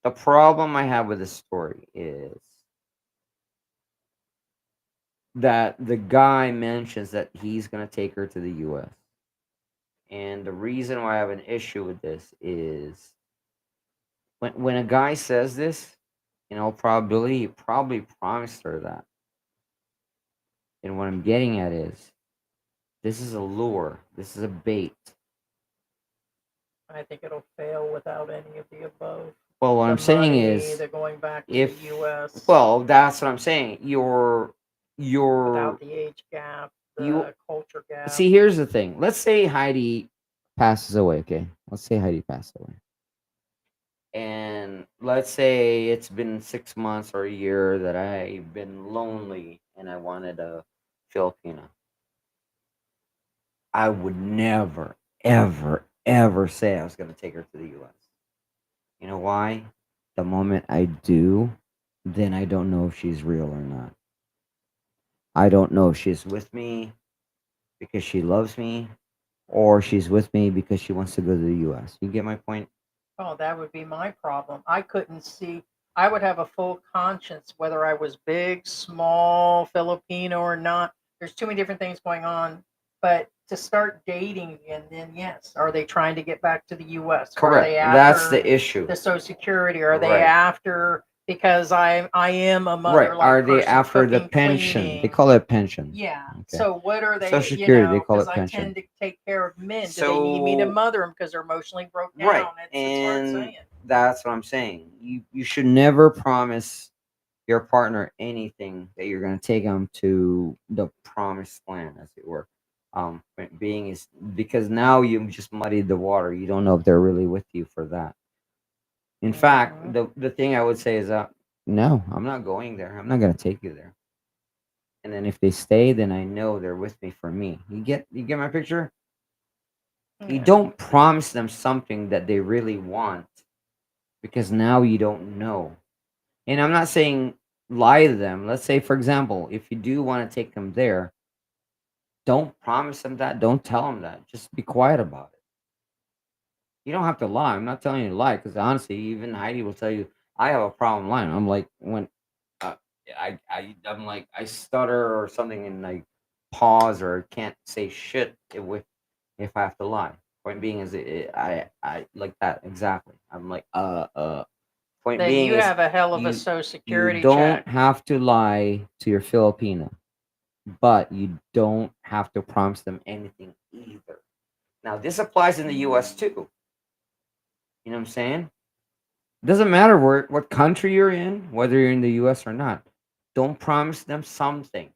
The problem I have with this story is that the guy mentions that he's gonna take her to the U.S. And the reason why I have an issue with this is when a guy says this, in all probability, he probably promised her that. And what I'm getting at is this is a lure. This is a bait. I think it'll fail without any of the above. Well, what The I'm saying money, is the going back to if the U.S. well, that's what I'm saying. You're without the age gap, you the culture gap. see. Here's the thing. Let's say Heidi. passes away. Okay, let's say Heidi passed away, and let's say it's been 6 months or a year that I've been lonely and I wanted a Filipina. I would never, ever, ever say I was going to take her to the U.S. You know why? The moment I do, then I don't know if she's real or not. I don't know if she's with me because she loves me or she's with me because she wants to go to the US. You get my point? Oh, that would be my problem. I couldn't see. I would have a full conscience whether I was big, small, Filipino or not. There's too many different things going on. But to start dating and then yes, are they trying to get back to the US? Are Correct. they That's after the issue. the Social Security? Are they Right. after because I am a Right. mother like Are they person after the cooking, pension? They cleaning? call it pension. Yeah. Okay. So what are they, Social Security, they call because it I pension. tend to take care of men. Do they need me to So mother them because they're emotionally broke right. down? It's hard And saying. that's what I'm saying. You should never promise your partner anything that you're going to take them to the promised land, as it were. Point being is because now you just muddied the water. You don't know if they're really with you for that. In fact, Mhm. the thing I would say is that no, I'm not going there. I'm not going to take you there. And then if they stay, then I know they're with me for me. You get my picture? You Yeah. don't promise them something that they really want because now you don't know. And I'm not saying lie to them. Let's say, for example, if you do want to take them there, don't promise them that. Don't tell them that. Just be quiet about it. You don't have to lie. I'm not telling you to lie because honestly, even Heidi will tell you I have a problem lying. I'm like when uh, I'm like I stutter or something and I pause or can't say shit if I have to lie. Point being is I like that exactly. I'm like Point Then being you is have a hell of a you Social you Security don't check. have to lie to your Filipino, but you don't have to promise them anything either. Now this applies in the US too. You know what I'm saying? Doesn't matter what country you're in, whether you're in the US or not. Don't promise them something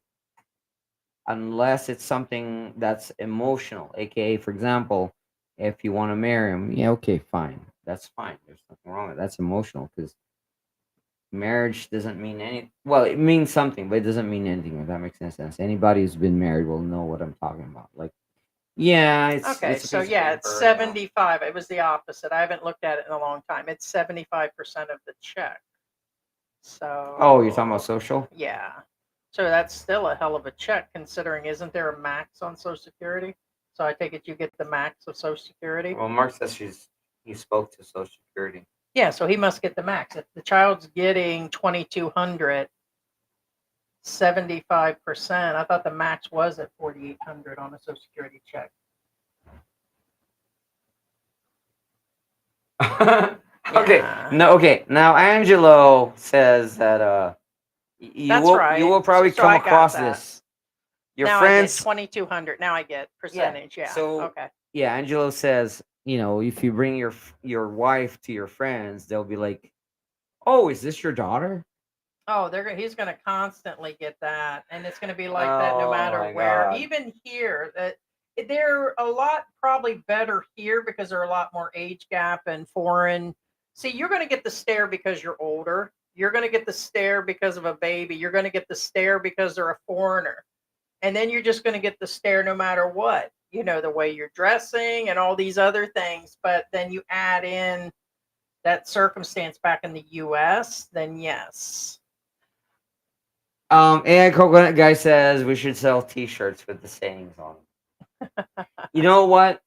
unless it's something that's emotional. AKA, for example, if you want to marry him, yeah, okay, fine. That's fine. There's nothing wrong with that. That's emotional because marriage doesn't mean any. Well, it means something, but it doesn't mean anything. If that makes any sense. Anybody who's been married will know what I'm talking about. Like, yeah, Okay, it's a so piece of yeah, it's paper. 75. It was the opposite. I haven't looked at it in a long time. It's 75% of the check. Oh, you're talking about So social? yeah. So that's still a hell of a check considering isn't there a max on Social Security? So I take it you get the max of Social Security? Well, Mark says he spoke to Social Security. Yeah, so he must get the max. If the child's getting 2,200, 75%. I thought the max was at 4,800 on a Social Security check. Okay, Yeah. no, okay. Now Angelo says that you That's will right. probably So come I got across that. this. Your Now I get friends, 2,200. Now I get percentage. Yeah. So Okay. yeah, Angelo says, if you bring your wife to your friends, they'll be like, "Oh, is this your daughter?" Oh, he's going to constantly get that, and it's going to be like that no Oh matter my where. God. Even here, that they're a lot probably better here because they're a lot more age gap and foreign. See, you're going to get the stare because you're older. You're going to get the stare because of a baby. You're going to get the stare because they're a foreigner, and then you're just going to get the stare no matter what. The way you're dressing and all these other things. But then you add in that circumstance back in the U.S., then yes. AI Coconut Guy says we should sell T-shirts with the sayings on them. You know what,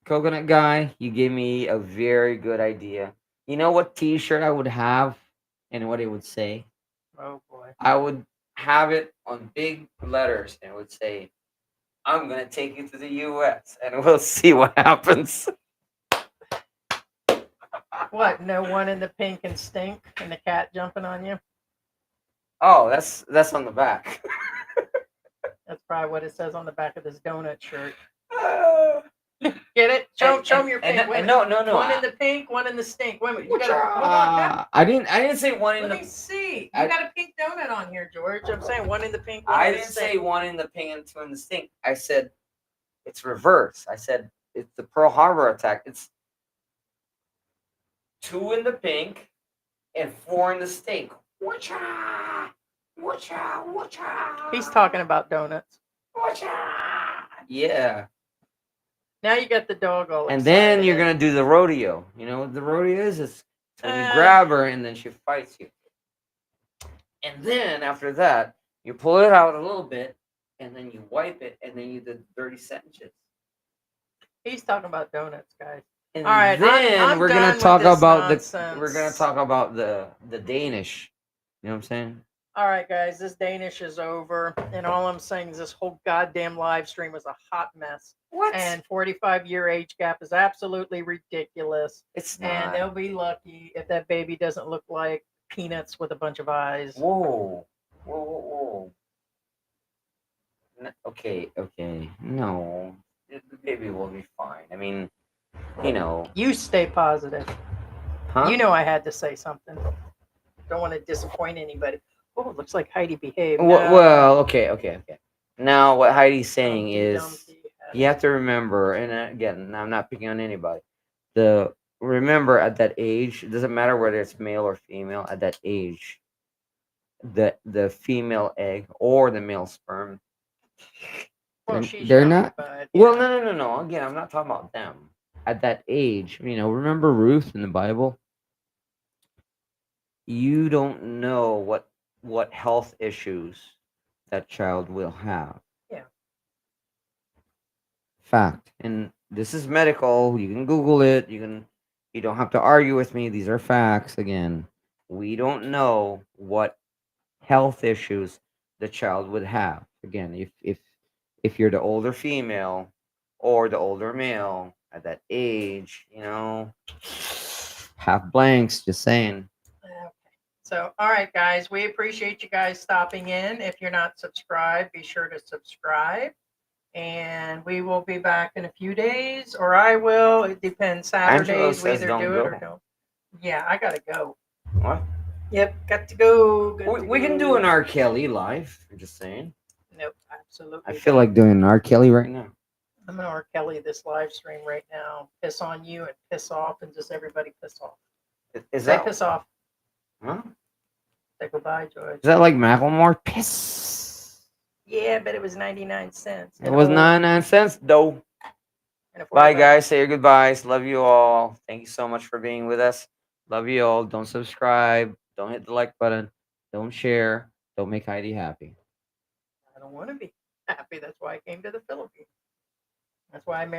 Coconut Guy? You gave me a very good idea. You know what T-shirt I would have and what it would say? Oh boy. I would have it on big letters and it would say, "I'm gonna take you to the U.S. and we'll see what happens." What? No one in the pink and stink and the cat jumping on you? Oh, that's on the back. That's probably what it says on the back of this donut shirt. Uh, Get it? Show and, me your and, pink. Wait a and minute. no. One in the pink, one in the stink. Wait a minute. You gotta hold on. I didn't say one in Let the. me see. I- You got a pink donut on here, George. I'm saying one in the pink, one I in the didn't stink. say one in the pink and two in the stink. I said it's reverse. I said it's the Pearl Harbor attack. It's 2 in the pink and 4 in the steak. Whatcha? Whatcha? Whatcha? He's talking about donuts. Whatcha? Yeah. Now you got the dog all And excited. then you're gonna do the rodeo. You know what the rodeo is? It's when you Uh. grab her and then she fights you. And then after that, you pull it out a little bit, and then you wipe it, and then you do dirty sentences. He's talking about donuts, guys. And All right, then I'm we're done gonna with talk this about the Danish. You know what I'm saying? All right, guys, this Danish is over, and all I'm saying is this whole goddamn live stream was a hot mess. What? And 45-year age gap is absolutely ridiculous. It's And not. they'll be lucky if that baby doesn't look like peanuts with a bunch of eyes. Whoa. Whoa, whoa, whoa. Okay, okay. No. The baby will be fine. I mean, you know. You stay positive. Huh? You know I had to say something. Don't want to disappoint anybody. Oh, it looks like Heidi behaved. Well, okay, okay, okay. Now, what Heidi's saying Humpty is, Dumpty. you have to remember, and again, I'm not picking on anybody. Remember at that age, it doesn't matter whether it's male or female. At that age, the female egg or the male sperm, Well, they're, she's they're young, not. but, Well, yeah. no. Again, I'm not talking about them. At that age, remember Ruth in the Bible? You don't know what health issues that child will have. Yeah. Fact. And this is medical. You can Google it. You don't have to argue with me. These are facts. Again, we don't know what health issues the child would have. Again, if you're the older female or the older male at that age, half blanks, just saying. Okay. So, all right, guys, we appreciate you guys stopping in. If you're not subscribed, be sure to subscribe. And we will be back in a few days, or I will. It depends. Angelo Saturdays, we says either don't do it or go. don't. Yeah, I got to go. What? Yep, got to go. We can do an R. Kelly live. I'm just saying. Nope, absolutely. I feel like doing an R. Kelly right now. I'm going to R. Kelly this live stream right now. Piss on you and piss off, and just everybody piss off. Is Say that piss off. Huh? Say goodbye, George. Is that like Macklemore? Piss. Yeah, but it was 99 cents. It was 99 cents though. Bye guys. Say your goodbyes. Love you all. Thank you so much for being with us. Love you all. Don't subscribe. Don't hit the like button. Don't share. Don't make Heidi happy. I don't want to be happy. That's why I came to the Philippines. That's why I married.